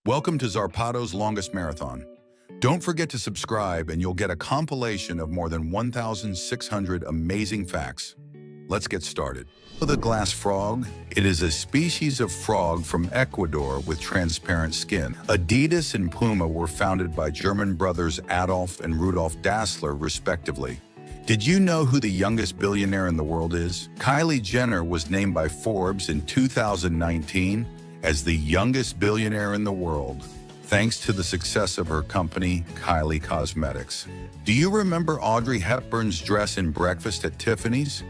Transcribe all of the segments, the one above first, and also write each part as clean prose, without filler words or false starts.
Welcome to Zarpado's longest marathon. Don't forget to subscribe and you'll get a compilation of more than 1,600 amazing facts. Let's get started. The glass frog. It is a species of frog from Ecuador with transparent skin. Adidas and Puma were founded by German brothers Adolf and Rudolf Dassler, respectively. Did you know who the youngest billionaire in the world is? Kylie Jenner was named by Forbes in 2019 as the youngest billionaire in the world, thanks to the success of her company, Kylie Cosmetics. Do you remember Audrey Hepburn's dress in Breakfast at Tiffany's?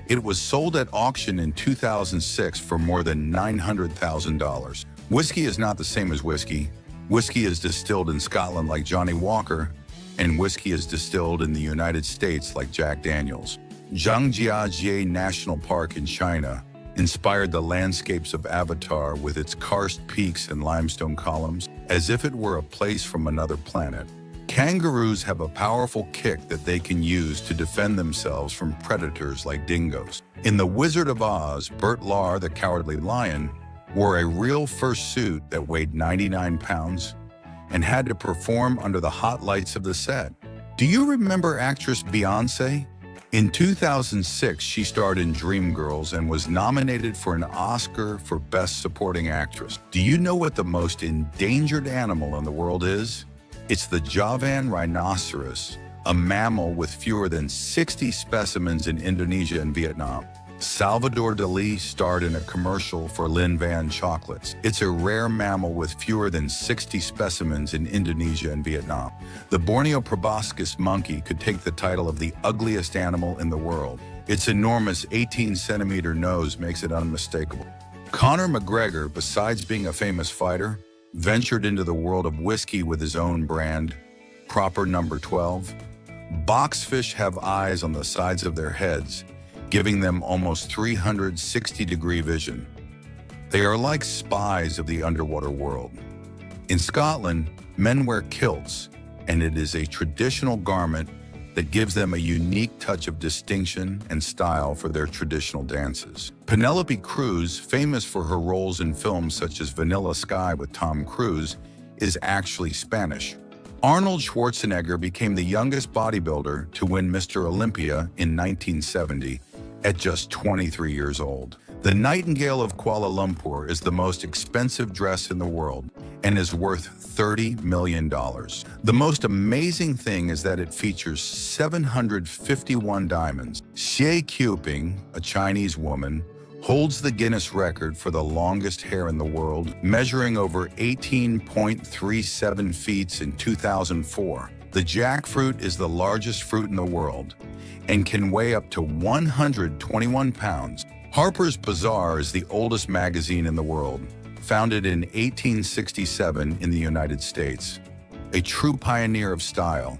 It was sold at auction in 2006 for more than $900,000. Whiskey is not the same as whiskey. Whiskey is distilled in Scotland like Johnny Walker, and whiskey is distilled in the United States like Jack Daniels. Zhangjiajie National Park in China inspired the landscapes of Avatar with its karst peaks and limestone columns, as if it were a place from another planet. Kangaroos have a powerful kick that they can use to defend themselves from predators like dingoes. In The Wizard of Oz, Bert Lahr, the Cowardly Lion, wore a real fur suit that weighed 99 pounds and had to perform under the hot lights of the set. Do you remember actress Beyoncé? In 2006, she starred in Dreamgirls and was nominated for an Oscar for Best Supporting Actress. Do you know what the most endangered animal in the world is? It's the Javan rhinoceros, a mammal with fewer than 60 specimens in Indonesia and Vietnam. Salvador Dali starred in a commercial for Lin Van chocolates. It's a rare mammal with fewer than 60 specimens in Indonesia and Vietnam. The Borneo proboscis monkey could take the title of the ugliest animal in the world. Its enormous 18-centimeter nose makes it unmistakable. Conor McGregor, besides being a famous fighter, ventured into the world of whiskey with his own brand, Proper Number 12. Boxfish have eyes on the sides of their heads, giving them almost 360-degree vision. They are like spies of the underwater world. In Scotland, men wear kilts, and it is a traditional garment that gives them a unique touch of distinction and style for their traditional dances. Penelope Cruz, famous for her roles in films such as Vanilla Sky with Tom Cruise, is actually Spanish. Arnold Schwarzenegger became the youngest bodybuilder to win Mr. Olympia in 1970 at just 23 years old. The Nightingale of Kuala Lumpur is the most expensive dress in the world and is worth $30 million. The most amazing thing is that it features 751 diamonds. Xie Qiuping, a Chinese woman, holds the Guinness record for the longest hair in the world, measuring over 18.37 feet in 2004. The jackfruit is the largest fruit in the world and can weigh up to 121 pounds. Harper's Bazaar is the oldest magazine in the world, founded in 1867 in the United States. A true pioneer of style,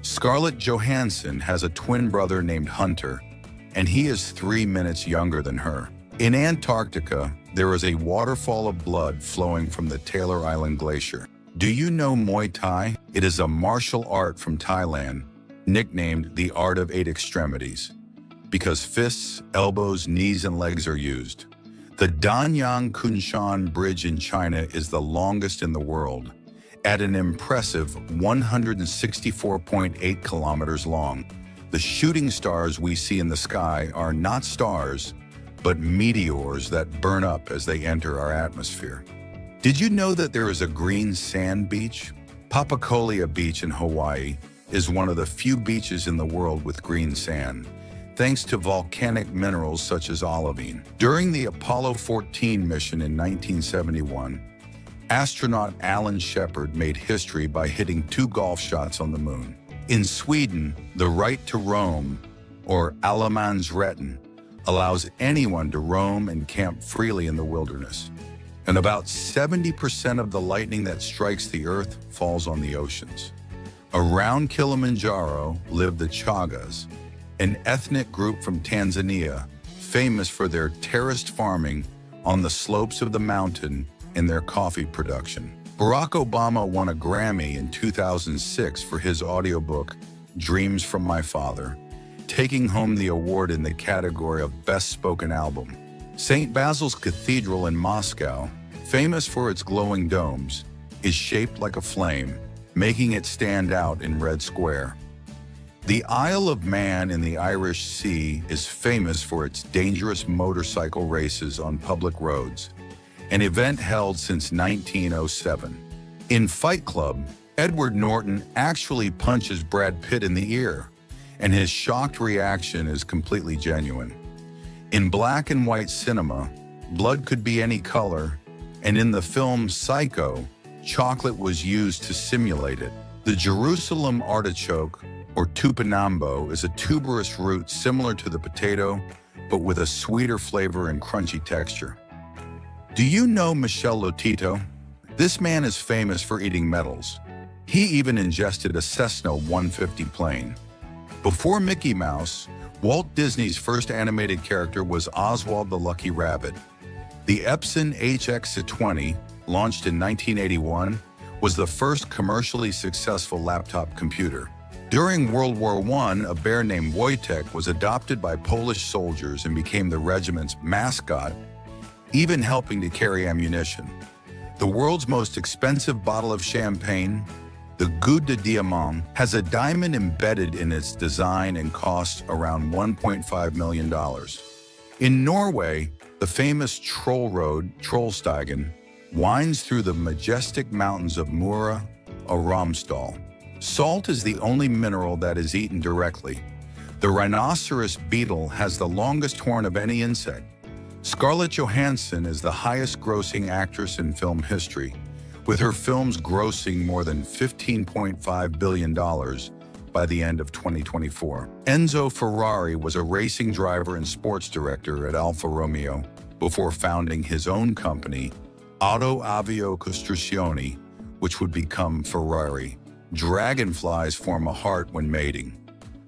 Scarlett Johansson has a twin brother named Hunter, and he is 3 minutes younger than her. In Antarctica, there is a waterfall of blood flowing from the Taylor Island Glacier. Do you know Muay Thai? It is a martial art from Thailand, nicknamed the Art of Eight Extremities, because fists, elbows, knees, and legs are used. The Danyang Kunshan Bridge in China is the longest in the world, at an impressive 164.8 kilometers long. The shooting stars we see in the sky are not stars, but meteors that burn up as they enter our atmosphere. Did you know that there is a green sand beach? Papacolia Beach in Hawaii is one of the few beaches in the world with green sand, thanks to volcanic minerals such as olivine. During the Apollo 14 mission in 1971, astronaut Alan Shepard made history by hitting 2 golf shots on the moon. In Sweden, the right to roam, or allemansrätten, allows anyone to roam and camp freely in the wilderness. And about 70% of the lightning that strikes the earth falls on the oceans. Around Kilimanjaro live the Chagas, an ethnic group from Tanzania, famous for their terraced farming on the slopes of the mountain and their coffee production. Barack Obama won a Grammy in 2006 for his audiobook, Dreams from My Father, taking home the award in the category of Best Spoken Album. St. Basil's Cathedral in Moscow, famous for its glowing domes, is shaped like a flame, making it stand out in Red Square. The Isle of Man in the Irish Sea is famous for its dangerous motorcycle races on public roads, an event held since 1907. In Fight Club, Edward Norton actually punches Brad Pitt in the ear, and his shocked reaction is completely genuine. In black and white cinema, blood could be any color, and in the film Psycho, chocolate was used to simulate it. The Jerusalem artichoke, or tupinambo, is a tuberous root similar to the potato, but with a sweeter flavor and crunchy texture. Do you know Michel Lotito? This man is famous for eating metals. He even ingested a Cessna 150 plane. Before Mickey Mouse, Walt Disney's first animated character was Oswald the Lucky Rabbit. The Epson HX20, launched in 1981, was the first commercially successful laptop computer. During World War I, a bear named Wojtek was adopted by Polish soldiers and became the regiment's mascot, even helping to carry ammunition. The world's most expensive bottle of champagne, the Goutte de Diamant, has a diamond embedded in its design and costs around $1.5 million. In Norway, the famous Troll Road, Trollstigen, winds through the majestic mountains of Mura, or Romsdal. Salt is the only mineral that is eaten directly. The rhinoceros beetle has the longest horn of any insect. Scarlett Johansson is the highest-grossing actress in film history, with her films grossing more than $15.5 billion by the end of 2024. Enzo Ferrari was a racing driver and sports director at Alfa Romeo before founding his own company, Auto Avio Costruzioni, which would become Ferrari. Dragonflies form a heart when mating,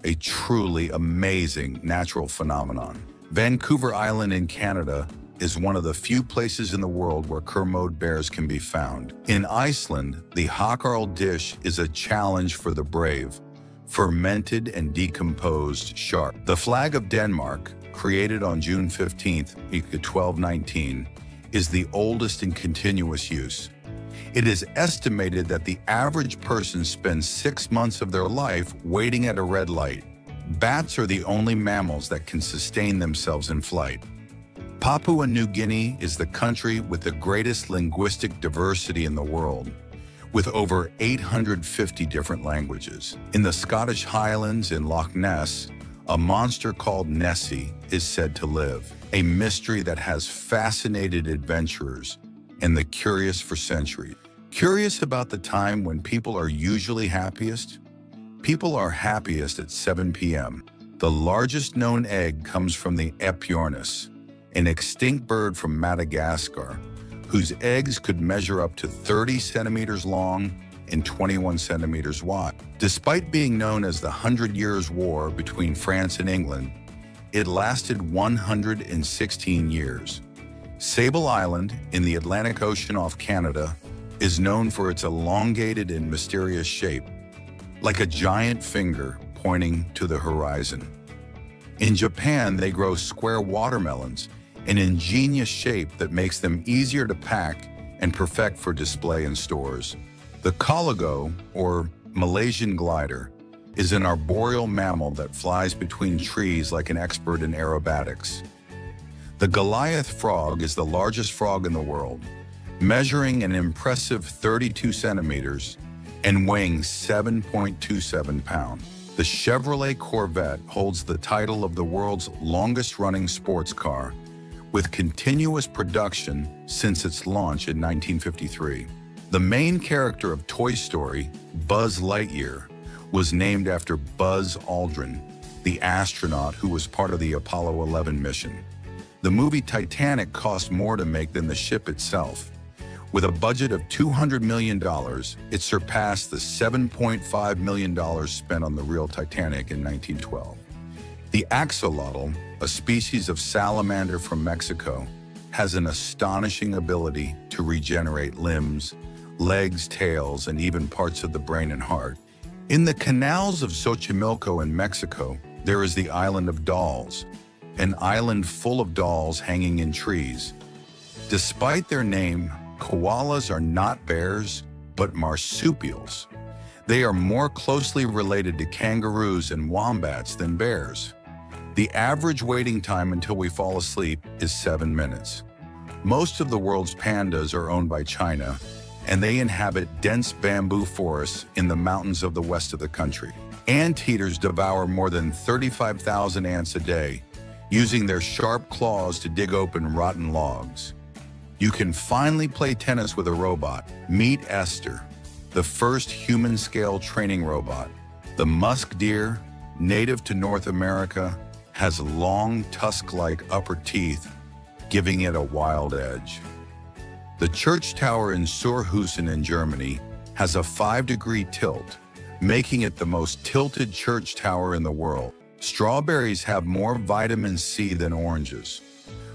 a truly amazing natural phenomenon. Vancouver Island in Canada is one of the few places in the world where Kermode bears can be found. In Iceland, the Hakarl dish is a challenge for the brave, fermented and decomposed shark. The flag of Denmark, created on June 15, 1219, is the oldest in continuous use. It is estimated that the average person spends 6 months of their life waiting at a red light. Bats are the only mammals that can sustain themselves in flight. Papua New Guinea is the country with the greatest linguistic diversity in the world, with over 850 different languages. In the Scottish Highlands in Loch Ness, a monster called Nessie is said to live, a mystery that has fascinated adventurers and the curious for centuries. Curious about the time when people are usually happiest? People are happiest at 7 p.m. The largest known egg comes from the Epiornis, an extinct bird from Madagascar, whose eggs could measure up to 30 centimeters long and 21 centimeters wide. Despite being known as the 100 Years' War between France and England, it lasted 116 years. Sable Island, in the Atlantic Ocean off Canada, is known for its elongated and mysterious shape, like a giant finger pointing to the horizon. In Japan, they grow square watermelons, an ingenious shape that makes them easier to pack and perfect for display in stores. The colago, or Malaysian glider, is an arboreal mammal that flies between trees like an expert in aerobatics. The Goliath frog is the largest frog in the world, measuring an impressive 32 centimeters and weighing 7.27 pounds. The Chevrolet Corvette holds the title of the world's longest-running sports car, with continuous production since its launch in 1953. The main character of Toy Story, Buzz Lightyear, was named after Buzz Aldrin, the astronaut who was part of the Apollo 11 mission. The movie Titanic cost more to make than the ship itself. With a budget of $200 million, it surpassed the $7.5 million spent on the real Titanic in 1912. The axolotl, a species of salamander from Mexico, has an astonishing ability to regenerate limbs, legs, tails, and even parts of the brain and heart. In the canals of Xochimilco in Mexico, there is the Island of Dolls, an island full of dolls hanging in trees. Despite their name, koalas are not bears, but marsupials. They are more closely related to kangaroos and wombats than bears. The average waiting time until we fall asleep is 7 minutes. Most of the world's pandas are owned by China, and they inhabit dense bamboo forests in the mountains of the west of the country. Anteaters devour more than 35,000 ants a day, using their sharp claws to dig open rotten logs. You can finally play tennis with a robot. Meet Esther, the first human-scale training robot. The musk deer, native to North America, has long tusk-like upper teeth, giving it a wild edge. The church tower in Surhusen in Germany has a 5-degree tilt, making it the most tilted church tower in the world. Strawberries have more vitamin C than oranges.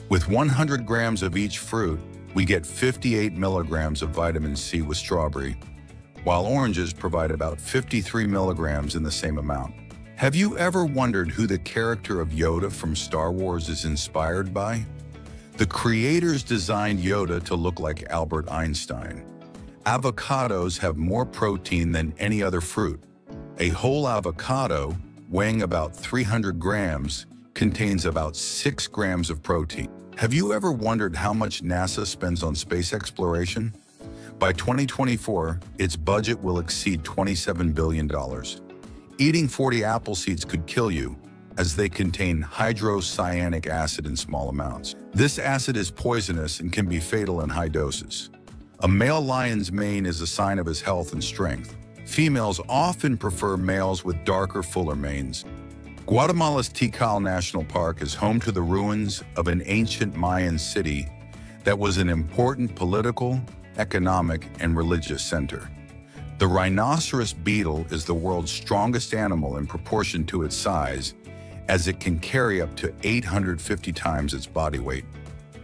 With 100 grams of each fruit, we get 58 milligrams of vitamin C with strawberry, while oranges provide about 53 milligrams in the same amount. Have you ever wondered who the character of Yoda from Star Wars is inspired by? The creators designed Yoda to look like Albert Einstein. Avocados have more protein than any other fruit. A whole avocado, weighing about 300 grams, contains about 6 grams of protein. Have you ever wondered how much NASA spends on space exploration? By 2024, its budget will exceed $27 billion. Eating 40 apple seeds could kill you, as they contain hydrocyanic acid in small amounts. This acid is poisonous and can be fatal in high doses. A male lion's mane is a sign of his health and strength. Females often prefer males with darker, fuller manes. Guatemala's Tikal National Park is home to the ruins of an ancient Mayan city that was an important political, economic, and religious center. The rhinoceros beetle is the world's strongest animal in proportion to its size, as it can carry up to 850 times its body weight.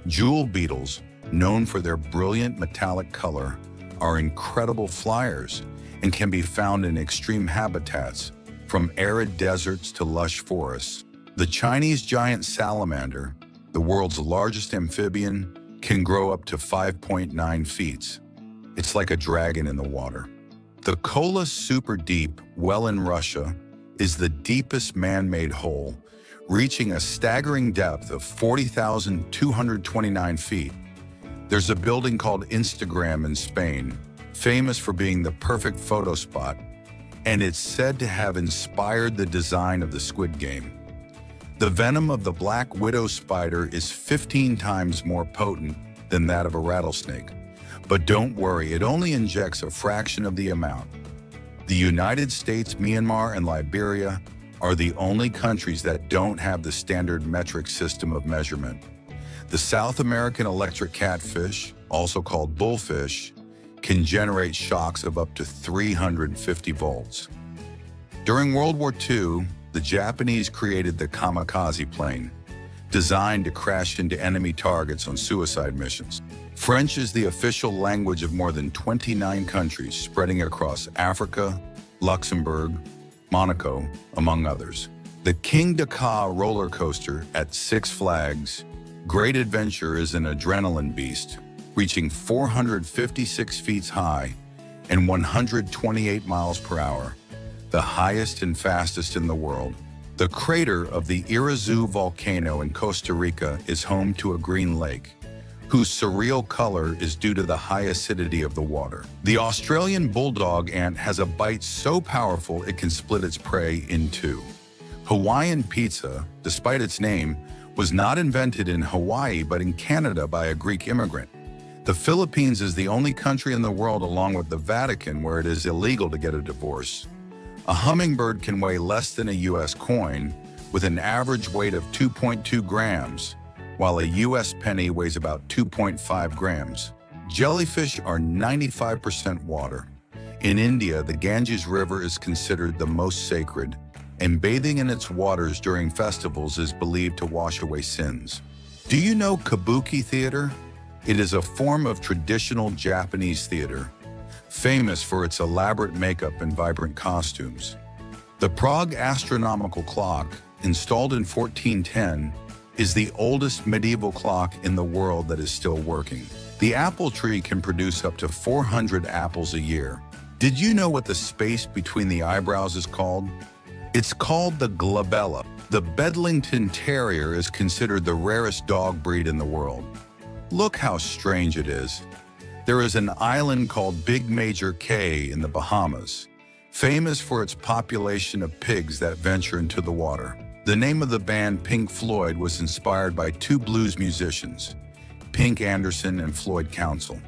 Jewel beetles, known for their brilliant metallic color, are incredible flyers and can be found in extreme habitats, from arid deserts to lush forests. The Chinese giant salamander, the world's largest amphibian, can grow up to 5.9 feet. It's like a dragon in the water. The Kola Super Deep well in Russia is the deepest man-made hole, reaching a staggering depth of 40,229 feet. There's a building called Instagram in Spain, famous for being the perfect photo spot, and it's said to have inspired the design of the Squid Game. The venom of the black widow spider is 15 times more potent than that of a rattlesnake. But don't worry, it only injects a fraction of the amount. The United States, Myanmar, and Liberia are the only countries that don't have the standard metric system of measurement. The South American electric catfish, also called bullfish, can generate shocks of up to 350 volts. During World War II, the Japanese created the kamikaze plane, designed to crash into enemy targets on suicide missions. French is the official language of more than 29 countries spreading across Africa, Luxembourg, Monaco, among others. The King Dakar roller coaster at Six Flags Great Adventure is an adrenaline beast, reaching 456 feet high and 128 miles per hour, the highest and fastest in the world. The crater of the Irazu volcano in Costa Rica is home to a green lake, whose surreal color is due to the high acidity of the water. The Australian bulldog ant has a bite so powerful it can split its prey in two. Hawaiian pizza, despite its name, was not invented in Hawaii but in Canada by a Greek immigrant. The Philippines is the only country in the world, along with the Vatican, where it is illegal to get a divorce. A hummingbird can weigh less than a US coin, with an average weight of 2.2 grams, while a US penny weighs about 2.5 grams. Jellyfish are 95% water. In India, the Ganges River is considered the most sacred, and bathing in its waters during festivals is believed to wash away sins. Do you know kabuki theater? It is a form of traditional Japanese theater, famous for its elaborate makeup and vibrant costumes. The Prague astronomical clock, installed in 1410, is the oldest medieval clock in the world that is still working. The apple tree can produce up to 400 apples a year. Did you know what the space between the eyebrows is called? It's called the glabella. The Bedlington Terrier is considered the rarest dog breed in the world. Look how strange it is. There is an island called Big Major Cay in the Bahamas, famous for its population of pigs that venture into the water. The name of the band Pink Floyd was inspired by two blues musicians, Pink Anderson and Floyd Council.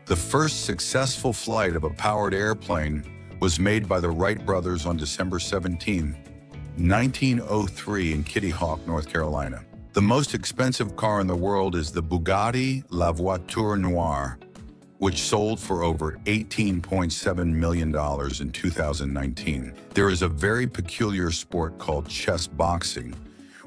The first successful flight of a powered airplane was made by the Wright brothers on December 17, 1903 in Kitty Hawk, North Carolina. The most expensive car in the world is the Bugatti La Voiture Noire, which sold for over $18.7 million in 2019. There is a very peculiar sport called chess boxing,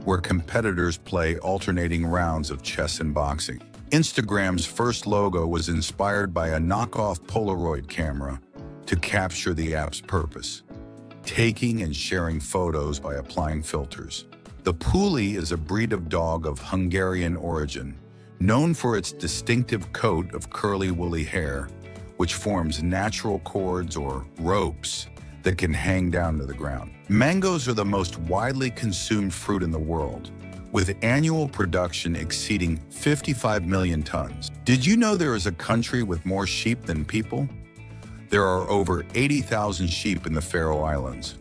where competitors play alternating rounds of chess and boxing. Instagram's first logo was inspired by a knockoff Polaroid camera to capture the app's purpose, taking and sharing photos by applying filters. The Puli is a breed of dog of Hungarian origin, known for its distinctive coat of curly woolly hair, which forms natural cords or ropes that can hang down to the ground. Mangoes are the most widely consumed fruit in the world, with annual production exceeding 55 million tons. Did you know there is a country with more sheep than people? There are over 80,000 sheep in the Faroe Islands,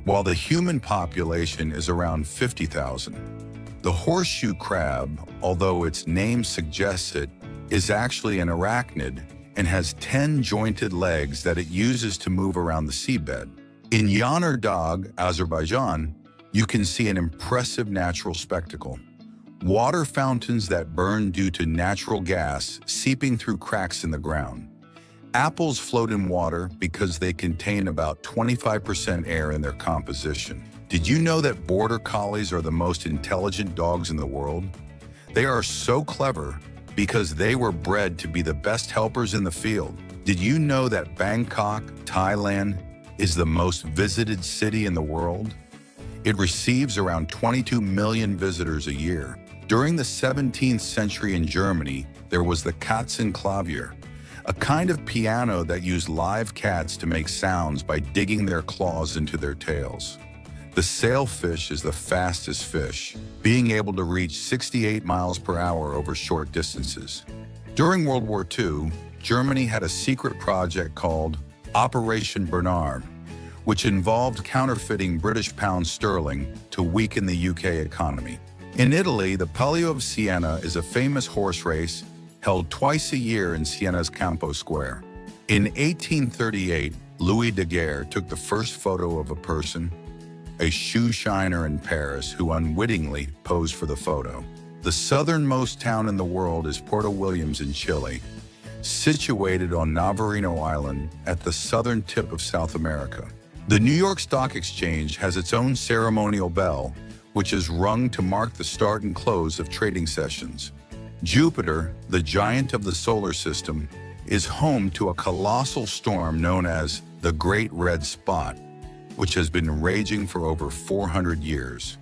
while the human population is around 50,000. The horseshoe crab, although its name suggests it, is actually an arachnid and has 10 jointed legs that it uses to move around the seabed. In Yanar Dağ, Azerbaijan, you can see an impressive natural spectacle. Water fountains that burn due to natural gas seeping through cracks in the ground. Apples float in water because they contain about 25% air in their composition. Did you know that border collies are the most intelligent dogs in the world? They are so clever because they were bred to be the best helpers in the field. Did you know that Bangkok, Thailand, is the most visited city in the world? It receives around 22 million visitors a year. During the 17th century in Germany, there was the Katzenklavier, a kind of piano that used live cats to make sounds by digging their claws into their tails. The sailfish is the fastest fish, being able to reach 68 miles per hour over short distances. During World War II, Germany had a secret project called Operation Bernard, which involved counterfeiting British pounds sterling to weaken the UK economy. In Italy, the Palio of Siena is a famous horse race held twice a year in Siena's Campo Square. In 1838, Louis Daguerre took the first photo of a person, a shoe shiner in Paris, who unwittingly posed for the photo. The southernmost town in the world is Puerto Williams in Chile, situated on Navarino Island at the southern tip of South America. The New York Stock Exchange has its own ceremonial bell, which is rung to mark the start and close of trading sessions. Jupiter, the giant of the solar system, is home to a colossal storm known as the Great Red Spot, which has been raging for over 400 years.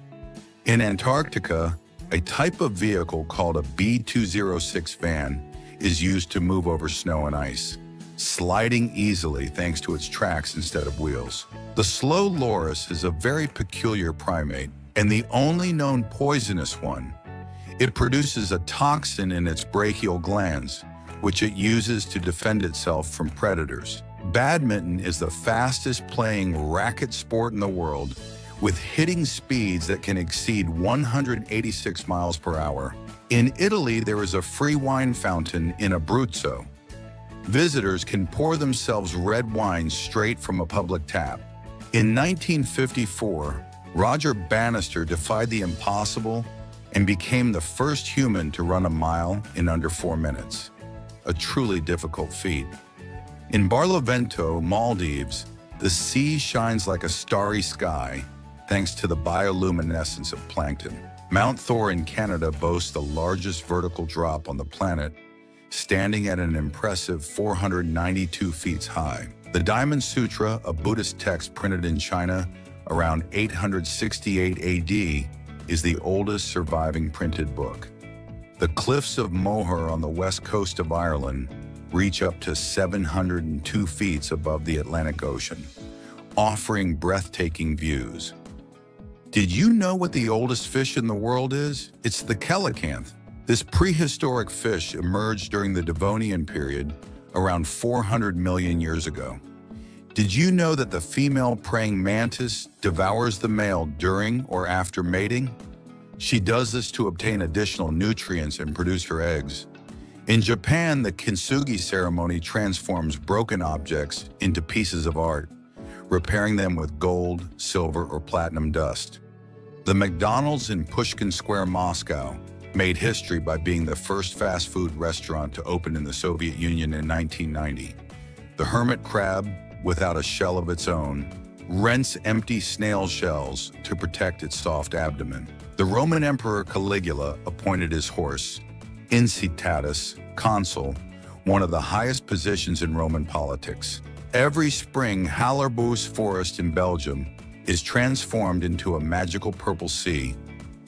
In Antarctica, a type of vehicle called a B-206 van is used to move over snow and ice, sliding easily thanks to its tracks instead of wheels. The slow loris is a very peculiar primate and the only known poisonous one. It produces a toxin in its brachial glands, which it uses to defend itself from predators. Badminton is the fastest playing racket sport in the world, with hitting speeds that can exceed 186 miles per hour. In Italy, there is a free wine fountain in Abruzzo. Visitors can pour themselves red wine straight from a public tap. In 1954, Roger Bannister defied the impossible and became the first human to run a mile in under 4 minutes. A truly difficult feat. In Barlovento, Maldives, the sea shines like a starry sky thanks to the bioluminescence of plankton. Mount Thor in Canada boasts the largest vertical drop on the planet, standing at an impressive 492 feet high. The Diamond Sutra, a Buddhist text printed in China around 868 AD, is the oldest surviving printed book. The cliffs of Moher on the west coast of Ireland reach up to 702 feet above the Atlantic Ocean, offering breathtaking views. Did you know what the oldest fish in the world is? It's the coelacanth. This prehistoric fish emerged during the Devonian period, around 400 million years ago. Did you know that the female praying mantis devours the male during or after mating? She does this to obtain additional nutrients and produce her eggs. In Japan, the kintsugi ceremony transforms broken objects into pieces of art, repairing them with gold, silver, or platinum dust. The McDonald's in Pushkin Square, Moscow, made history by being the first fast food restaurant to open in the Soviet Union in 1990. The hermit crab, without a shell of its own, rents empty snail shells to protect its soft abdomen. The Roman Emperor Caligula appointed his horse, Incitatus, consul, one of the highest positions in Roman politics. Every spring, Hallerbos Forest in Belgium is transformed into a magical purple sea,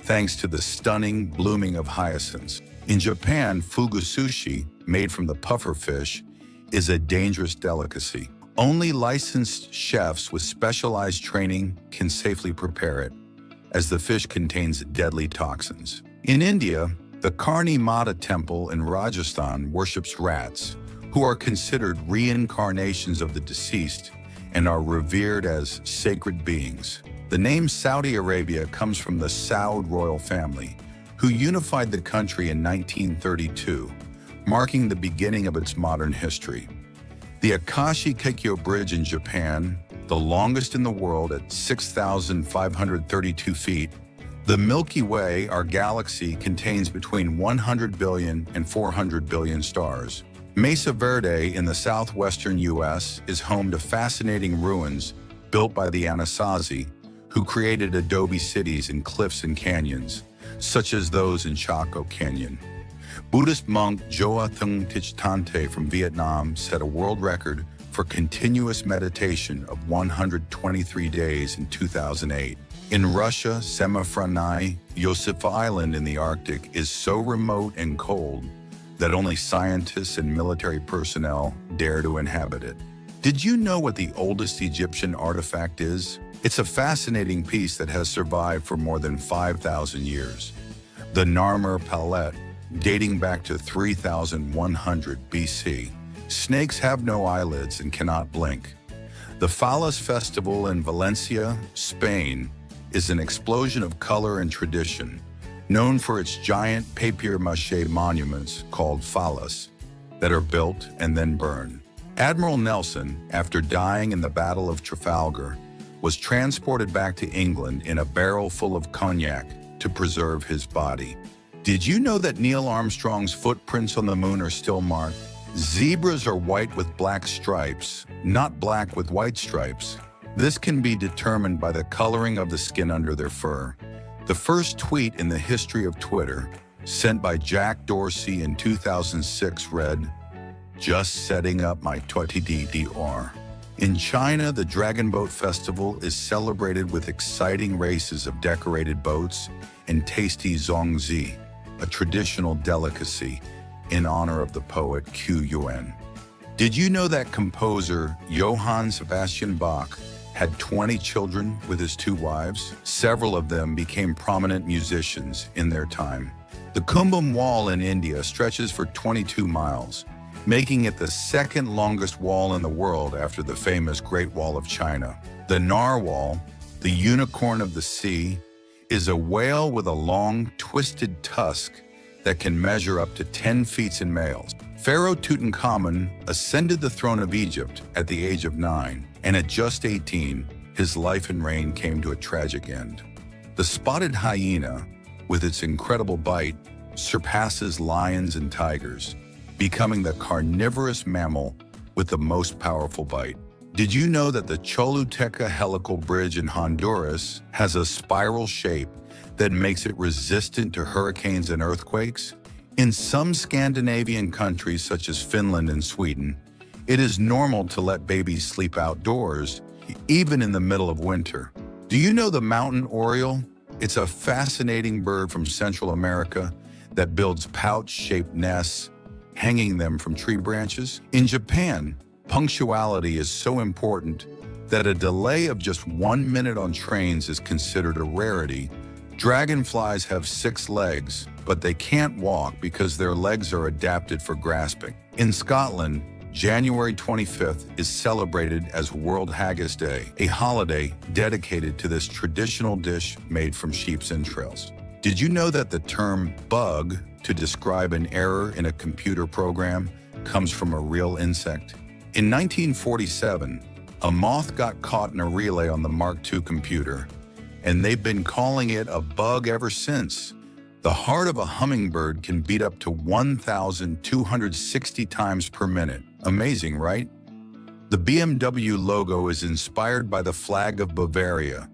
thanks to the stunning blooming of hyacinths. In Japan, fugu sushi, made from the puffer fish, is a dangerous delicacy. Only licensed chefs with specialized training can safely prepare it, as the fish contains deadly toxins. In India, the Karni Mata temple in Rajasthan worships rats, who are considered reincarnations of the deceased and are revered as sacred beings. The name Saudi Arabia comes from the Saud royal family, who unified the country in 1932, marking the beginning of its modern history. The Akashi Kaikyo Bridge in Japan, the longest in the world at 6,532 feet. The Milky Way, our galaxy, contains between 100 billion and 400 billion stars. Mesa Verde in the southwestern U.S. is home to fascinating ruins built by the Anasazi, who created adobe cities in cliffs and canyons, such as those in Chaco Canyon. Buddhist monk Joa Thung Thich Tante from Vietnam set a world record for continuous meditation of 123 days in 2008. In Russia, Semifronai, Yosefa Island in the Arctic is so remote and cold that only scientists and military personnel dare to inhabit it. Did you know what the oldest Egyptian artifact is? It's a fascinating piece that has survived for more than 5,000 years. The Narmer Palette, dating back to 3100 BC. Snakes have no eyelids and cannot blink. The Fallas Festival in Valencia, Spain, is an explosion of color and tradition, known for its giant papier-mâché monuments called fallas that are built and then burned. Admiral Nelson, after dying in the Battle of Trafalgar, was transported back to England in a barrel full of cognac to preserve his body. Did you know that Neil Armstrong's footprints on the moon are still marked? Zebras are white with black stripes, not black with white stripes. This can be determined by the coloring of the skin under their fur. The first tweet in the history of Twitter, sent by Jack Dorsey in 2006, read, "Just setting up my TDDR." In China, the Dragon Boat Festival is celebrated with exciting races of decorated boats and tasty zongzi, a traditional delicacy in honor of the poet Qu Yuan. Did you know that composer Johann Sebastian Bach had 20 children with his 2 wives? Several of them became prominent musicians in their time. The Kumbum Wall in India stretches for 22 miles, making it the second longest wall in the world after the famous Great Wall of China. The Narwhal, the unicorn of the sea, is a whale with a long, twisted tusk that can measure up to 10 feet in males. Pharaoh Tutankhamun ascended the throne of Egypt at the age of 9, and at just 18, his life and reign came to a tragic end. The spotted hyena, with its incredible bite, surpasses lions and tigers, becoming the carnivorous mammal with the most powerful bite. Did you know that the Choluteca Helical Bridge in Honduras has a spiral shape that makes it resistant to hurricanes and earthquakes? In some Scandinavian countries, such as Finland and Sweden, it is normal to let babies sleep outdoors, even in the middle of winter. Do you know the mountain oriole? It's a fascinating bird from Central America that builds pouch-shaped nests, hanging them from tree branches. In Japan, punctuality is so important that a delay of just 1 minute on trains is considered a rarity. Dragonflies have 6 legs, but they can't walk because their legs are adapted for grasping. In Scotland, January 25th is celebrated as World Haggis Day, a holiday dedicated to this traditional dish made from sheep's entrails. Did you know that the term bug to describe an error in a computer program comes from a real insect? In 1947, a moth got caught in a relay on the Mark II computer, and they've been calling it a bug ever since. The heart of a hummingbird can beat up to 1,260 times per minute. Amazing, right? The BMW logo is inspired by the flag of Bavaria,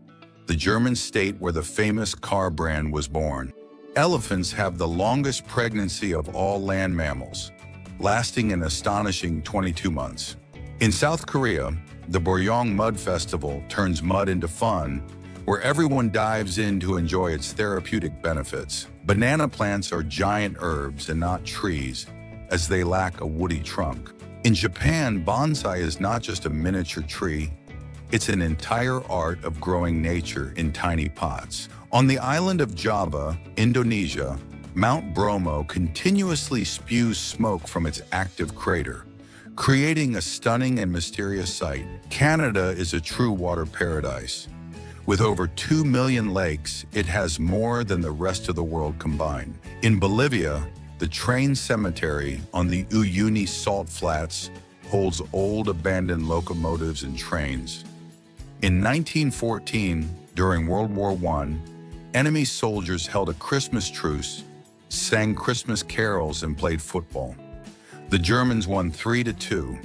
the German state where the famous car brand was born. Elephants have the longest pregnancy of all land mammals, lasting an astonishing 22 months. In South Korea, the Boryong Mud Festival turns mud into fun, where everyone dives in to enjoy its therapeutic benefits. Banana plants are giant herbs and not trees, as they lack a woody trunk. In Japan, bonsai is not just a miniature tree, it's an entire art of growing nature in tiny pots. On the island of Java, Indonesia, Mount Bromo continuously spews smoke from its active crater, creating a stunning and mysterious sight. Canada is a true water paradise. With over 2 million lakes, it has more than the rest of the world combined. In Bolivia, the train cemetery on the Uyuni Salt Flats holds old abandoned locomotives and trains. In 1914, during World War I, enemy soldiers held a Christmas truce, sang Christmas carols, and played football. The Germans won 3-2.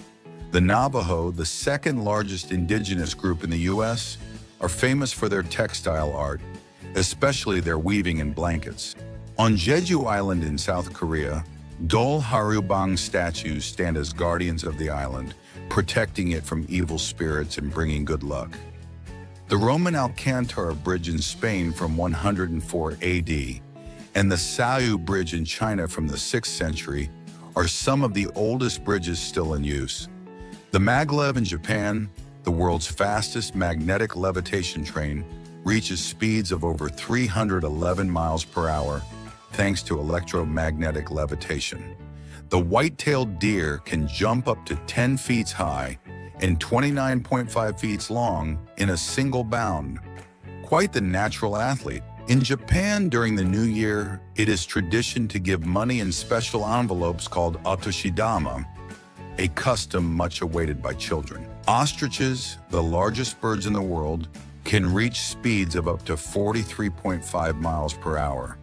The Navajo, the second largest indigenous group in the U.S., are famous for their textile art, especially their weaving in blankets. On Jeju Island in South Korea, Dol Harubang statues stand as guardians of the island, protecting it from evil spirits and bringing good luck. The Roman Alcantara Bridge in Spain from 104 AD and the Sayu Bridge in China from the 6th century are some of the oldest bridges still in use. The maglev in Japan, the world's fastest magnetic levitation train, reaches speeds of over 311 miles per hour thanks to electromagnetic levitation. The white-tailed deer can jump up to 10 feet high and 29.5 feet long in a single bound. Quite the natural athlete. In Japan, during the New Year, it is tradition to give money in special envelopes called otoshidama, a custom much awaited by children. Ostriches, the largest birds in the world, can reach speeds of up to 43.5 miles per hour,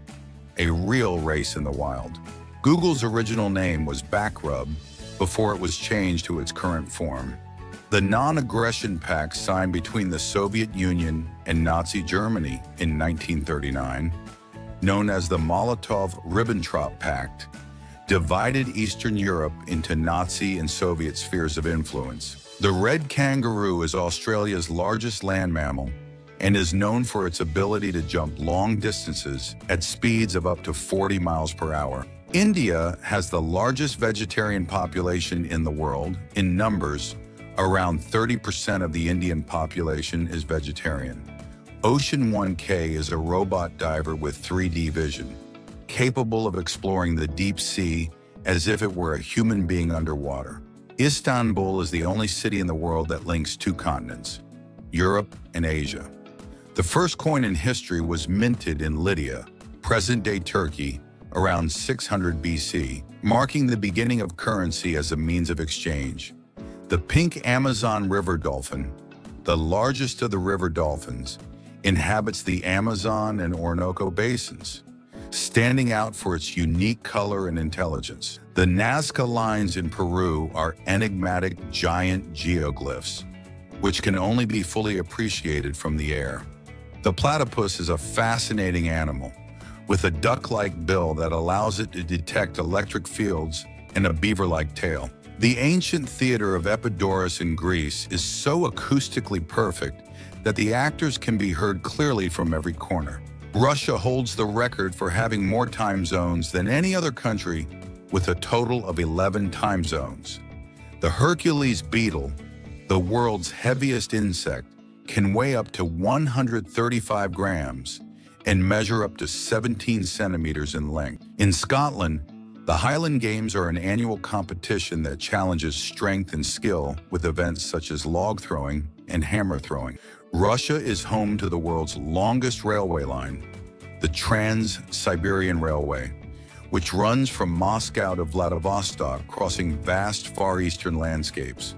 a real race in the wild. Google's original name was Backrub before it was changed to its current form. The Non-Aggression Pact signed between the Soviet Union and Nazi Germany in 1939, known as the Molotov-Ribbentrop Pact, divided Eastern Europe into Nazi and Soviet spheres of influence. The red kangaroo is Australia's largest land mammal and is known for its ability to jump long distances at speeds of up to 40 miles per hour. India has the largest vegetarian population in the world. In numbers, around 30% of the Indian population is vegetarian. Ocean 1K is a robot diver with 3D vision, capable of exploring the deep sea as if it were a human being underwater. Istanbul is the only city in the world that links 2 continents, Europe and Asia. The first coin in history was minted in Lydia, present-day Turkey, around 600 BC, marking the beginning of currency as a means of exchange. The pink Amazon river dolphin, the largest of the river dolphins, inhabits the Amazon and Orinoco basins, standing out for its unique color and intelligence. The Nazca lines in Peru are enigmatic giant geoglyphs, which can only be fully appreciated from the air. The platypus is a fascinating animal, with a duck-like bill that allows it to detect electric fields and a beaver-like tail. The ancient theater of Epidaurus in Greece is so acoustically perfect that the actors can be heard clearly from every corner. Russia holds the record for having more time zones than any other country, with a total of 11 time zones. The Hercules beetle, the world's heaviest insect, can weigh up to 135 grams and measure up to 17 centimeters in length. In Scotland, the Highland Games are an annual competition that challenges strength and skill with events such as log throwing and hammer throwing. Russia is home to the world's longest railway line, the Trans-Siberian Railway, which runs from Moscow to Vladivostok, crossing vast Far Eastern landscapes.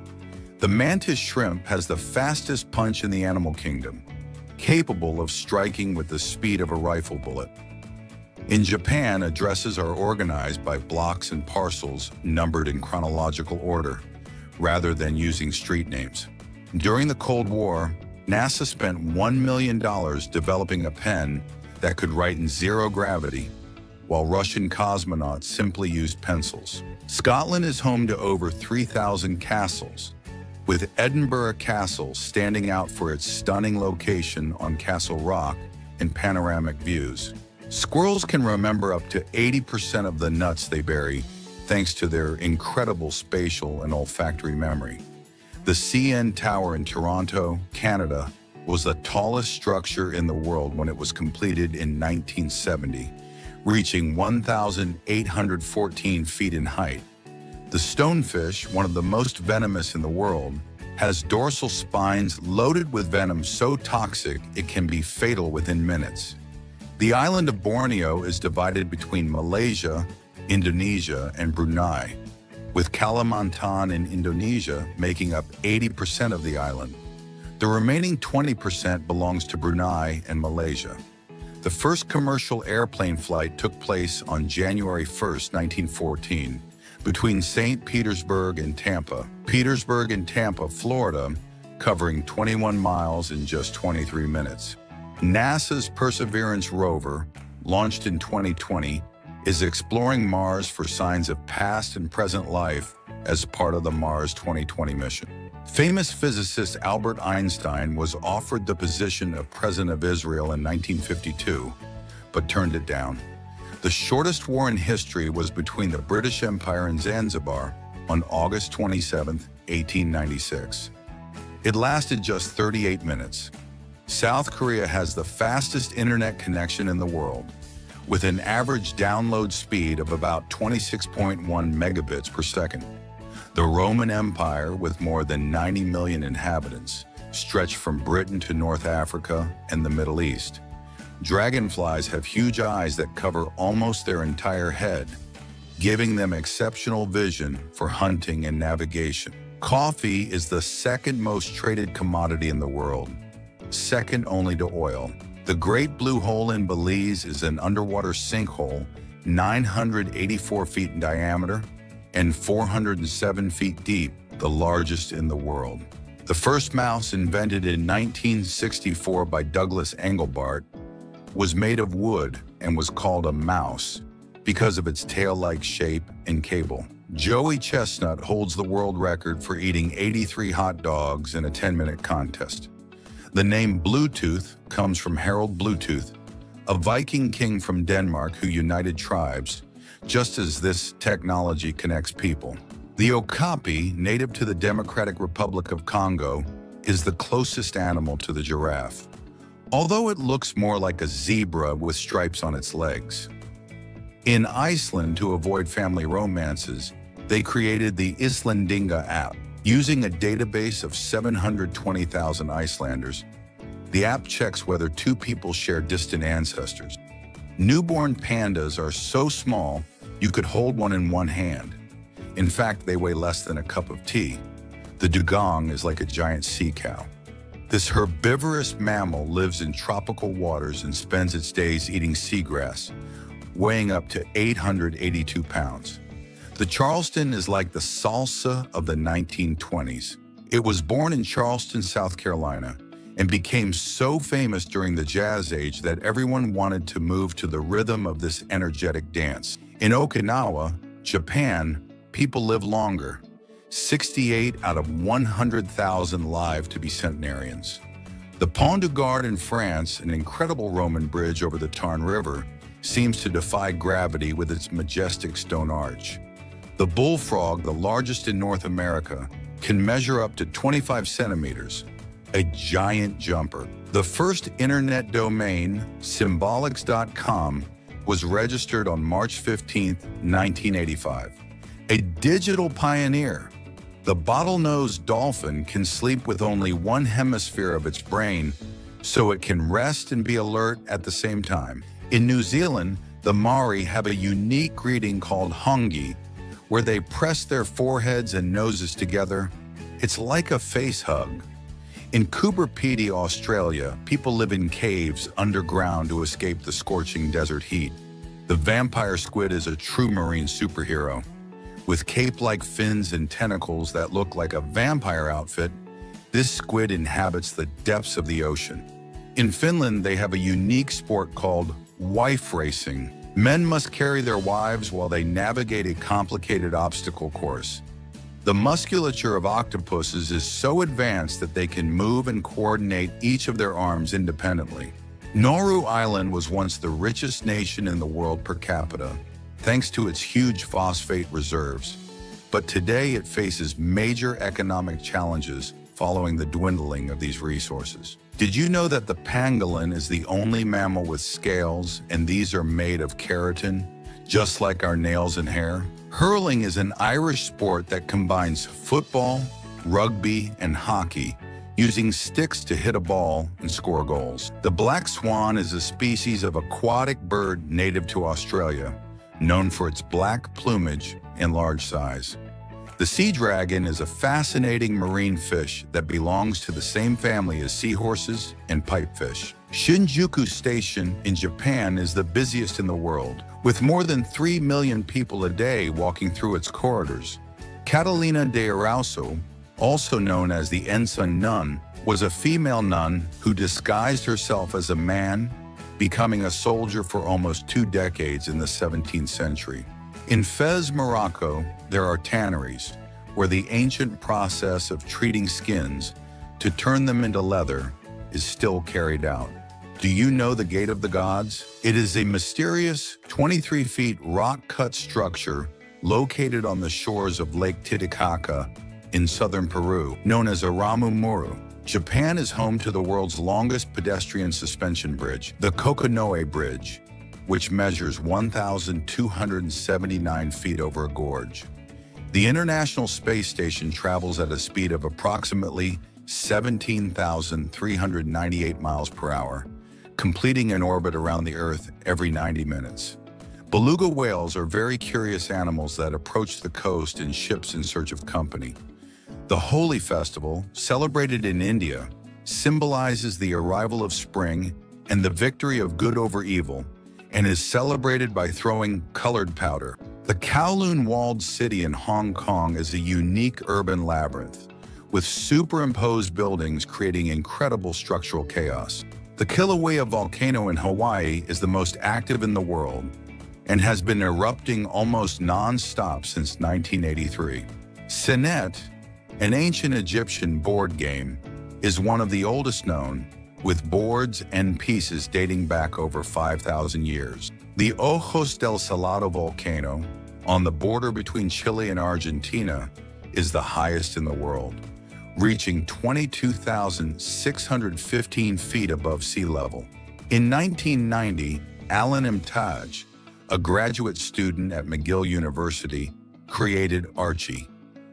The mantis shrimp has the fastest punch in the animal kingdom, capable of striking with the speed of a rifle bullet. In Japan, addresses are organized by blocks and parcels numbered in chronological order, rather than using street names. During the Cold War, NASA spent $1 million developing a pen that could write in zero gravity, while Russian cosmonauts simply used pencils. Scotland is home to over 3,000 castles, with Edinburgh Castle standing out for its stunning location on Castle Rock and panoramic views. Squirrels can remember up to 80% of the nuts they bury, thanks to their incredible spatial and olfactory memory. The CN Tower in Toronto, Canada, was the tallest structure in the world when it was completed in 1970, reaching 1,814 feet in height. The stonefish, one of the most venomous in the world, has dorsal spines loaded with venom so toxic it can be fatal within minutes. The island of Borneo is divided between Malaysia, Indonesia, and Brunei, with Kalimantan in Indonesia making up 80% of the island. The remaining 20% belongs to Brunei and Malaysia. The first commercial airplane flight took place on January 1, 1914, between St. Petersburg and Tampa, Florida, covering 21 miles in just 23 minutes. NASA's Perseverance rover, launched in 2020, is exploring Mars for signs of past and present life as part of the Mars 2020 mission. Famous physicist Albert Einstein was offered the position of President of Israel in 1952, but turned it down. The shortest war in history was between the British Empire and Zanzibar on August 27, 1896. It lasted just 38 minutes. South Korea has the fastest internet connection in the world, with an average download speed of about 26.1 megabits per second. The Roman Empire, with more than 90 million inhabitants, stretched from Britain to North Africa and the Middle East. Dragonflies have huge eyes that cover almost their entire head, giving them exceptional vision for hunting and navigation. Coffee is the second most traded commodity in the world, second only to oil. The Great Blue Hole in Belize is an underwater sinkhole 984 feet in diameter and 407 feet deep, the largest in the world. The first mouse, invented in 1964 by Douglas Engelbart, was made of wood and was called a mouse because of its tail-like shape and cable. Joey Chestnut holds the world record for eating 83 hot dogs in a 10-minute contest. The name Bluetooth comes from Harold Bluetooth, a Viking king from Denmark who united tribes, just as this technology connects people. The okapi, native to the Democratic Republic of Congo, is the closest animal to the giraffe, although it looks more like a zebra with stripes on its legs. In Iceland, to avoid family romances, they created the Íslendinga app. Using a database of 720,000 Icelanders, the app checks whether two people share distant ancestors. Newborn pandas are so small you could hold one in one hand. In fact, they weigh less than a cup of tea. The dugong is like a giant sea cow. This herbivorous mammal lives in tropical waters and spends its days eating seagrass, weighing up to 882 pounds. The Charleston is like the salsa of the 1920s. It was born in Charleston, South Carolina, and became so famous during the Jazz Age that everyone wanted to move to the rhythm of this energetic dance. In Okinawa, Japan, people live longer. 68 out of 100,000 live to be centenarians. The Pont du Gard in France, an incredible Roman bridge over the Tarn River, seems to defy gravity with its majestic stone arch. The bullfrog, the largest in North America, can measure up to 25 centimeters, a giant jumper. The first internet domain, symbolics.com, was registered on March 15, 1985. A digital pioneer, the bottlenose dolphin can sleep with only one hemisphere of its brain, so it can rest and be alert at the same time. In New Zealand, the Maori have a unique greeting called hongi, where they press their foreheads and noses together. It's like a face hug. In Coober Pedy, Australia, people live in caves underground to escape the scorching desert heat. The vampire squid is a true marine superhero. With cape-like fins and tentacles that look like a vampire outfit, this squid inhabits the depths of the ocean. In Finland, they have a unique sport called wife racing. Men must carry their wives while they navigate a complicated obstacle course. The musculature of octopuses is so advanced that they can move and coordinate each of their arms independently. Nauru Island was once the richest nation in the world per capita, thanks to its huge phosphate reserves. But today it faces major economic challenges following the dwindling of these resources. Did you know that the pangolin is the only mammal with scales, and these are made of keratin, just like our nails and hair? Hurling is an Irish sport that combines football, rugby, and hockey, using sticks to hit a ball and score goals. The black swan is a species of aquatic bird native to Australia, known for its black plumage and large size. The sea dragon is a fascinating marine fish that belongs to the same family as seahorses and pipefish. Shinjuku Station in Japan is the busiest in the world, with more than 3 million people a day walking through its corridors. Catalina de Arauso, also known as the Ensign Nun, was a female nun who disguised herself as a man, becoming a soldier for almost 2 decades in the 17th century. In Fez, Morocco, there are tanneries, where the ancient process of treating skins to turn them into leather is still carried out. Do you know the Gate of the Gods? It is a mysterious 23 feet rock-cut structure located on the shores of Lake Titicaca in southern Peru, known as Aramu Muru. Japan is home to the world's longest pedestrian suspension bridge, the Kokonoe Bridge, which measures 1,279 feet over a gorge. The International Space Station travels at a speed of approximately 17,398 miles per hour, completing an orbit around the Earth every 90 minutes. Beluga whales are very curious animals that approach the coast in ships in search of company. The Holi Festival, celebrated in India, symbolizes the arrival of spring and the victory of good over evil, and is celebrated by throwing colored powder. The Kowloon Walled City in Hong Kong is a unique urban labyrinth, with superimposed buildings creating incredible structural chaos. The Kilauea volcano in Hawaii is the most active in the world and has been erupting almost non-stop since 1983. Senet, an ancient Egyptian board game, is one of the oldest known, with boards and pieces dating back over 5,000 years. The Ojos del Salado volcano, on the border between Chile and Argentina, is the highest in the world, reaching 22,615 feet above sea level. In 1990, Alan Imtaj, a graduate student at McGill University, created Archie,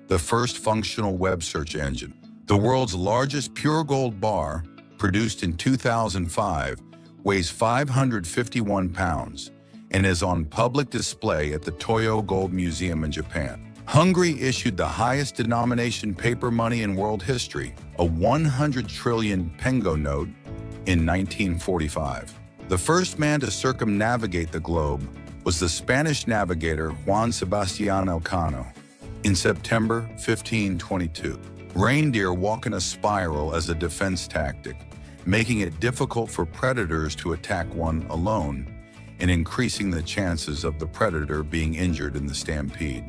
the first functional web search engine. The world's largest pure gold bar, produced in 2005, weighs 551 pounds and is on public display at the Toyo Gold Museum in Japan. Hungary issued the highest denomination paper money in world history, a 100 trillion pengo note, in 1945. The first man to circumnavigate the globe was the Spanish navigator Juan Sebastián Elcano in September 1522. Reindeer walk in a spiral as a defense tactic, making it difficult for predators to attack one alone and increasing the chances of the predator being injured in the stampede.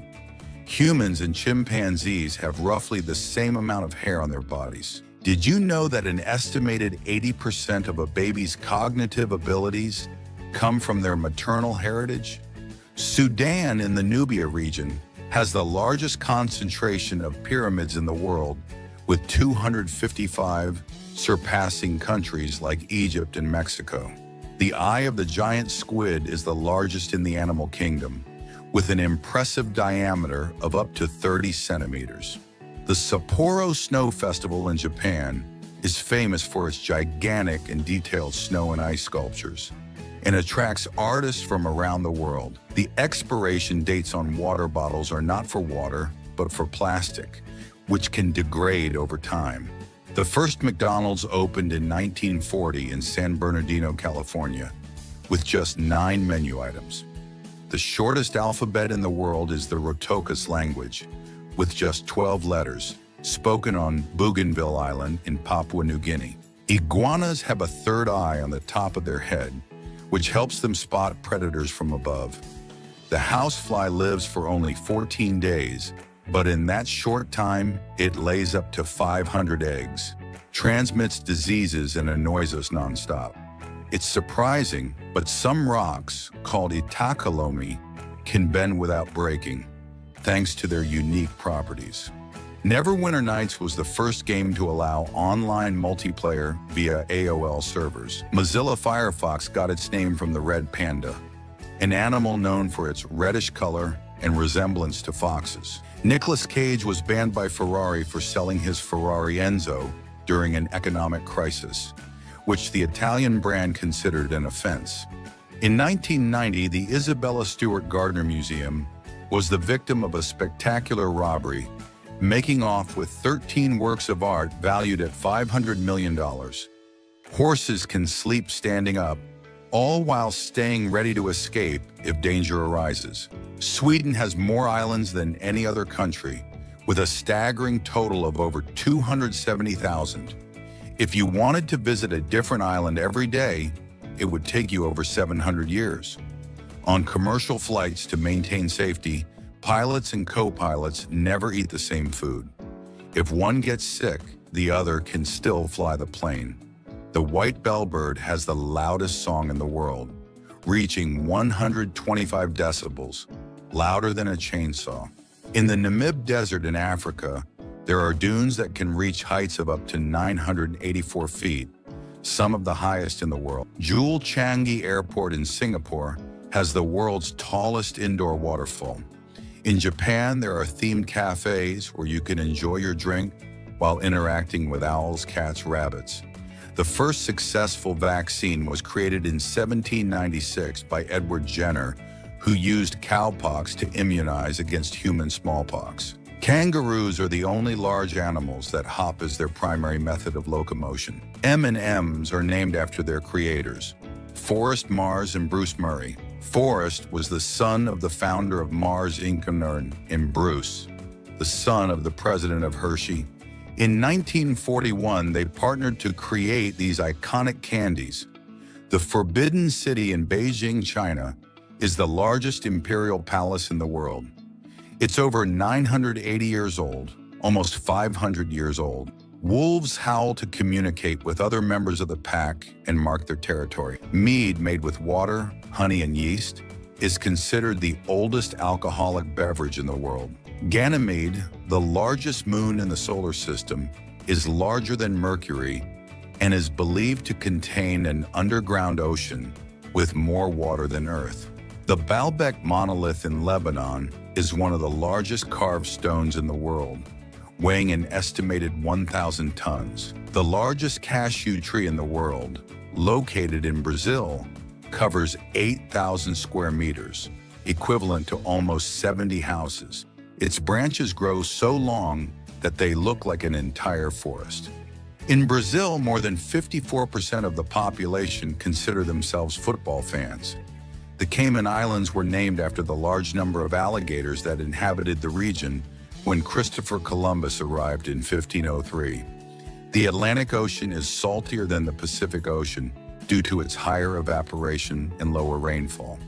Humans and chimpanzees have roughly the same amount of hair on their bodies. Did you know that an estimated 80% of a baby's cognitive abilities come from their maternal heritage? Sudan in the Nubia region has the largest concentration of pyramids in the world, with 255 surpassing countries like Egypt and Mexico. The eye of the giant squid is the largest in the animal kingdom, with an impressive diameter of up to 30 centimeters. The Sapporo Snow Festival in Japan is famous for its gigantic and detailed snow and ice sculptures, and attracts artists from around the world. The expiration dates on water bottles are not for water, but for plastic, which can degrade over time. The first McDonald's opened in 1940 in San Bernardino, California, with just 9 menu items. The shortest alphabet in the world is the Rotokas language, with just 12 letters, spoken on Bougainville Island in Papua New Guinea. Iguanas have a third eye on the top of their head, which helps them spot predators from above. The housefly lives for only 14 days, but in that short time, it lays up to 500 eggs, transmits diseases, and annoys us nonstop. It's surprising, but some rocks, called itakalomi, can bend without breaking, thanks to their unique properties. Neverwinter Nights was the first game to allow online multiplayer via AOL servers. Mozilla Firefox got its name from the red panda, an animal known for its reddish color and resemblance to foxes. Nicolas Cage was banned by Ferrari for selling his Ferrari Enzo during an economic crisis, which the Italian brand considered an offense. In 1990, the Isabella Stewart Gardner Museum was the victim of a spectacular robbery, making off with 13 works of art valued at $500 million. Horses can sleep standing up, all while staying ready to escape if danger arises. Sweden has more islands than any other country, with a staggering total of over 270,000. If you wanted to visit a different island every day, it would take you over 700 years. On commercial flights, to maintain safety, pilots and co-pilots never eat the same food. If one gets sick, the other can still fly the plane. The white bellbird has the loudest song in the world, reaching 125 decibels, louder than a chainsaw. In the Namib Desert in Africa, there are dunes that can reach heights of up to 984 feet, some of the highest in the world. Jewel Changi Airport in Singapore has the world's tallest indoor waterfall. In Japan, there are themed cafes where you can enjoy your drink while interacting with owls, cats, rabbits. The first successful vaccine was created in 1796 by Edward Jenner, who used cowpox to immunize against human smallpox. Kangaroos are the only large animals that hop as their primary method of locomotion. M&Ms are named after their creators, Forrest Mars and Bruce Murray. Forrest was the son of the founder of Mars Inc. and Bruce, the son of the president of Hershey. In 1941, they partnered to create these iconic candies. The Forbidden City in Beijing, China, is the largest imperial palace in the world. It's over 980 years old, almost 500 years old. Wolves howl to communicate with other members of the pack and mark their territory. Mead made with water, honey, and yeast is considered the oldest alcoholic beverage in the world. Ganymede, the largest moon in the solar system, is larger than Mercury and is believed to contain an underground ocean with more water than Earth. The Baalbek monolith in Lebanon is one of the largest carved stones in the world, weighing an estimated 1,000 tons. The largest cashew tree in the world, located in Brazil, covers 8,000 square meters, equivalent to almost 70 houses. Its branches grow so long that they look like an entire forest. In Brazil, more than 54% of the population consider themselves football fans. The Cayman Islands were named after the large number of alligators that inhabited the region when Christopher Columbus arrived in 1503. The Atlantic Ocean is saltier than the Pacific Ocean due to its higher evaporation and lower rainfall.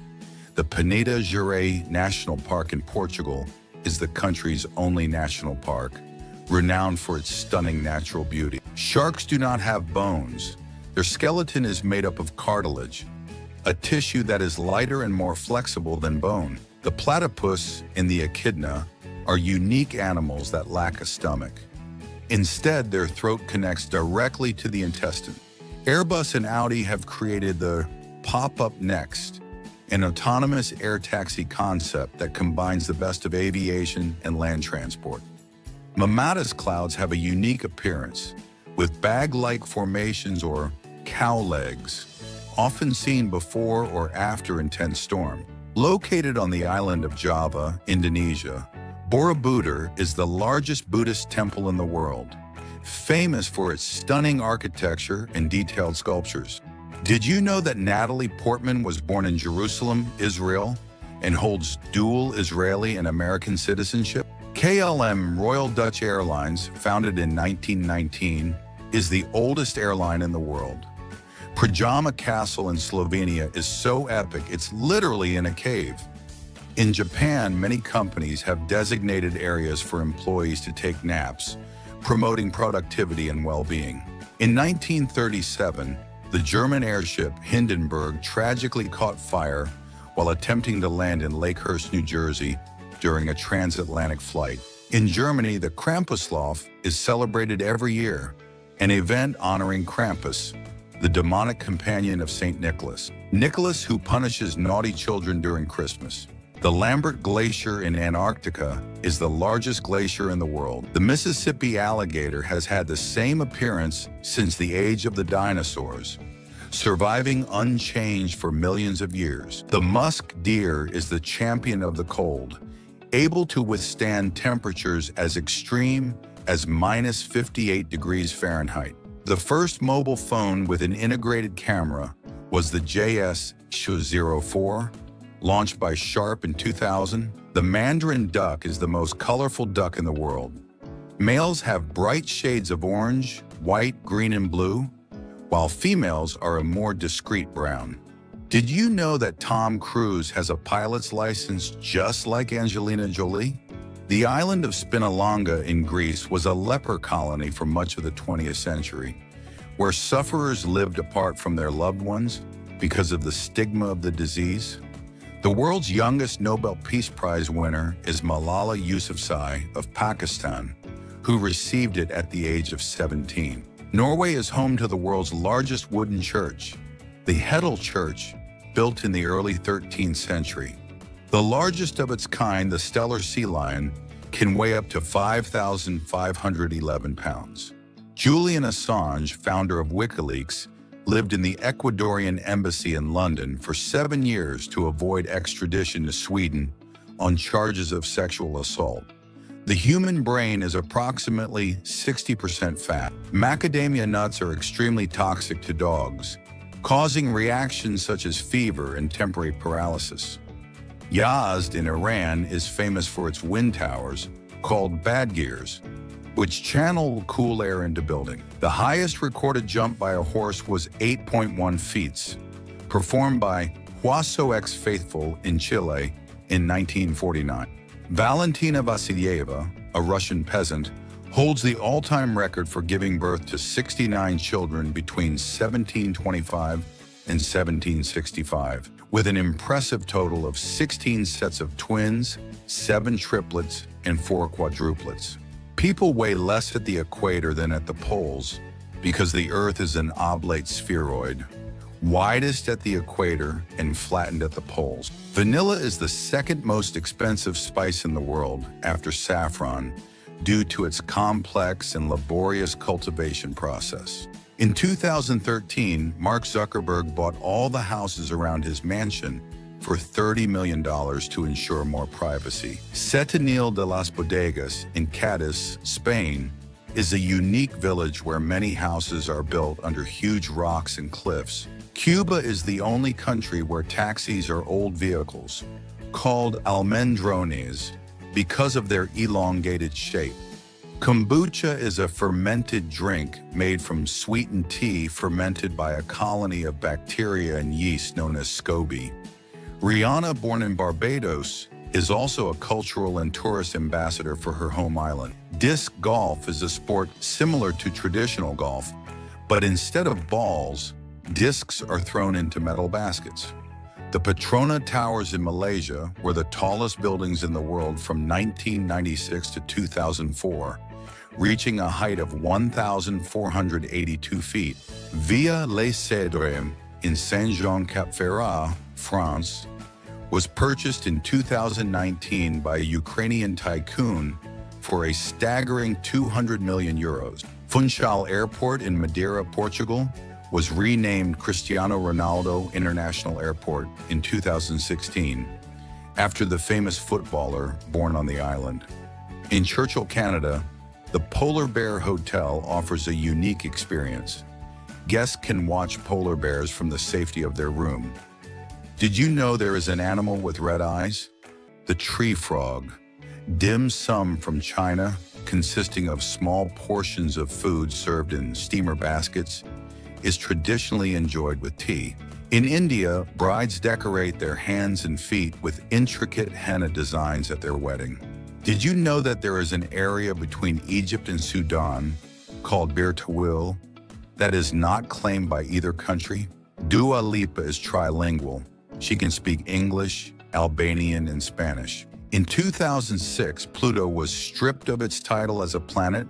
The Peneda Gerês National Park in Portugal is the country's only national park, renowned for its stunning natural beauty. Sharks do not have bones. Their skeleton is made up of cartilage, a tissue that is lighter and more flexible than bone. The platypus and the echidna are unique animals that lack a stomach. Instead, their throat connects directly to the intestine. Airbus and Audi have created the Pop-Up Next, an autonomous air taxi concept that combines the best of aviation and land transport. Mammatus clouds have a unique appearance, with bag-like formations or cow legs, often seen before or after intense storm. Located on the island of Java, Indonesia, Borobudur is the largest Buddhist temple in the world, famous for its stunning architecture and detailed sculptures. Did you know that Natalie Portman was born in Jerusalem, Israel, and holds dual Israeli and American citizenship? KLM Royal Dutch Airlines, founded in 1919, is the oldest airline in the world. Pajama Castle in Slovenia is so epic it's literally in a cave. In Japan, many companies have designated areas for employees to take naps, promoting productivity and well-being. In 1937, the German airship Hindenburg tragically caught fire while attempting to land in Lakehurst, New Jersey during a transatlantic flight. In Germany, the Krampuslauf is celebrated every year, an event honoring Krampus, the demonic companion of St. Nicholas. Nicholas, who punishes naughty children during Christmas. The Lambert Glacier in Antarctica is the largest glacier in the world. The Mississippi alligator has had the same appearance since the age of the dinosaurs, surviving unchanged for millions of years. The musk deer is the champion of the cold, able to withstand temperatures as extreme as -58 degrees Fahrenheit. The first mobile phone with an integrated camera was the JS-04, launched by Sharp in 2000. The mandarin duck is the most colorful duck in the world. Males have bright shades of orange, white, green, and blue, while females are a more discreet brown. Did you know that Tom Cruise has a pilot's license just like Angelina Jolie? The island of Spinalonga in Greece was a leper colony for much of the 20th century, where sufferers lived apart from their loved ones because of the stigma of the disease. The world's youngest Nobel Peace Prize winner is Malala Yousafzai of Pakistan, who received it at the age of 17. Norway is home to the world's largest wooden church, the Hedel Church, built in the early 13th century. The largest of its kind, the Steller sea lion, can weigh up to 5,511 pounds. Julian Assange, founder of WikiLeaks, lived in the Ecuadorian embassy in London for 7 years to avoid extradition to Sweden on charges of sexual assault. The human brain is approximately 60% fat. Macadamia nuts are extremely toxic to dogs, causing reactions such as fever and temporary paralysis. Yazd in Iran is famous for its wind towers, called badgirs, which channel cool air into building. The highest recorded jump by a horse was 8.1 feet, performed by Huaso X Faithful in Chile in 1949. Valentina Vasilyeva, a Russian peasant, holds the all-time record for giving birth to 69 children between 1725 and 1765, with an impressive total of 16 sets of twins, 7 triplets, and 4 quadruplets. People weigh less at the equator than at the poles because the Earth is an oblate spheroid, widest at the equator and flattened at the poles. Vanilla is the second most expensive spice in the world after saffron due to its complex and laborious cultivation process. In 2013, Mark Zuckerberg bought all the houses around his mansion for $30 million to ensure more privacy. Setenil de las Bodegas in Cadiz, Spain, is a unique village where many houses are built under huge rocks and cliffs. Cuba is the only country where taxis are old vehicles, called almendrones, because of their elongated shape. Kombucha is a fermented drink made from sweetened tea fermented by a colony of bacteria and yeast known as SCOBY. Rihanna, born in Barbados, is also a cultural and tourist ambassador for her home island. Disc golf is a sport similar to traditional golf, but instead of balls, discs are thrown into metal baskets. The Petronas Towers in Malaysia were the tallest buildings in the world from 1996 to 2004, reaching a height of 1,482 feet. Villa Les Cèdres in Saint-Jean-Cap-Ferrat, France, was purchased in 2019 by a Ukrainian tycoon for a staggering 200 million euros. Funchal Airport in Madeira, Portugal, was renamed Cristiano Ronaldo International Airport in 2016, after the famous footballer born on the island. In Churchill, Canada, the Polar Bear Hotel offers a unique experience. Guests can watch polar bears from the safety of their room. Did you know there is an animal with red eyes? The tree frog. Dim sum from China, consisting of small portions of food served in steamer baskets, is traditionally enjoyed with tea. In India, brides decorate their hands and feet with intricate henna designs at their wedding. Did you know that there is an area between Egypt and Sudan called Bir Tawil that is not claimed by either country? Dua Lipa is trilingual. She can speak English, Albanian, and Spanish. In 2006, Pluto was stripped of its title as a planet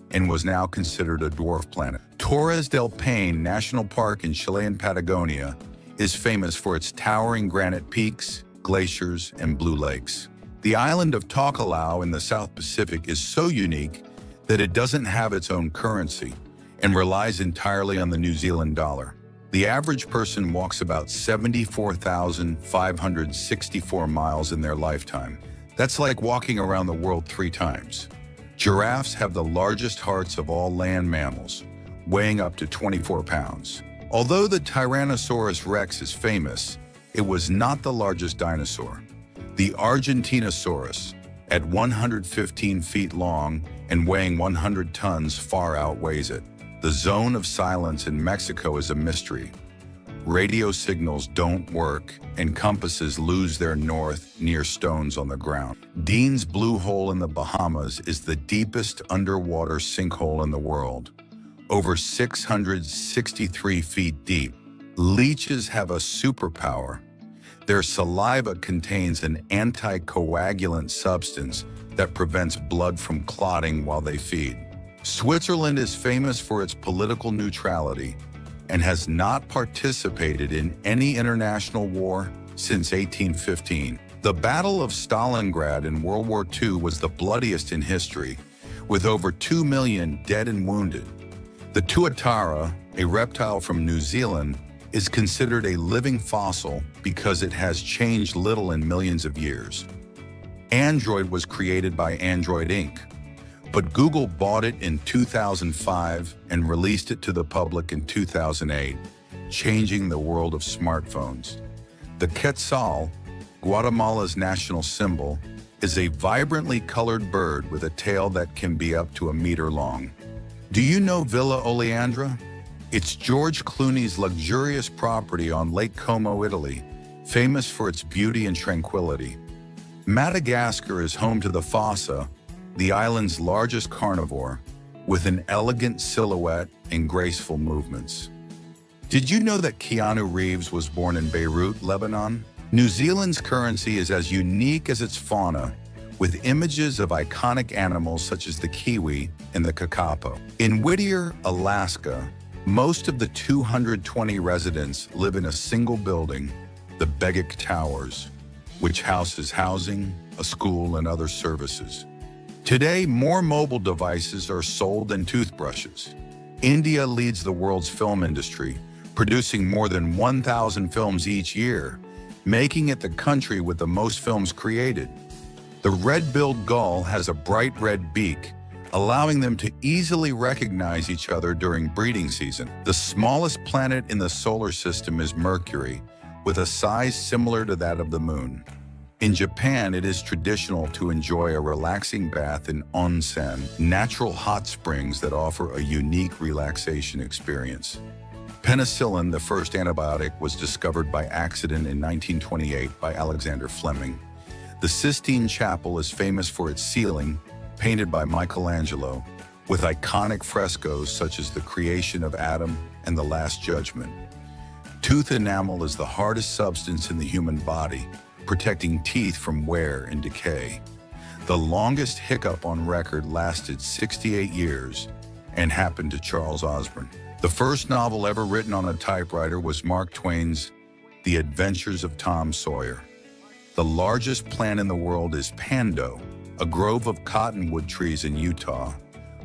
and was now considered a dwarf planet. Torres del Paine National Park in Chilean Patagonia is famous for its towering granite peaks, glaciers, and blue lakes. The island of Tokelau in the South Pacific is so unique that it doesn't have its own currency and relies entirely on the New Zealand dollar. The average person walks about 74,564 miles in their lifetime. That's like walking around the world 3 times. Giraffes have the largest hearts of all land mammals, weighing up to 24 pounds. Although the Tyrannosaurus rex is famous, it was not the largest dinosaur. The Argentinosaurus, at 115 feet long and weighing 100 tons, far outweighs it. The zone of silence in Mexico is a mystery. Radio signals don't work and compasses lose their north near stones on the ground. Dean's Blue Hole in the Bahamas is the deepest underwater sinkhole in the world, over 663 feet deep. Leeches have a superpower. Their saliva contains an anticoagulant substance that prevents blood from clotting while they feed. Switzerland is famous for its political neutrality and has not participated in any international war since 1815. The Battle of Stalingrad in World War II was the bloodiest in history, with over 2 million dead and wounded. The tuatara, a reptile from New Zealand, is considered a living fossil because it has changed little in millions of years. Android was created by Android Inc., but Google bought it in 2005 and released it to the public in 2008, changing the world of smartphones. The quetzal, Guatemala's national symbol, is a vibrantly colored bird with a tail that can be up to 1 meter long. Do you know Villa Oleandra? It's George Clooney's luxurious property on Lake Como, Italy, famous for its beauty and tranquility. Madagascar is home to the fossa, the island's largest carnivore, with an elegant silhouette and graceful movements. Did you know that Keanu Reeves was born in Beirut, Lebanon? New Zealand's currency is as unique as its fauna, with images of iconic animals such as the kiwi and the kakapo. In Whittier, Alaska, most of the 220 residents live in a single building, the Begik Towers, which houses housing, a school, and other services. Today, more mobile devices are sold than toothbrushes. India leads the world's film industry, producing more than 1,000 films each year, making it the country with the most films created. The red-billed gull has a bright red beak, allowing them to easily recognize each other during breeding season. The smallest planet in the solar system is Mercury, with a size similar to that of the Moon. In Japan, it is traditional to enjoy a relaxing bath in onsen, natural hot springs that offer a unique relaxation experience. Penicillin, the first antibiotic, was discovered by accident in 1928 by Alexander Fleming. The Sistine Chapel is famous for its ceiling, painted by Michelangelo, with iconic frescoes such as the creation of Adam and the Last Judgment. Tooth enamel is the hardest substance in the human body, protecting teeth from wear and decay. The longest hiccup on record lasted 68 years and happened to Charles Osborne. The first novel ever written on a typewriter was Mark Twain's The Adventures of Tom Sawyer. The largest plant in the world is Pando, a grove of cottonwood trees in Utah,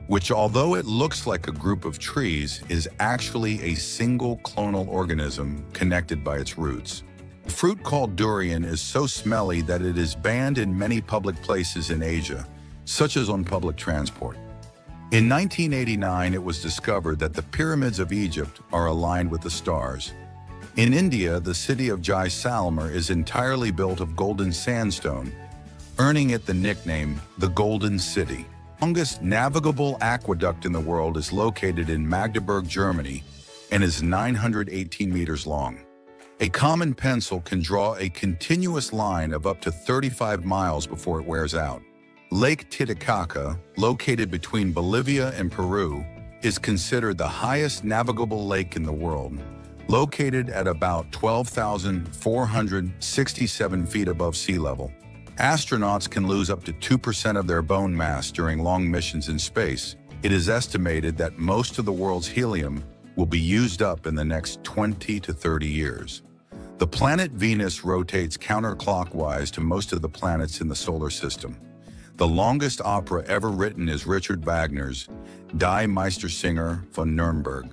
which, although it looks like a group of trees, is actually a single clonal organism connected by its roots. A fruit called durian is so smelly that it is banned in many public places in Asia, such as on public transport. In 1989, it was discovered that the pyramids of Egypt are aligned with the stars. In India, the city of Jaisalmer is entirely built of golden sandstone, earning it the nickname the Golden City. The longest navigable aqueduct in the world is located in Magdeburg, Germany, and is 918 meters long. A common pencil can draw a continuous line of up to 35 miles before it wears out. Lake Titicaca, located between Bolivia and Peru, is considered the highest navigable lake in the world, located at about 12,467 feet above sea level. Astronauts can lose up to 2% of their bone mass during long missions in space. It is estimated that most of the world's helium will be used up in the next 20 to 30 years. The planet Venus rotates counterclockwise to most of the planets in the solar system. The longest opera ever written is Richard Wagner's Die Meistersinger von Nürnberg,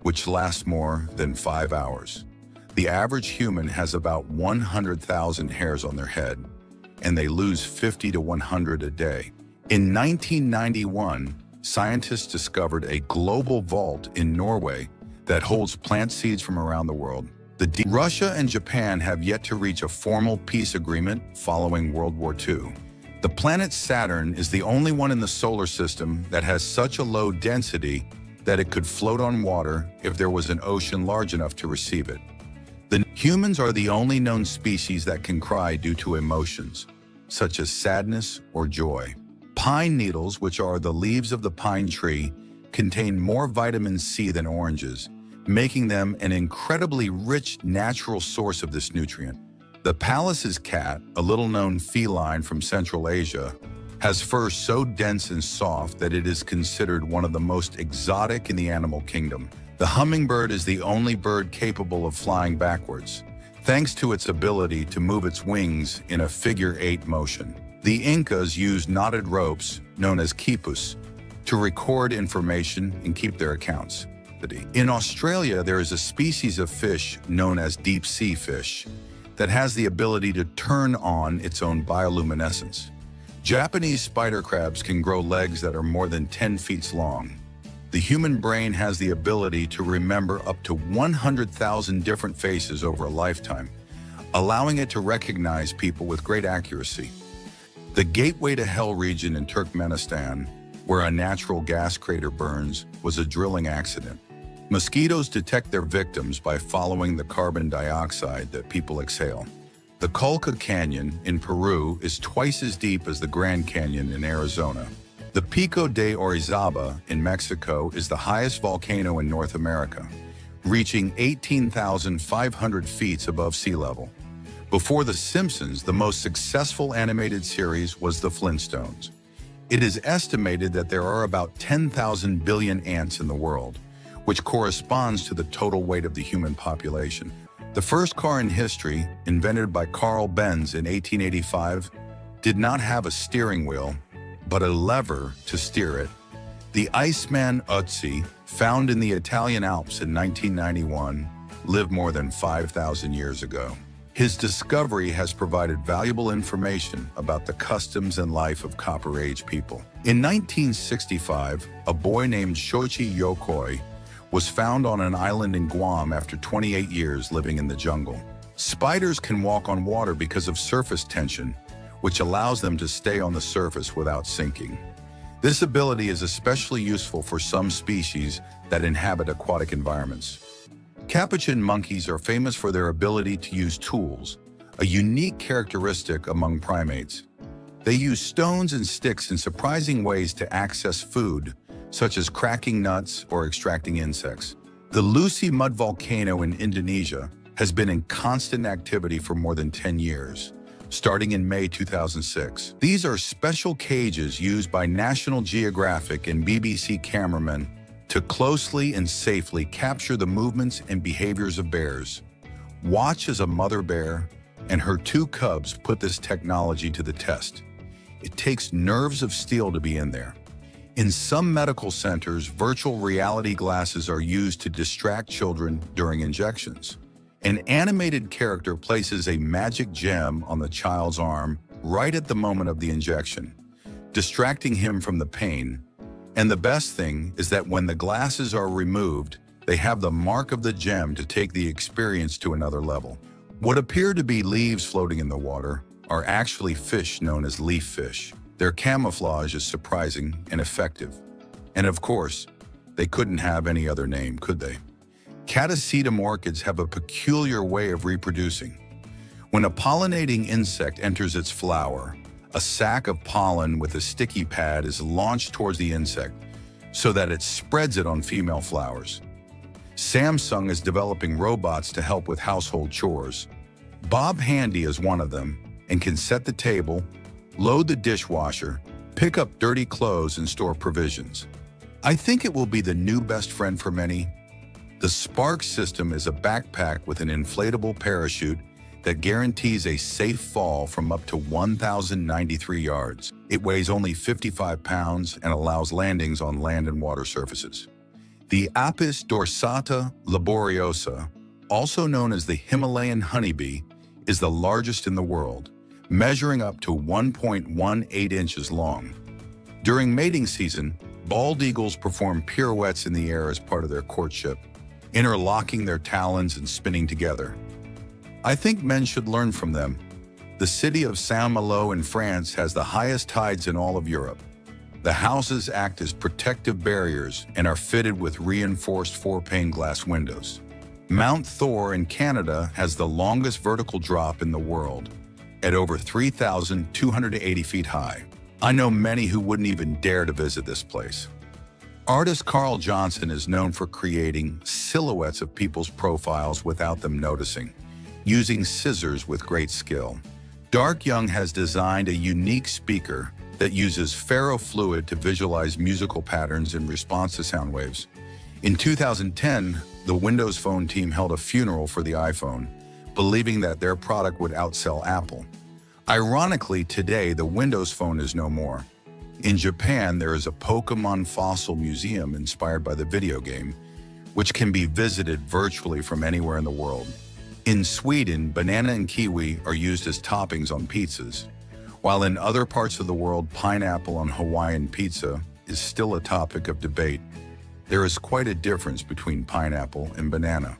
which lasts more than 5 hours. The average human has about 100,000 hairs on their head, and they lose 50 to 100 a day. In 1991, scientists discovered a global vault in Norway that holds plant seeds from around the world. Russia and Japan have yet to reach a formal peace agreement following World War II. The planet Saturn is the only one in the solar system that has such a low density that it could float on water if there was an ocean large enough to receive it. The humans are the only known species that can cry due to emotions, such as sadness or joy. Pine needles, which are the leaves of the pine tree, contain more vitamin C than oranges, making them an incredibly rich natural source of this nutrient. The Pallas's cat, a little-known feline from Central Asia, has fur so dense and soft that it is considered one of the most exotic in the animal kingdom. The hummingbird is the only bird capable of flying backwards, thanks to its ability to move its wings in a figure-8 motion. The Incas used knotted ropes, known as quipus, to record information and keep their accounts. In Australia, there is a species of fish known as deep-sea fish that has the ability to turn on its own bioluminescence. Japanese spider crabs can grow legs that are more than 10 feet long. The human brain has the ability to remember up to 100,000 different faces over a lifetime, allowing it to recognize people with great accuracy. The Gateway to Hell region in Turkmenistan, where a natural gas crater burns, was a drilling accident. Mosquitoes detect their victims by following the carbon dioxide that people exhale. The Colca Canyon in Peru is twice as deep as the Grand Canyon in Arizona. The Pico de Orizaba in Mexico is the highest volcano in North America, reaching 18,500 feet above sea level. Before The Simpsons, the most successful animated series was The Flintstones. It is estimated that there are about 10,000 billion ants in the world, which corresponds to the total weight of the human population. The first car in history, invented by Carl Benz in 1885, did not have a steering wheel, but a lever to steer it. The Iceman Ötzi, found in the Italian Alps in 1991, lived more than 5,000 years ago. His discovery has provided valuable information about the customs and life of Copper Age people. In 1965, a boy named Shoichi Yokoi was found on an island in Guam after 28 years living in the jungle. Spiders can walk on water because of surface tension, which allows them to stay on the surface without sinking. This ability is especially useful for some species that inhabit aquatic environments. Capuchin monkeys are famous for their ability to use tools, a unique characteristic among primates. They use stones and sticks in surprising ways to access food, such as cracking nuts or extracting insects. The Lucy mud volcano in Indonesia has been in constant activity for more than 10 years, starting in May 2006. These are special cages used by National Geographic and BBC cameramen to closely and safely capture the movements and behaviors of bears. Watch as a mother bear and her two cubs put this technology to the test. It takes nerves of steel to be in there. In some medical centers, virtual reality glasses are used to distract children during injections. An animated character places a magic gem on the child's arm right at the moment of the injection, distracting him from the pain. And the best thing is that when the glasses are removed, they have the mark of the gem to take the experience to another level. What appear to be leaves floating in the water are actually fish known as leaf fish. Their camouflage is surprising and effective. And of course, they couldn't have any other name, could they? Catasetum orchids have a peculiar way of reproducing. When a pollinating insect enters its flower, a sac of pollen with a sticky pad is launched towards the insect so that it spreads it on female flowers. Samsung is developing robots to help with household chores. Bob Handy is one of them and can set the table, load the dishwasher, pick up dirty clothes, and store provisions. I think it will be the new best friend for many. The Spark system is a backpack with an inflatable parachute that guarantees a safe fall from up to 1,093 yards. It weighs only 55 pounds and allows landings on land and water surfaces. The Apis dorsata laboriosa, also known as the Himalayan honeybee, is the largest in the world, measuring up to 1.18 inches long. During mating season, bald eagles perform pirouettes in the air as part of their courtship, interlocking their talons and spinning together. I think men should learn from them. The city of Saint-Malo in France has the highest tides in all of Europe. The houses act as protective barriers and are fitted with reinforced 4-pane glass windows. Mount Thor in Canada has the longest vertical drop in the world, at over 3,280 feet high. I know many who wouldn't even dare to visit this place. Artist Carl Johnson is known for creating silhouettes of people's profiles without them noticing, using scissors with great skill. Dark Young has designed a unique speaker that uses ferrofluid to visualize musical patterns in response to sound waves. In 2010, the Windows Phone team held a funeral for the iPhone, believing that their product would outsell Apple. Ironically, today the Windows Phone is no more. In Japan, there is a Pokemon fossil museum inspired by the video game, which can be visited virtually from anywhere in the world. In Sweden, banana and kiwi are used as toppings on pizzas, while in other parts of the world, pineapple on Hawaiian pizza is still a topic of debate. There is quite a difference between pineapple and banana.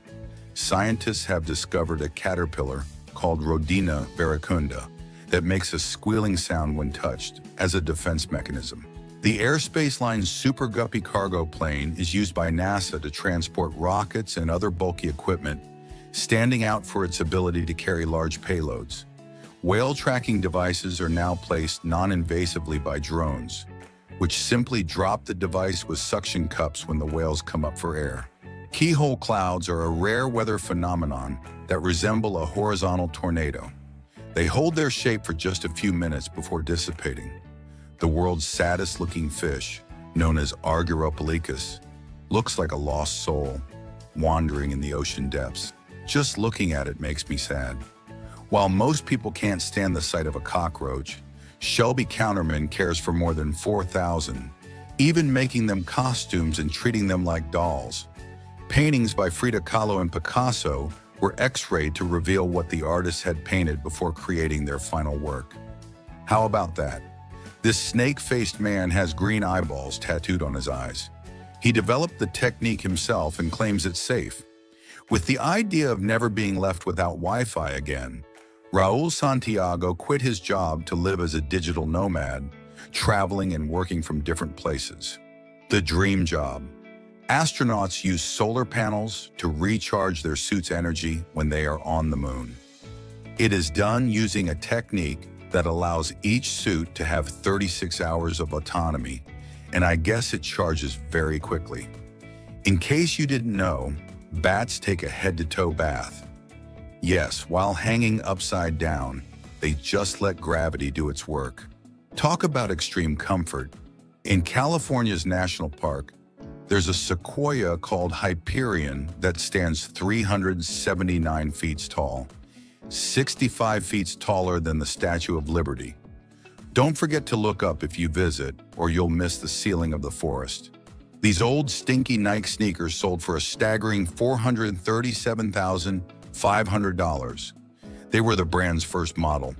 Scientists have discovered a caterpillar called Rhodina veracunda that makes a squealing sound when touched as a defense mechanism. The Airspace Line's Super Guppy cargo plane is used by NASA to transport rockets and other bulky equipment, standing out for its ability to carry large payloads. Whale tracking devices are now placed non-invasively by drones, which simply drop the device with suction cups when the whales come up for air. Keyhole clouds are a rare weather phenomenon that resemble a horizontal tornado. They hold their shape for just a few minutes before dissipating. The world's saddest-looking fish, known as Argyropolicus, looks like a lost soul, wandering in the ocean depths. Just looking at it makes me sad. While most people can't stand the sight of a cockroach, Shelby Counterman cares for more than 4,000, even making them costumes and treating them like dolls. Paintings by Frida Kahlo and Picasso were X-rayed to reveal what the artists had painted before creating their final work. How about that? This snake-faced man has green eyeballs tattooed on his eyes. He developed the technique himself and claims it's safe. With the idea of never being left without Wi-Fi again, Raul Santiago quit his job to live as a digital nomad, traveling and working from different places. The dream job. Astronauts use solar panels to recharge their suit's energy when they are on the moon. It is done using a technique that allows each suit to have 36 hours of autonomy, and I guess it charges very quickly. In case you didn't know, bats take a head-to-toe bath. Yes, while hanging upside down, they just let gravity do its work. Talk about extreme comfort. In California's national park, there's a sequoia called Hyperion that stands 379 feet tall, 65 feet taller than the Statue of Liberty. Don't forget to look up if you visit, or you'll miss the ceiling of the forest. These old stinky Nike sneakers sold for a staggering $437,500. They were the brand's first model.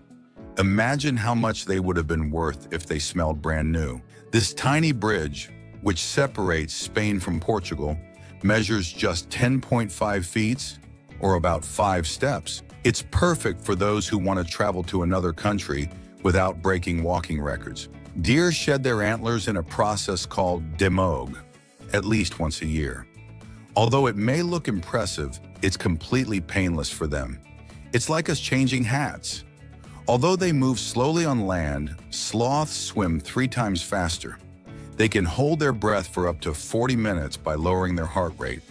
Imagine how much they would have been worth if they smelled brand new. This tiny bridge, which separates Spain from Portugal, measures just 10.5 feet, or about 5 steps. It's perfect for those who want to travel to another country without breaking walking records. Deer shed their antlers in a process called demogue, at least once a year. Although it may look impressive, it's completely painless for them. It's like us changing hats. Although they move slowly on land, sloths swim 3 times faster. They can hold their breath for up to 40 minutes by lowering their heart rate.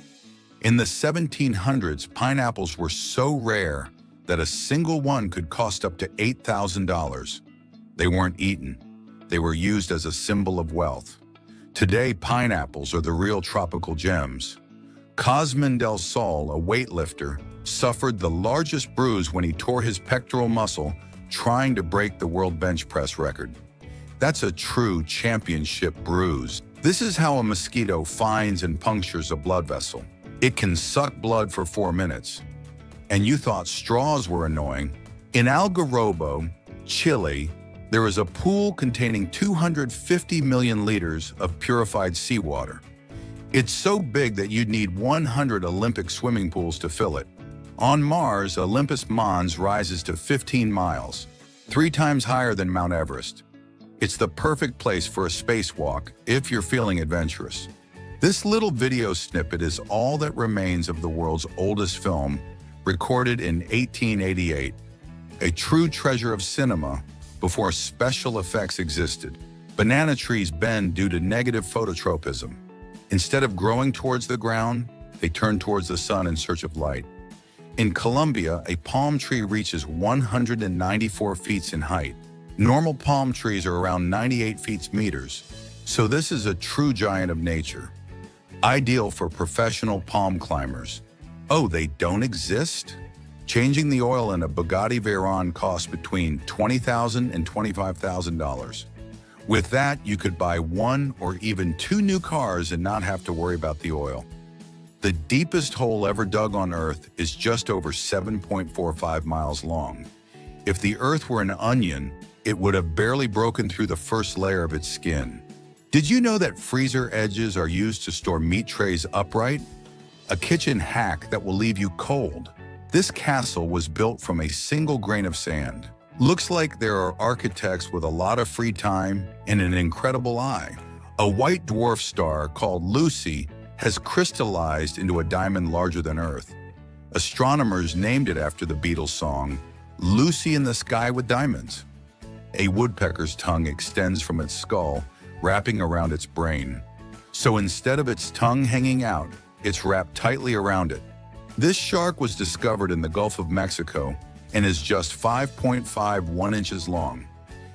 In the 1700s, pineapples were so rare that a single one could cost up to $8,000. They weren't eaten. They were used as a symbol of wealth. Today, pineapples are the real tropical gems. Cosmin del Sol, a weightlifter, suffered the largest bruise when he tore his pectoral muscle trying to break the world bench press record. That's a true championship bruise. This is how a mosquito finds and punctures a blood vessel. It can suck blood for 4 minutes. And you thought straws were annoying? In Algarrobo, Chile, there is a pool containing 250 million liters of purified seawater. It's so big that you'd need 100 Olympic swimming pools to fill it. On Mars, Olympus Mons rises to 15 miles, 3 times higher than Mount Everest. It's the perfect place for a spacewalk if you're feeling adventurous. This little video snippet is all that remains of the world's oldest film, recorded in 1888, a true treasure of cinema before special effects existed. Banana trees bend due to negative phototropism. Instead of growing towards the ground, they turn towards the sun in search of light. In Colombia, a palm tree reaches 194 feet in height. Normal palm trees are around 98 feet meters, so this is a true giant of nature. Ideal for professional palm climbers. Oh, they don't exist? Changing the oil in a Bugatti Veyron costs between $20,000 and $25,000. With that, you could buy 1 or even 2 new cars and not have to worry about the oil. The deepest hole ever dug on Earth is just over 7.45 miles long. If the Earth were an onion, it would have barely broken through the first layer of its skin. Did you know that freezer edges are used to store meat trays upright? A kitchen hack that will leave you cold. This castle was built from a single grain of sand. Looks like there are architects with a lot of free time and an incredible eye. A white dwarf star called Lucy has crystallized into a diamond larger than Earth. Astronomers named it after the Beatles song, "Lucy in the Sky with Diamonds." A woodpecker's tongue extends from its skull, wrapping around its brain. So instead of its tongue hanging out, it's wrapped tightly around it. This shark was discovered in the Gulf of Mexico and is just 5.51 inches long.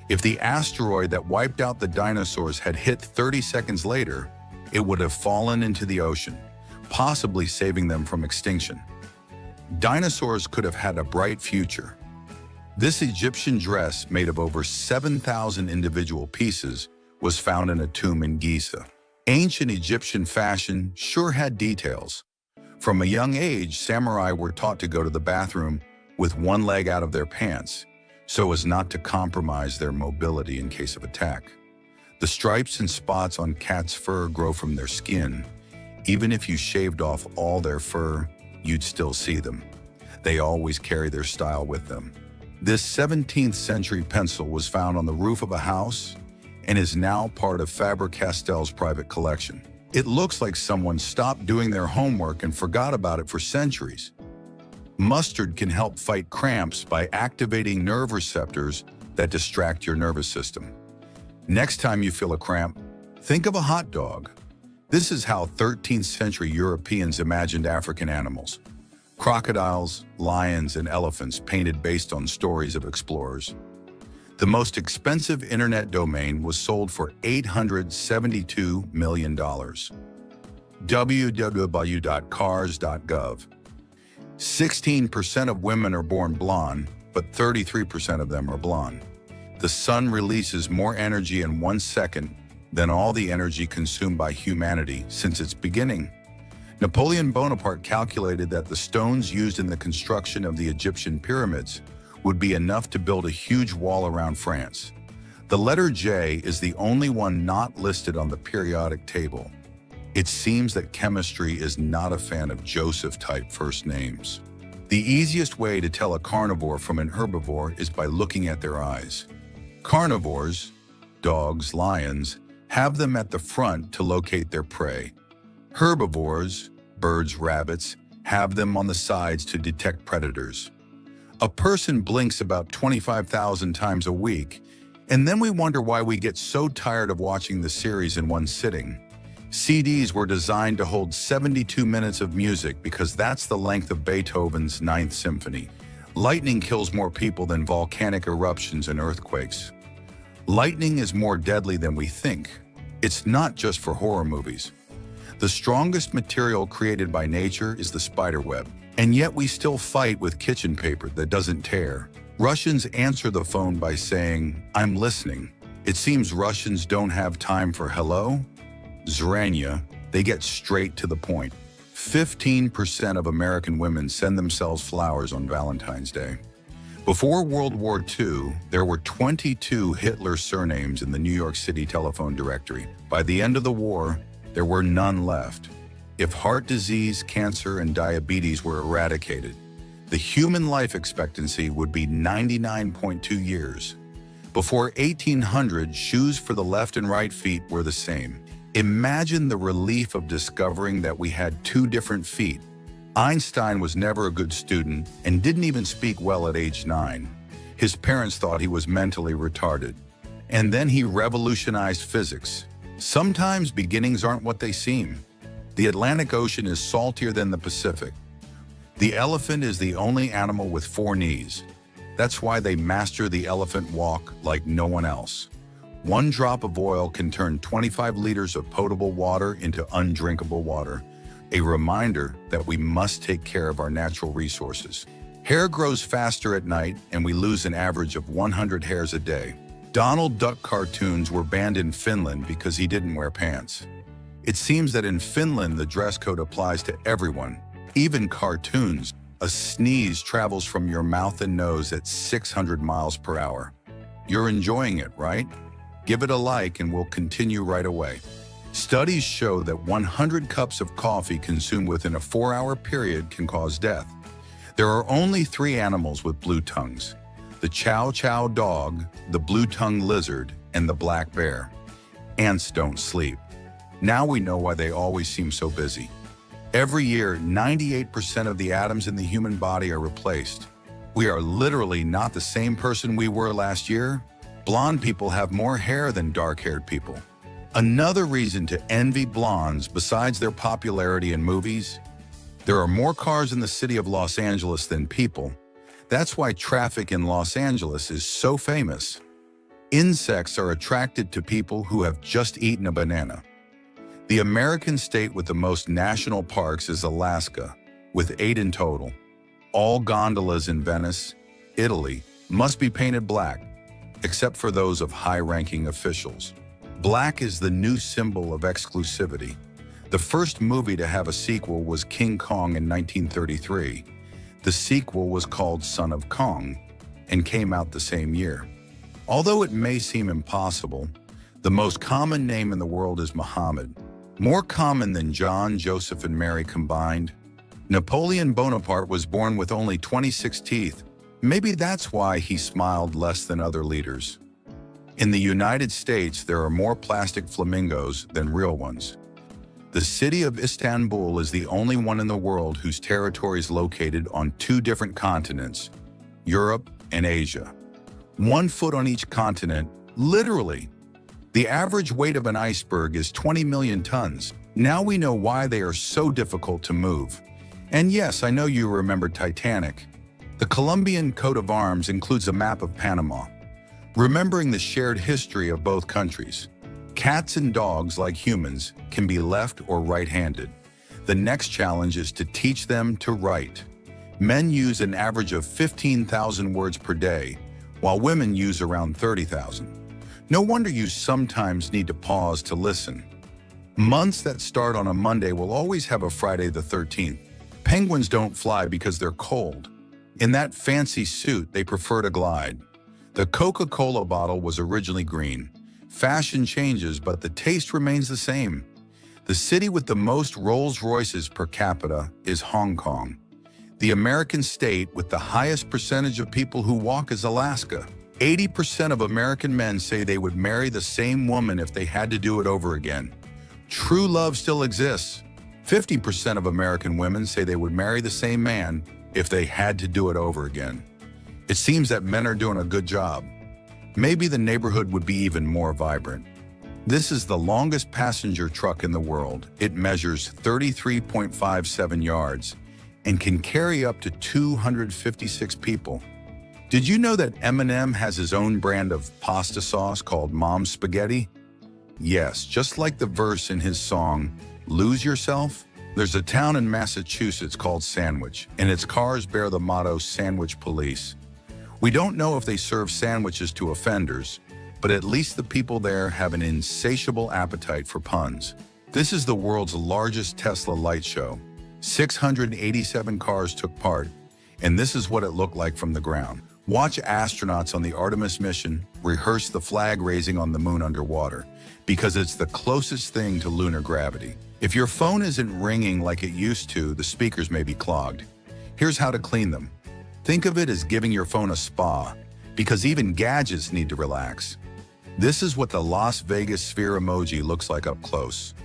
If the asteroid that wiped out the dinosaurs had hit 30 seconds later, it would have fallen into the ocean, possibly saving them from extinction. Dinosaurs could have had a bright future. This Egyptian dress, made of over 7,000 individual pieces, was found in a tomb in Giza. Ancient Egyptian fashion sure had details. From a young age, samurai were taught to go to the bathroom with one leg out of their pants, so as not to compromise their mobility in case of attack. The stripes and spots on cats' fur grow from their skin. Even if you shaved off all their fur, you'd still see them. They always carry their style with them. This 17th century pencil was found on the roof of a house and is now part of Faber-Castell's private collection. It looks like someone stopped doing their homework and forgot about it for centuries. Mustard can help fight cramps by activating nerve receptors that distract your nervous system. Next time you feel a cramp, think of a hot dog. This is how 13th century Europeans imagined African animals. Crocodiles, lions, and elephants painted based on stories of explorers. The most expensive internet domain was sold for $872 million. www.cars.gov. 16% of women are born blonde, but 33% of them are blonde. The sun releases more energy in 1 second than all the energy consumed by humanity since its beginning. Napoleon Bonaparte calculated that the stones used in the construction of the Egyptian pyramids would be enough to build a huge wall around France. The letter J is the only one not listed on the periodic table. It seems that chemistry is not a fan of Joseph-type first names. The easiest way to tell a carnivore from an herbivore is by looking at their eyes. Carnivores, dogs, lions, have them at the front to locate their prey. Herbivores, birds, rabbits, have them on the sides to detect predators. A person blinks about 25,000 times a week, and then we wonder why we get so tired of watching the series in one sitting. CDs were designed to hold 72 minutes of music because that's the length of Beethoven's Ninth Symphony. Lightning kills more people than volcanic eruptions and earthquakes. Lightning is more deadly than we think. It's not just for horror movies. The strongest material created by nature is the spider web, and yet we still fight with kitchen paper that doesn't tear. Russians answer the phone by saying, "I'm listening." It seems Russians don't have time for hello, Zranya. They get straight to the point. 15% of American women send themselves flowers on Valentine's Day. Before World War II, there were 22 Hitler surnames in the New York City telephone directory. By the end of the war, there were none left. If heart disease, cancer, and diabetes were eradicated, the human life expectancy would be 99.2 years. Before 1800, shoes for the left and right feet were the same. Imagine the relief of discovering that we had two different feet. Einstein was never a good student and didn't even speak well at age 9. His parents thought he was mentally retarded. And then he revolutionized physics. Sometimes beginnings aren't what they seem. The Atlantic Ocean is saltier than the Pacific. The elephant is the only animal with 4 knees. That's why they master the elephant walk like no one else. 1 drop of oil can turn 25 liters of potable water into undrinkable water. A reminder that we must take care of our natural resources. Hair grows faster at night, and we lose an average of 100 hairs a day. Donald Duck cartoons were banned in Finland because he didn't wear pants. It seems that in Finland, the dress code applies to everyone, even cartoons. A sneeze travels from your mouth and nose at 600 miles per hour. You're enjoying it, right? Give it a like and we'll continue right away. Studies show that 100 cups of coffee consumed within a 4-hour period can cause death. There are only 3 animals with blue tongues: the chow chow dog, the blue-tongued lizard, and the black bear. Ants don't sleep. Now we know why they always seem so busy. Every year, 98% of the atoms in the human body are replaced. We are literally not the same person we were last year. Blonde people have more hair than dark-haired people. Another reason to envy blondes, besides their popularity in movies, there are more cars in the city of Los Angeles than people. That's why traffic in Los Angeles is so famous. Insects are attracted to people who have just eaten a banana. The American state with the most national parks is Alaska, with 8 in total. All gondolas in Venice, Italy, must be painted black, except for those of high-ranking officials. Black is the new symbol of exclusivity. The first movie to have a sequel was King Kong in 1933. The sequel was called Son of Kong and came out the same year. Although it may seem impossible, the most common name in the world is Muhammad. More common than John, Joseph, and Mary combined. Napoleon Bonaparte was born with only 26 teeth. Maybe that's why he smiled less than other leaders. In the United States, there are more plastic flamingos than real ones. The city of Istanbul is the only one in the world whose territory is located on two different continents, Europe and Asia. 1 foot on each continent, literally. The average weight of an iceberg is 20 million tons. Now we know why they are so difficult to move. And yes, I know you remember Titanic. The Colombian coat of arms includes a map of Panama, remembering the shared history of both countries. Cats and dogs, like humans, can be left or right-handed. The next challenge is to teach them to write. Men use an average of 15,000 words per day, while women use around 30,000. No wonder you sometimes need to pause to listen. Months that start on a Monday will always have a Friday the 13th. Penguins don't fly because they're cold. In that fancy suit, they prefer to glide. The Coca-Cola bottle was originally green. Fashion changes, but the taste remains the same. The city with the most Rolls-Royces per capita is Hong Kong. The American state with the highest percentage of people who walk is Alaska. 80% of American men say they would marry the same woman if they had to do it over again. True love still exists. 50% of American women say they would marry the same man if they had to do it over again. It seems that men are doing a good job. Maybe the neighborhood would be even more vibrant. This is the longest passenger truck in the world. It measures 33.57 yards and can carry up to 256 people. Did you know that Eminem has his own brand of pasta sauce called Mom's Spaghetti? Yes, just like the verse in his song, Lose Yourself. There's a town in Massachusetts called Sandwich, and its cars bear the motto Sandwich Police. We don't know if they serve sandwiches to offenders, but at least the people there have an insatiable appetite for puns. This is the world's largest Tesla light show. 687 cars took part, and this is what it looked like from the ground. Watch astronauts on the Artemis mission rehearse the flag raising on the moon underwater, because it's the closest thing to lunar gravity. If your phone isn't ringing like it used to, the speakers may be clogged. Here's how to clean them. Think of it as giving your phone a spa, because even gadgets need to relax. This is what the Las Vegas sphere emoji looks like up close.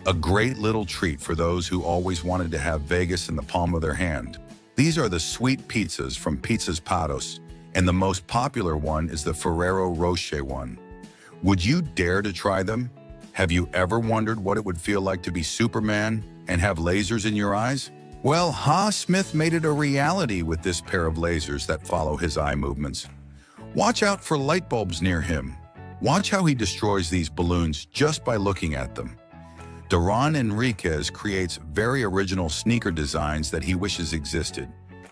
A great little treat for those who always wanted to have Vegas in the palm of their hand. These are the sweet pizzas from Pizzas Patos, and the most popular one is the Ferrero Rocher one. Would you dare to try them? Have you ever wondered what it would feel like to be Superman and have lasers in your eyes? Well, Smith made it a reality with this pair of lasers that follow his eye movements. Watch out for light bulbs near him. Watch how he destroys these balloons just by looking at them. Duran Enriquez creates very original sneaker designs that he wishes existed,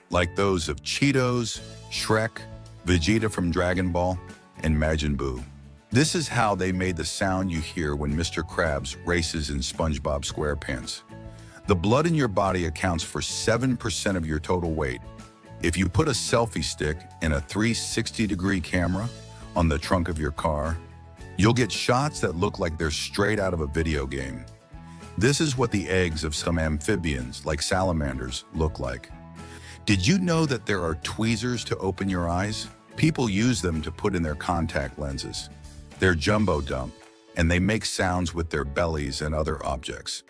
like those of Cheetos, Shrek, Vegeta from Dragon Ball, and Majin Buu. This is how they made the sound you hear when Mr. Krabs races in SpongeBob SquarePants. The blood in your body accounts for 7% of your total weight. If you put a selfie stick and a 360-degree camera on the trunk of your car, you'll get shots that look like they're straight out of a video game. This is what the eggs of some amphibians, like salamanders, look like. Did you know that there are tweezers to open your eyes? People use them to put in their contact lenses. They're jumbo dump, and they make sounds with their bellies and other objects.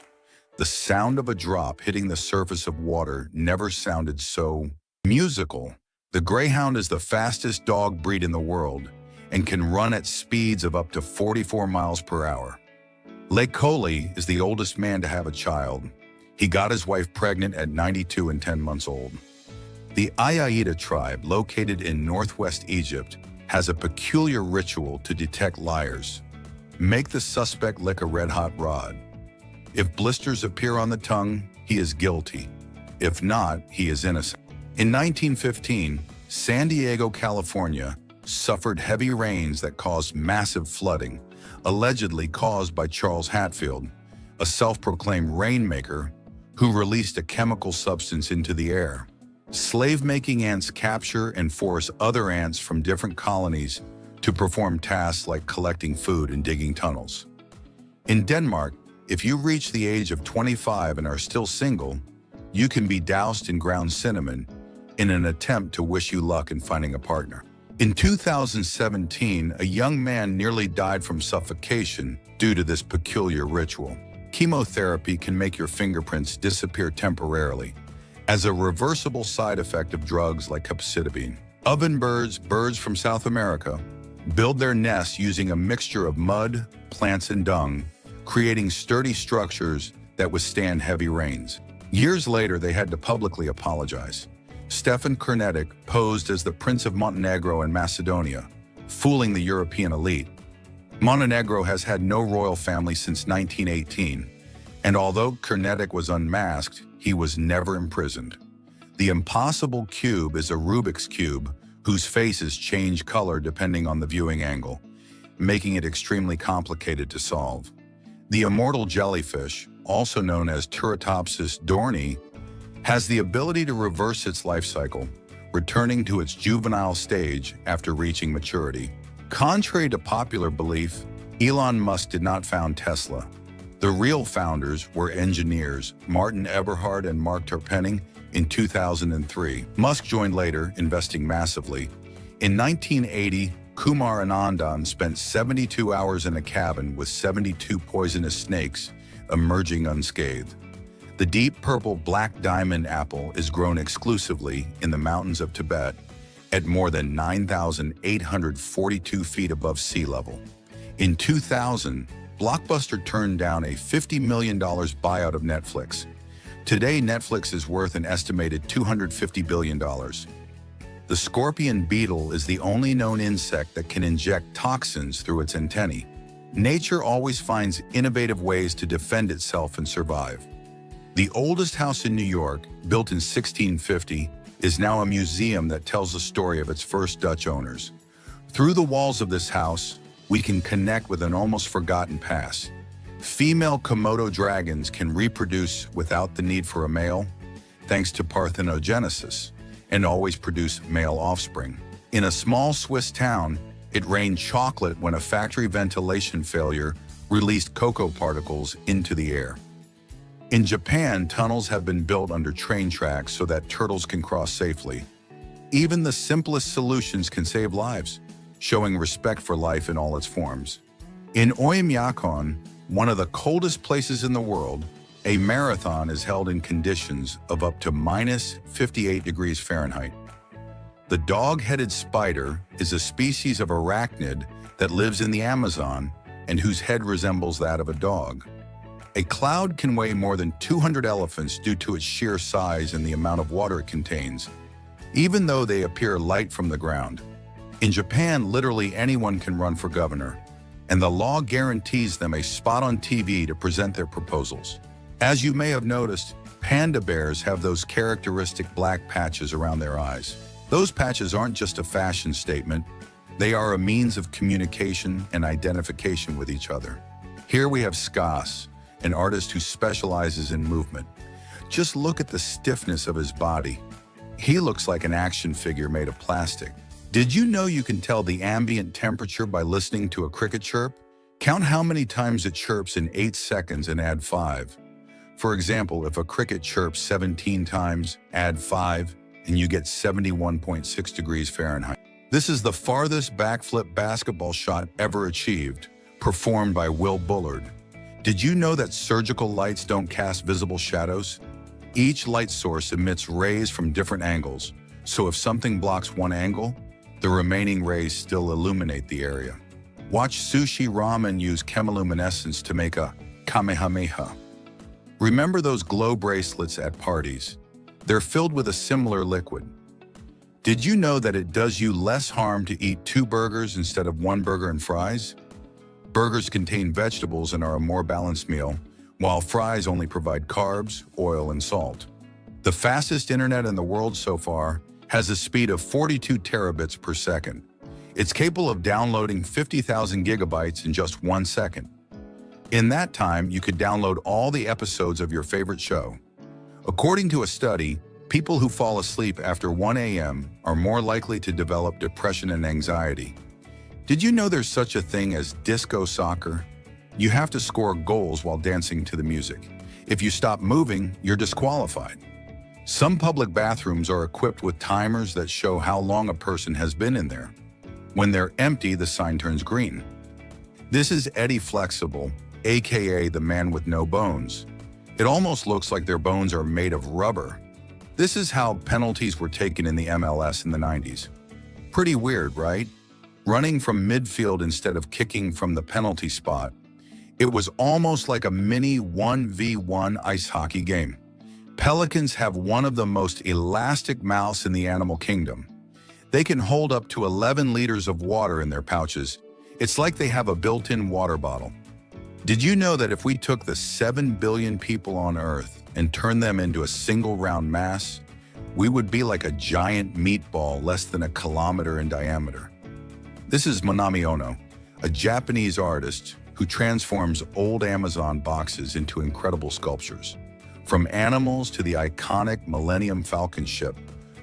The sound of a drop hitting the surface of water never sounded so musical. The Greyhound is the fastest dog breed in the world and can run at speeds of up to 44 miles per hour. Le Colli is the oldest man to have a child. He got his wife pregnant at 92 and 10 months old. The Ayaida tribe, located in northwest Egypt, has a peculiar ritual to detect liars. Make the suspect lick a red-hot rod. If blisters appear on the tongue, he is guilty. If not, he is innocent. In 1915, San Diego, California, suffered heavy rains that caused massive flooding, allegedly caused by Charles Hatfield, a self-proclaimed rainmaker who released a chemical substance into the air. Slave-making ants capture and force other ants from different colonies to perform tasks like collecting food and digging tunnels. In Denmark, if you reach the age of 25 and are still single, you can be doused in ground cinnamon in an attempt to wish you luck in finding a partner. In 2017, a young man nearly died from suffocation due to this peculiar ritual. Chemotherapy can make your fingerprints disappear temporarily as a reversible side effect of drugs like capecitabine. Ovenbirds, birds from South America, build their nests using a mixture of mud, plants, and dung, creating sturdy structures that withstand heavy rains. Years later, they had to publicly apologize. Stefan Kurnetic posed as the Prince of Montenegro and Macedonia, fooling the European elite. Montenegro has had no royal family since 1918, and although Kurnetic was unmasked, he was never imprisoned. The impossible cube is a Rubik's Cube whose faces change color depending on the viewing angle, making it extremely complicated to solve. The immortal jellyfish, also known as Turritopsis dohrnii, has the ability to reverse its life cycle, returning to its juvenile stage after reaching maturity. Contrary to popular belief, Elon Musk did not found Tesla. The real founders were engineers Martin Eberhard and Mark Tarpenning in 2003. Musk joined later, investing massively. In 1980, Kumar Anandan spent 72 hours in a cabin with 72 poisonous snakes, emerging unscathed. The deep purple black diamond apple is grown exclusively in the mountains of Tibet at more than 9,842 feet above sea level. In 2000, Blockbuster turned down a $50 million buyout of Netflix. Today, Netflix is worth an estimated $250 billion. The scorpion beetle is the only known insect that can inject toxins through its antennae. Nature always finds innovative ways to defend itself and survive. The oldest house in New York, built in 1650, is now a museum that tells the story of its first Dutch owners. Through the walls of this house, we can connect with an almost forgotten past. Female Komodo dragons can reproduce without the need for a male, thanks to parthenogenesis, and always produce male offspring. In a small Swiss town, it rained chocolate when a factory ventilation failure released cocoa particles into the air. In Japan, tunnels have been built under train tracks so that turtles can cross safely. Even the simplest solutions can save lives, showing respect for life in all its forms. In Oymyakon, one of the coldest places in the world, a marathon is held in conditions of up to minus 58 degrees Fahrenheit. The dog-headed spider is a species of arachnid that lives in the Amazon and whose head resembles that of a dog. A cloud can weigh more than 200 elephants due to its sheer size and the amount of water it contains, even though they appear light from the ground. In Japan, literally anyone can run for governor, and the law guarantees them a spot on TV to present their proposals. As you may have noticed, panda bears have those characteristic black patches around their eyes. Those patches aren't just a fashion statement, they are a means of communication and identification with each other. Here we have Skas, an artist who specializes in movement. Just look at the stiffness of his body. He looks like an action figure made of plastic. Did you know you can tell the ambient temperature by listening to a cricket chirp? Count how many times it chirps in 8 seconds and add 5. For example, if a cricket chirps 17 times, add 5, and you get 71.6 degrees Fahrenheit. This is the farthest backflip basketball shot ever achieved, performed by Will Bullard. Did you know that surgical lights don't cast visible shadows? Each light source emits rays from different angles, so if something blocks one angle, the remaining rays still illuminate the area. Watch sushi ramen use chemiluminescence to make a kamehameha. Remember those glow bracelets at parties? They're filled with a similar liquid. Did you know that it does you less harm to eat 2 burgers instead of 1 burger and fries? Burgers contain vegetables and are a more balanced meal, while fries only provide carbs, oil, and salt. The fastest internet in the world so far has a speed of 42 terabits per second. It's capable of downloading 50,000 gigabytes in just 1 second. In that time, you could download all the episodes of your favorite show. According to a study, people who fall asleep after 1 a.m. are more likely to develop depression and anxiety. Did you know there's such a thing as disco soccer? You have to score goals while dancing to the music. If you stop moving, you're disqualified. Some public bathrooms are equipped with timers that show how long a person has been in there. When they're empty, the sign turns green. This is Eddie Flexible, aka the man with no bones. It almost looks like their bones are made of rubber. This is how penalties were taken in the MLS in the 90s. Pretty weird, right? Running from midfield instead of kicking from the penalty spot. It was almost like a mini 1v1 ice hockey game. Pelicans have one of the most elastic mouths in the animal kingdom. They can hold up to 11 liters of water in their pouches. It's like they have a built-in water bottle. Did you know that if we took the 7 billion people on Earth and turned them into a single round mass, we would be like a giant meatball less than a kilometer in diameter? This is Manami Ono, a Japanese artist who transforms old Amazon boxes into incredible sculptures. From animals to the iconic Millennium Falcon ship,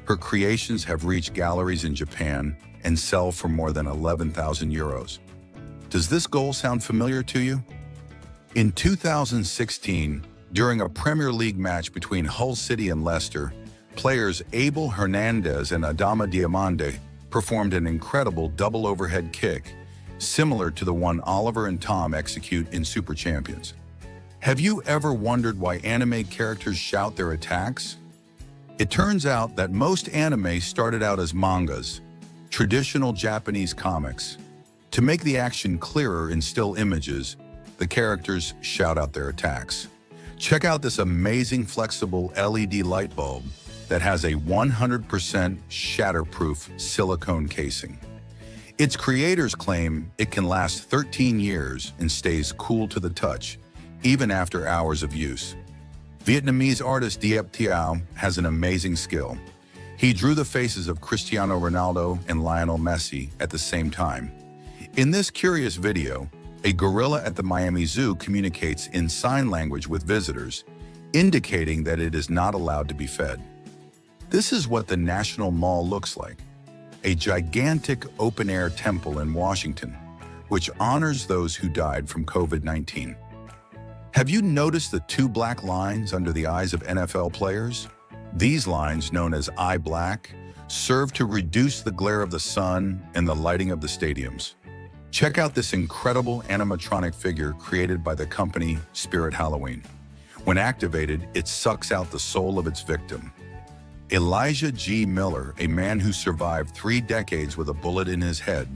her creations have reached galleries in Japan and sell for more than 11,000 euros. Does this goal sound familiar to you? In 2016, during a Premier League match between Hull City and Leicester, players Abel Hernandez and Adama Diamande performed an incredible double overhead kick, similar to the one Oliver and Tom execute in Super Champions. Have you ever wondered why anime characters shout their attacks? It turns out that most anime started out as mangas, traditional Japanese comics. To make the action clearer in still images, the characters shout out their attacks. Check out this amazing flexible LED light bulb that has a 100% shatterproof silicone casing. Its creators claim it can last 13 years and stays cool to the touch, even after hours of use. Vietnamese artist Diep Thiao has an amazing skill. He drew the faces of Cristiano Ronaldo and Lionel Messi at the same time. In this curious video, a gorilla at the Miami Zoo communicates in sign language with visitors, indicating that it is not allowed to be fed. This is what the National Mall looks like, a gigantic open-air temple in Washington, which honors those who died from COVID-19. Have you noticed the 2 black lines under the eyes of NFL players? These lines, known as eye black, serve to reduce the glare of the sun and the lighting of the stadiums. Check out this incredible animatronic figure created by the company Spirit Halloween. When activated, it sucks out the soul of its victim. Elijah G. Miller, a man who survived 3 decades with a bullet in his head,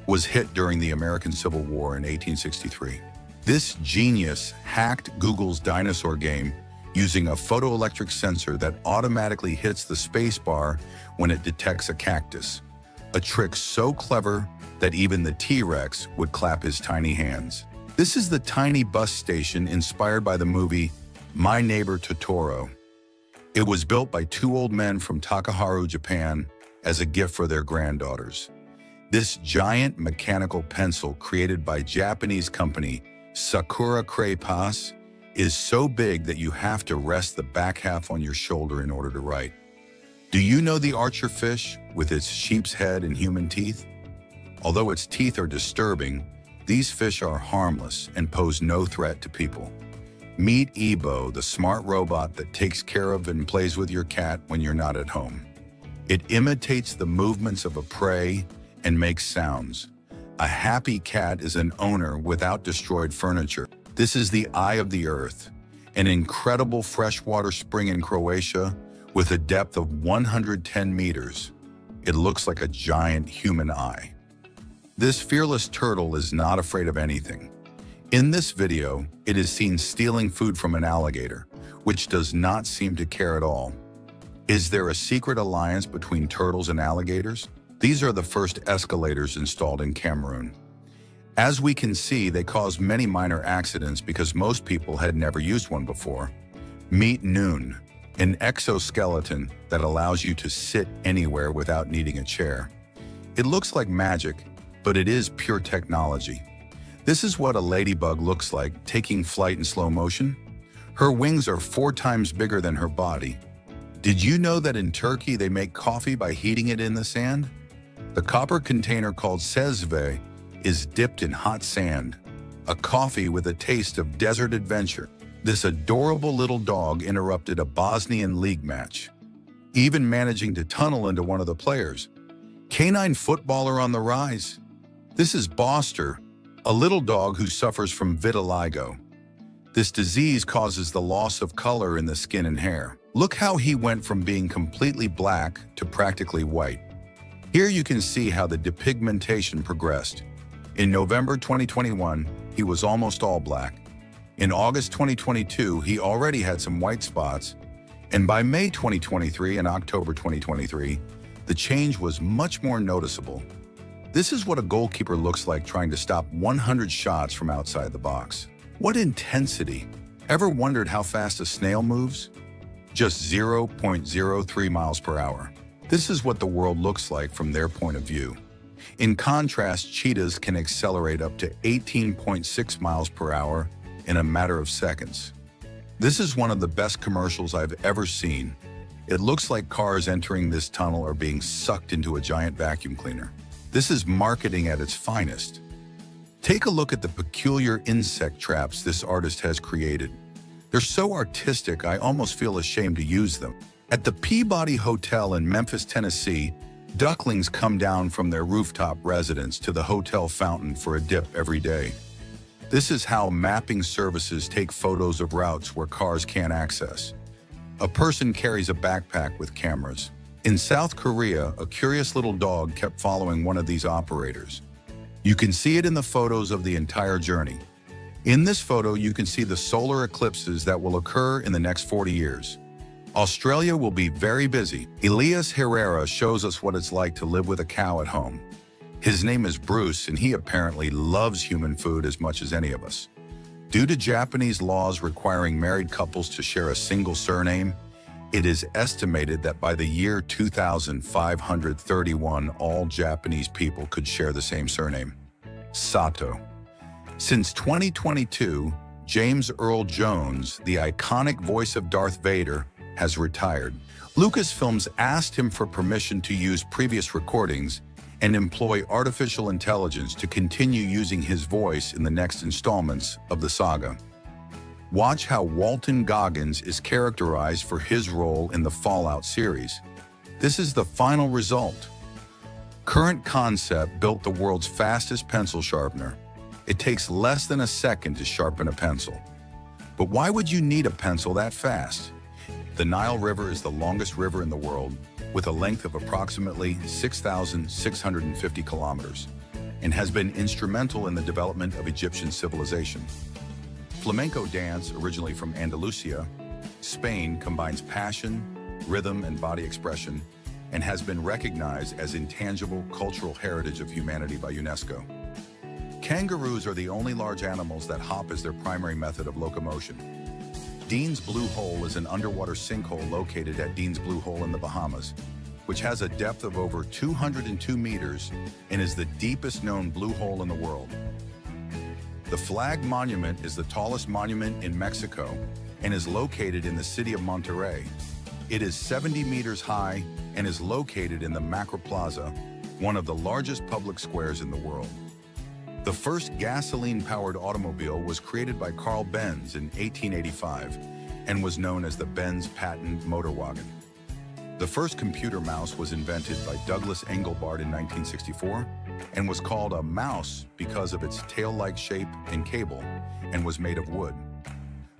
was hit during the American Civil War in 1863. This genius hacked Google's dinosaur game using a photoelectric sensor that automatically hits the spacebar when it detects a cactus, a trick so clever that even the T-Rex would clap his tiny hands. This is the tiny bus station inspired by the movie My Neighbor Totoro. It was built by 2 old men from Takaharu, Japan, as a gift for their granddaughters. This giant mechanical pencil created by Japanese company Sakura Pass is so big that you have to rest the back half on your shoulder in order to write. Do you know the archer fish with its sheep's head and human teeth? Although its teeth are disturbing, these fish are harmless and pose no threat to people. Meet Ebo, the smart robot that takes care of and plays with your cat when you're not at home. It imitates the movements of a prey and makes sounds. A happy cat is an owner without destroyed furniture. This is the Eye of the Earth, an incredible freshwater spring in Croatia with a depth of 110 meters. It looks like a giant human eye. This fearless turtle is not afraid of anything. In this video, it is seen stealing food from an alligator, which does not seem to care at all. Is there a secret alliance between turtles and alligators? These are the first escalators installed in Cameroon. As we can see, they cause many minor accidents because most people had never used one before. Meet Noon, an exoskeleton that allows you to sit anywhere without needing a chair. It looks like magic, but it is pure technology. This is what a ladybug looks like taking flight in slow motion. Her wings are 4 times bigger than her body. Did you know that in Turkey they make coffee by heating it in the sand? The copper container called sezve is dipped in hot sand, a coffee with a taste of desert adventure. This adorable little dog interrupted a Bosnian league match, even managing to tunnel into one of the players. Canine footballer on the rise. This is Boster, a little dog who suffers from vitiligo. This disease causes the loss of color in the skin and hair. Look how he went from being completely black to practically white. Here you can see how the depigmentation progressed. In November 2021, he was almost all black. In August 2022, he already had some white spots. And by May 2023 and October 2023, the change was much more noticeable. This is what a goalkeeper looks like trying to stop 100 shots from outside the box. What intensity! Ever wondered how fast a snail moves? Just 0.03 miles per hour. This is what the world looks like from their point of view. In contrast, cheetahs can accelerate up to 18.6 miles per hour in a matter of seconds. This is one of the best commercials I've ever seen. It looks like cars entering this tunnel are being sucked into a giant vacuum cleaner. This is marketing at its finest. Take a look at the peculiar insect traps this artist has created. They're so artistic, I almost feel ashamed to use them. At the Peabody Hotel in Memphis, Tennessee, ducklings come down from their rooftop residence to the hotel fountain for a dip every day. This is how mapping services take photos of routes where cars can't access. A person carries a backpack with cameras. In South Korea, a curious little dog kept following one of these operators. You can see it in the photos of the entire journey. In this photo, you can see the solar eclipses that will occur in the next 40 years. Australia will be very busy. Elias Herrera shows us what it's like to live with a cow at home. His name is Bruce, and he apparently loves human food as much as any of us. Due to Japanese laws requiring married couples to share a single surname, it is estimated that by the year 2531, all Japanese people could share the same surname, Sato. Since 2022, James Earl Jones, the iconic voice of Darth Vader, has retired. Lucasfilms asked him for permission to use previous recordings and employ artificial intelligence to continue using his voice in the next installments of the saga. Watch how Walton Goggins is characterized for his role in the Fallout series. This is the final result. Current Concept built the world's fastest pencil sharpener. It takes less than a second to sharpen a pencil. But why would you need a pencil that fast? The Nile River is the longest river in the world, with a length of approximately 6,650 kilometers, and has been instrumental in the development of Egyptian civilization. Flamenco dance, originally from Andalusia, Spain, combines passion, rhythm, and body expression, and has been recognized as intangible cultural heritage of humanity by UNESCO. Kangaroos are the only large animals that hop as their primary method of locomotion. Dean's Blue Hole is an underwater sinkhole located at Dean's Blue Hole in the Bahamas, which has a depth of over 202 meters and is the deepest known blue hole in the world. The Flag Monument is the tallest monument in Mexico and is located in the city of Monterrey. It is 70 meters high and is located in the Macro Plaza, one of the largest public squares in the world. The first gasoline-powered automobile was created by Carl Benz in 1885 and was known as the Benz Patent Motor Wagon. The first computer mouse was invented by Douglas Engelbart in 1964 and was called a mouse because of its tail-like shape and cable, and was made of wood.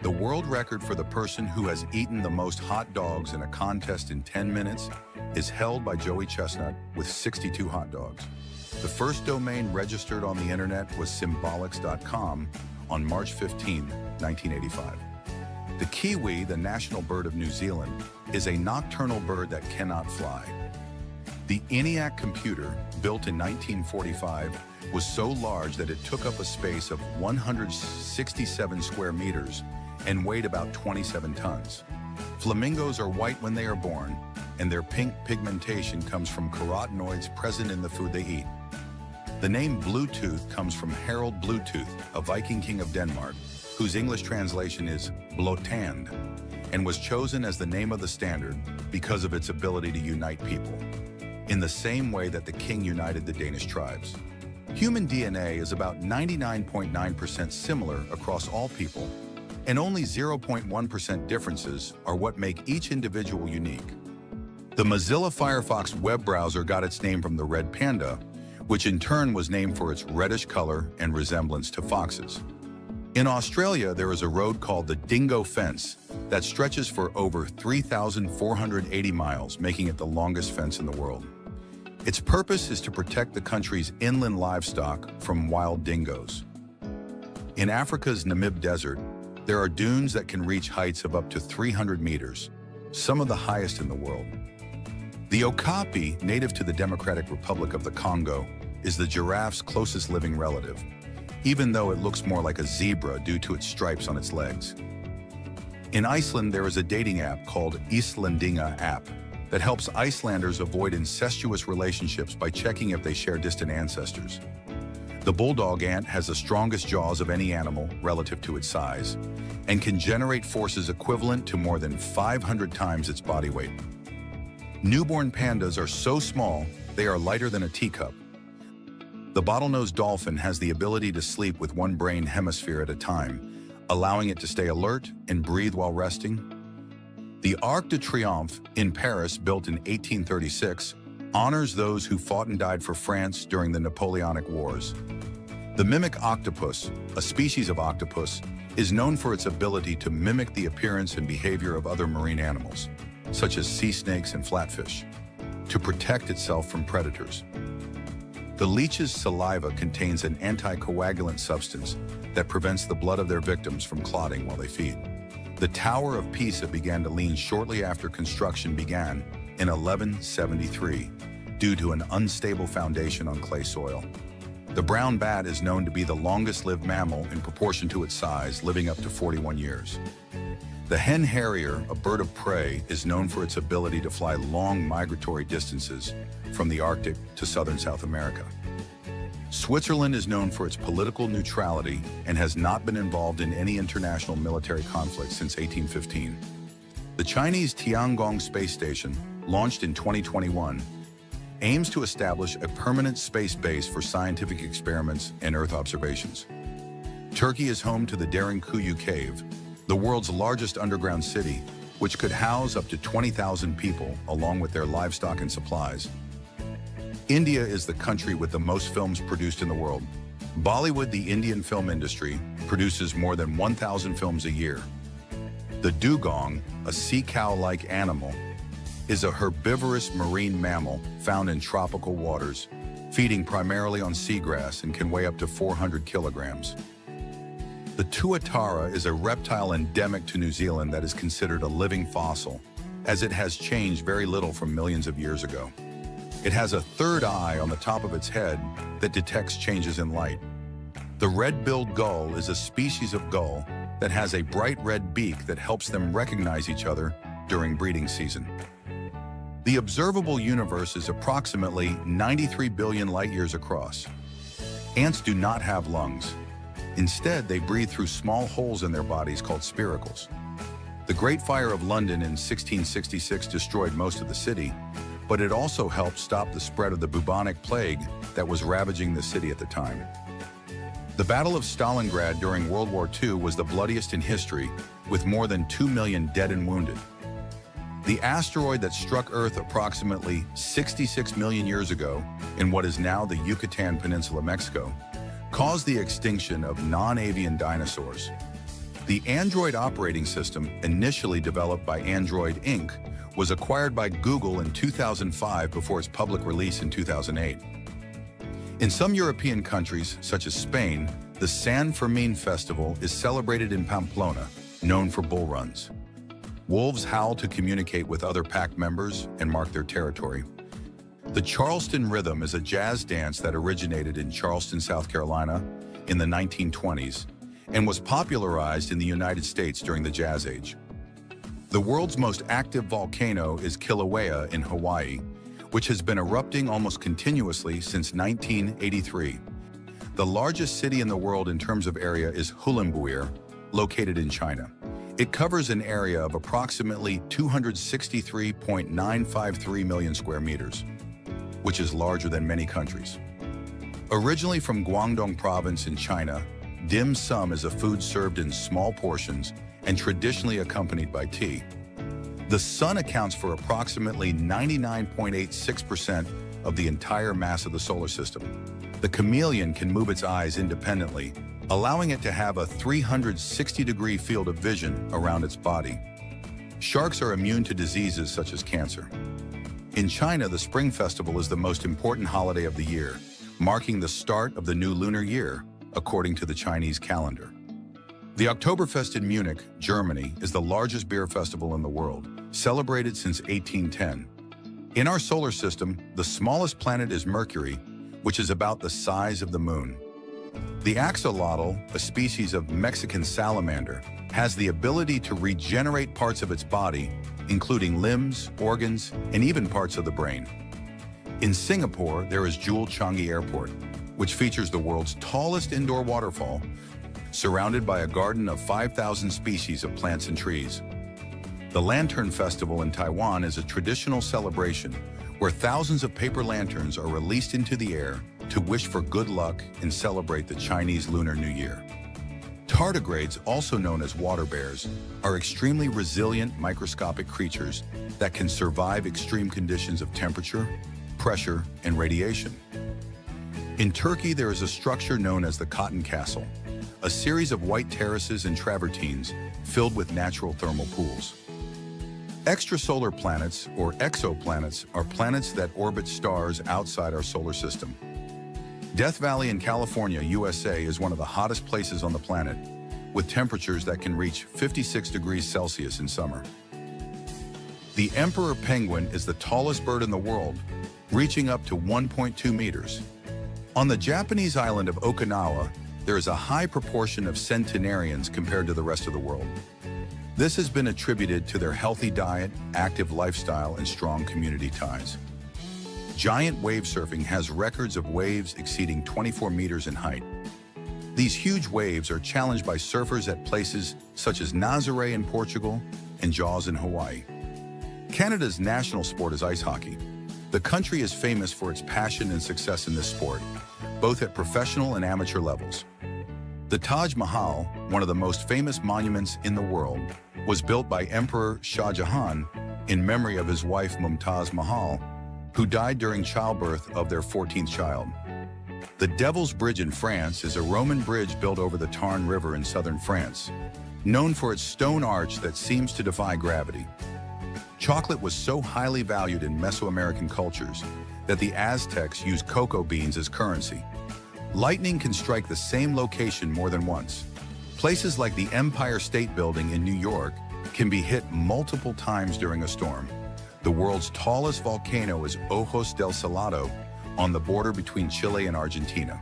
The world record for the person who has eaten the most hot dogs in a contest in 10 minutes is held by Joey Chestnut with 62 hot dogs. The first domain registered on the internet was symbolics.com on March 15, 1985. The kiwi, the national bird of New Zealand, is a nocturnal bird that cannot fly. The ENIAC computer, built in 1945, was so large that it took up a space of 167 square meters and weighed about 27 tons. Flamingos are white when they are born, and their pink pigmentation comes from carotenoids present in the food they eat. The name Bluetooth comes from Harald Bluetooth, a Viking king of Denmark, whose English translation is Blåtand, and was chosen as the name of the standard because of its ability to unite people, in the same way that the king united the Danish tribes. Human DNA is about 99.9% similar across all people, and only 0.1% differences are what make each individual unique. The Mozilla Firefox web browser got its name from the red panda, which in turn was named for its reddish color and resemblance to foxes. In Australia, there is a road called the Dingo Fence that stretches for over 3,480 miles, making it the longest fence in the world. Its purpose is to protect the country's inland livestock from wild dingoes. In Africa's Namib Desert, there are dunes that can reach heights of up to 300 meters, some of the highest in the world. The okapi, native to the Democratic Republic of the Congo, is the giraffe's closest living relative, even though it looks more like a zebra due to its stripes on its legs. In Iceland, there is a dating app called Íslendinga app that helps Icelanders avoid incestuous relationships by checking if they share distant ancestors. The bulldog ant has the strongest jaws of any animal relative to its size and can generate forces equivalent to more than 500 times its body weight. Newborn pandas are so small, they are lighter than a teacup. The bottlenose dolphin has the ability to sleep with one brain hemisphere at a time, allowing it to stay alert and breathe while resting. The Arc de Triomphe in Paris, built in 1836, honors those who fought and died for France during the Napoleonic Wars. The mimic octopus, a species of octopus, is known for its ability to mimic the appearance and behavior of other marine animals, such as sea snakes and flatfish, to protect itself from predators. The leech's saliva contains an anticoagulant substance that prevents the blood of their victims from clotting while they feed. The Tower of Pisa began to lean shortly after construction began in 1173 due to an unstable foundation on clay soil. The brown bat is known to be the longest-lived mammal in proportion to its size, living up to 41 years. The hen harrier, a bird of prey, is known for its ability to fly long migratory distances from the Arctic to southern South America. Switzerland is known for its political neutrality and has not been involved in any international military conflict since 1815. The Chinese Tiangong space station, launched in 2021, aims to establish a permanent space base for scientific experiments and Earth observations. Turkey is home to the Derinkuyu Cave, the world's largest underground city, which could house up to 20,000 people along with their livestock and supplies. India is the country with the most films produced in the world. Bollywood, the Indian film industry, produces more than 1,000 films a year. The dugong, a sea cow-like animal, is a herbivorous marine mammal found in tropical waters, feeding primarily on seagrass and can weigh up to 400 kilograms. The tuatara is a reptile endemic to New Zealand that is considered a living fossil, as it has changed very little from millions of years ago. It has a third eye on the top of its head that detects changes in light. The red-billed gull is a species of gull that has a bright red beak that helps them recognize each other during breeding season. The observable universe is approximately 93 billion light-years across. Ants do not have lungs. Instead, they breathe through small holes in their bodies called spiracles. The Great Fire of London in 1666 destroyed most of the city, but it also helped stop the spread of the bubonic plague that was ravaging the city at the time. The Battle of Stalingrad during World War II was the bloodiest in history, with more than 2 million dead and wounded. The asteroid that struck Earth approximately 66 million years ago in what is now the Yucatan Peninsula, Mexico, caused the extinction of non-avian dinosaurs. The Android operating system, initially developed by Android Inc., was acquired by Google in 2005 before its public release in 2008. In some European countries, such as Spain, the San Fermin festival is celebrated in Pamplona, known for bull runs. Wolves howl to communicate with other pack members and mark their territory. The Charleston rhythm is a jazz dance that originated in Charleston, South Carolina in the 1920s and was popularized in the United States during the Jazz Age. The world's most active volcano is Kilauea in Hawaii, which has been erupting almost continuously since 1983. The largest city in the world in terms of area is Ulaanbaatar, located in China. It covers an area of approximately 263.953 million square meters, which is larger than many countries. Originally from Guangdong province in China, dim sum is a food served in small portions and traditionally accompanied by tea. The sun accounts for approximately 99.86% of the entire mass of the solar system. The chameleon can move its eyes independently, allowing it to have a 360-degree field of vision around its body. Sharks are immune to diseases such as cancer. In China, the Spring Festival is the most important holiday of the year, marking the start of the new lunar year, according to the Chinese calendar. The Oktoberfest in Munich, Germany, is the largest beer festival in the world, celebrated since 1810. In our solar system, the smallest planet is Mercury, which is about the size of the moon. The axolotl, a species of Mexican salamander, has the ability to regenerate parts of its body, including limbs, organs, and even parts of the brain. In Singapore, there is Jewel Changi Airport, which features the world's tallest indoor waterfall, surrounded by a garden of 5,000 species of plants and trees. The Lantern Festival in Taiwan is a traditional celebration where thousands of paper lanterns are released into the air to wish for good luck and celebrate the Chinese Lunar New Year. Tardigrades, also known as water bears, are extremely resilient microscopic creatures that can survive extreme conditions of temperature, pressure, and radiation. In Turkey, there is a structure known as the Cotton Castle, a series of white terraces and travertines filled with natural thermal pools. Extrasolar planets, or exoplanets, are planets that orbit stars outside our solar system. Death Valley in California, USA is one of the hottest places on the planet, with temperatures that can reach 56 degrees Celsius in summer. The emperor penguin is the tallest bird in the world, reaching up to 1.2 meters. On the Japanese island of Okinawa, there is a high proportion of centenarians compared to the rest of the world. This has been attributed to their healthy diet, active lifestyle, and strong community ties. Giant wave surfing has records of waves exceeding 24 meters in height. These huge waves are challenged by surfers at places such as Nazaré in Portugal and Jaws in Hawaii. Canada's national sport is ice hockey. The country is famous for its passion and success in this sport, both at professional and amateur levels. The Taj Mahal, one of the most famous monuments in the world, was built by Emperor Shah Jahan in memory of his wife Mumtaz Mahal, who died during childbirth of their 14th child. The Devil's Bridge in France is a Roman bridge built over the Tarn River in southern France, known for its stone arch that seems to defy gravity. Chocolate was so highly valued in Mesoamerican cultures that the Aztecs used cocoa beans as currency. Lightning can strike the same location more than once. Places like the Empire State Building in New York can be hit multiple times during a storm. The world's tallest volcano is Ojos del Salado on the border between Chile and Argentina,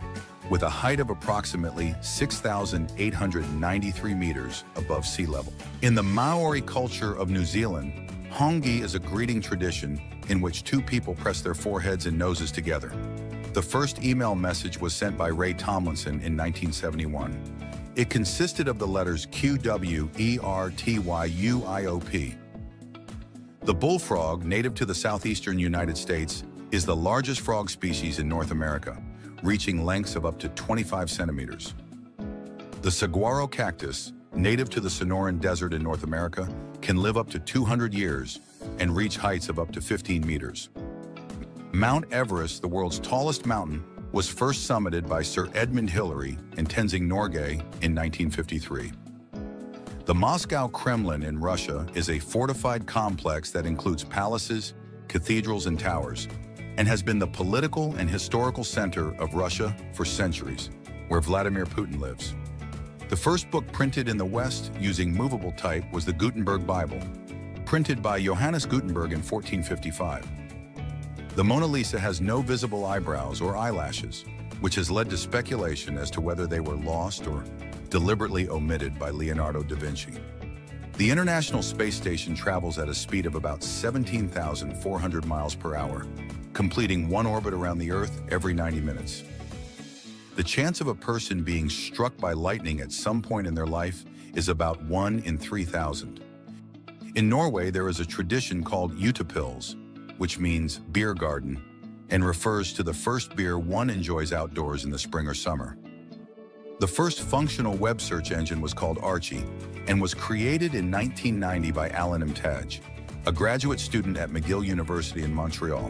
with a height of approximately 6,893 meters above sea level. In the Maori culture of New Zealand, hongi is a greeting tradition in which two people press their foreheads and noses together. The first email message was sent by Ray Tomlinson in 1971. It consisted of the letters QWERTYUIOP. The bullfrog, native to the southeastern United States, is the largest frog species in North America, reaching lengths of up to 25 centimeters. The saguaro cactus, native to the Sonoran Desert in North America, can live up to 200 years and reach heights of up to 15 meters. Mount Everest, the world's tallest mountain, was first summited by Sir Edmund Hillary and Tenzing Norgay in 1953. The Moscow Kremlin in Russia is a fortified complex that includes palaces, cathedrals, and towers, and has been the political and historical center of Russia for centuries, where Vladimir Putin lives. The first book printed in the West using movable type was the Gutenberg Bible, printed by Johannes Gutenberg in 1455. The Mona Lisa has no visible eyebrows or eyelashes, which has led to speculation as to whether they were lost or deliberately omitted by Leonardo da Vinci. The International Space Station travels at a speed of about 17,400 miles per hour, completing one orbit around the Earth every 90 minutes. The chance of a person being struck by lightning at some point in their life is about 1 in 3,000. In Norway, there is a tradition called utepils, which means beer garden, and refers to the first beer one enjoys outdoors in the spring or summer. The first functional web search engine was called Archie and was created in 1990 by Alan Mtaj, a graduate student at McGill University in Montreal.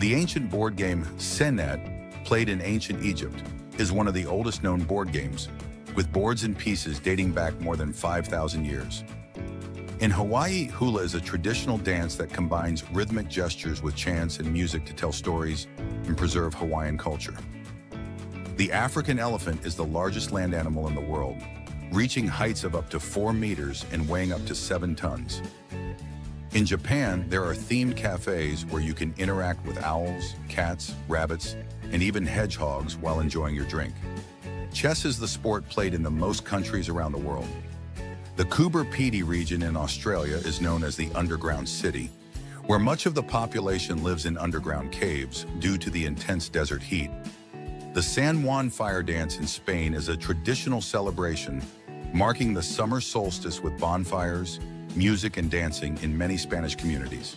The ancient board game Senet, played in ancient Egypt, is one of the oldest known board games, with boards and pieces dating back more than 5,000 years. In Hawaii, hula is a traditional dance that combines rhythmic gestures with chants and music to tell stories and preserve Hawaiian culture. The African elephant is the largest land animal in the world, reaching heights of up to 4 meters and weighing up to 7 tons. In Japan, there are themed cafes where you can interact with owls, cats, rabbits, and even hedgehogs while enjoying your drink. Chess is the sport played in the most countries around the world. The Coober Pedy region in Australia is known as the Underground City, where much of the population lives in underground caves due to the intense desert heat. The San Juan Fire Dance in Spain is a traditional celebration marking the summer solstice with bonfires, music, and dancing in many Spanish communities.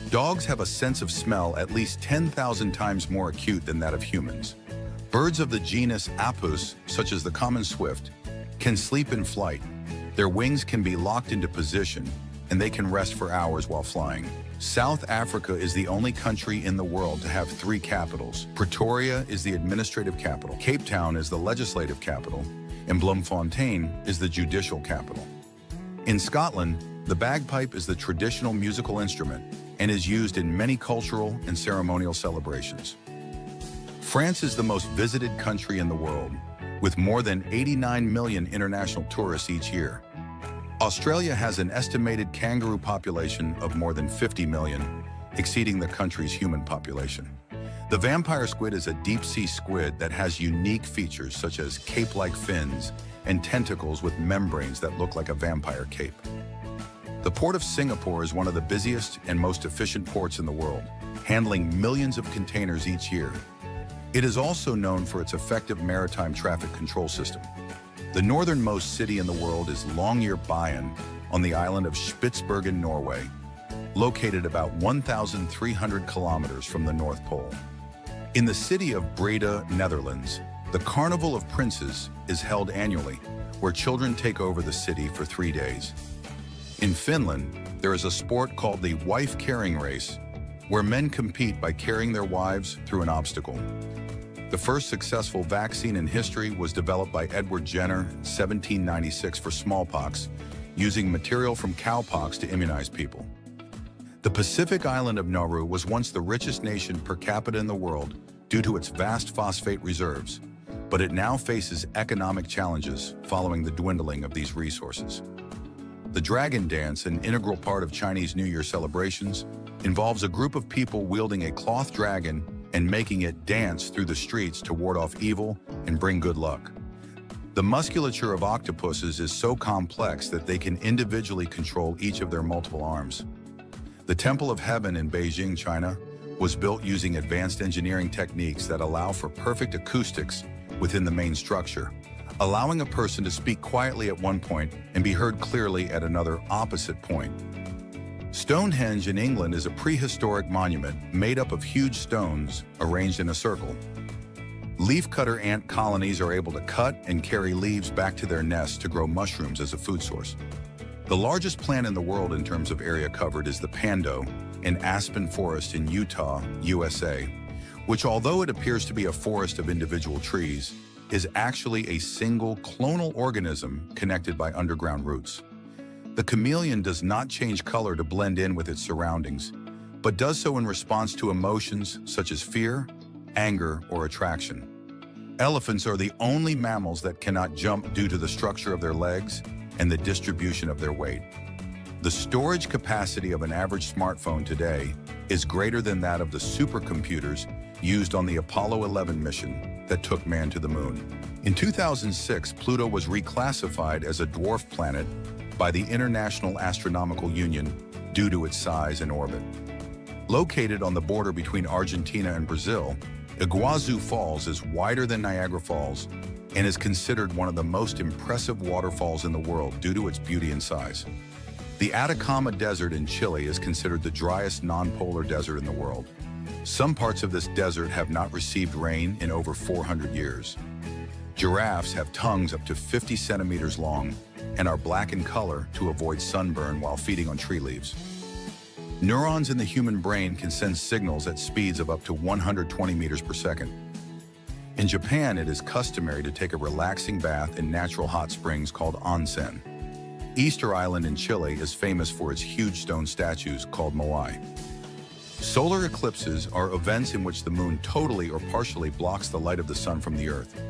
Dogs have a sense of smell at least 10,000 times more acute than that of humans. Birds of the genus Apus, such as the common swift, can sleep in flight. Their wings can be locked into position, and they can rest for hours while flying. South Africa is the only country in the world to have 3 capitals. Pretoria is the administrative capital, Cape Town is the legislative capital, and Bloemfontein is the judicial capital. In Scotland, the bagpipe is the traditional musical instrument and is used in many cultural and ceremonial celebrations. France is the most visited country in the world, with more than 89 million international tourists each year. Australia has an estimated kangaroo population of more than 50 million, exceeding the country's human population. The vampire squid is a deep-sea squid that has unique features such as cape-like fins and tentacles with membranes that look like a vampire cape. The Port of Singapore is one of the busiest and most efficient ports in the world, handling millions of containers each year. It is also known for its effective maritime traffic control system. The northernmost city in the world is Longyearbyen on the island of Spitsbergen, Norway, located about 1,300 kilometers from the North Pole. In the city of Breda, Netherlands, the Carnival of Princes is held annually, where children take over the city for 3 days. In Finland, there is a sport called the wife carrying race, where men compete by carrying their wives through an obstacle. The first successful vaccine in history was developed by Edward Jenner in 1796 for smallpox, using material from cowpox to immunize people. The Pacific island of Nauru was once the richest nation per capita in the world due to its vast phosphate reserves, but it now faces economic challenges following the dwindling of these resources. The dragon dance, an integral part of Chinese New Year celebrations, involves a group of people wielding a cloth dragon and making it dance through the streets to ward off evil and bring good luck. The musculature of octopuses is so complex that they can individually control each of their multiple arms. The Temple of Heaven in Beijing, China, was built using advanced engineering techniques that allow for perfect acoustics within the main structure, allowing a person to speak quietly at one point and be heard clearly at another opposite point. Stonehenge in England is a prehistoric monument made up of huge stones arranged in a circle. Leafcutter ant colonies are able to cut and carry leaves back to their nests to grow mushrooms as a food source. The largest plant in the world in terms of area covered is the pando, an aspen forest in Utah, USA, which, although it appears to be a forest of individual trees, is actually a single clonal organism connected by underground roots. The chameleon does not change color to blend in with its surroundings, but does so in response to emotions such as fear, anger, or attraction. Elephants are the only mammals that cannot jump due to the structure of their legs and the distribution of their weight. The storage capacity of an average smartphone today is greater than that of the supercomputers used on the Apollo 11 mission that took man to the moon. In 2006, Pluto was reclassified as a dwarf planet by the International Astronomical Union due to its size and orbit. Located on the border between Argentina and Brazil, Iguazu Falls is wider than Niagara Falls and is considered one of the most impressive waterfalls in the world due to its beauty and size. The Atacama Desert in Chile is considered the driest non-polar desert in the world. Some parts of this desert have not received rain in over 400 years. Giraffes have tongues up to 50 centimeters long and are black in color to avoid sunburn while feeding on tree leaves. Neurons in the human brain can send signals at speeds of up to 120 meters per second. In Japan, it is customary to take a relaxing bath in natural hot springs called onsen. Easter Island in Chile is famous for its huge stone statues called moai. Solar eclipses are events in which the moon totally or partially blocks the light of the sun from the earth.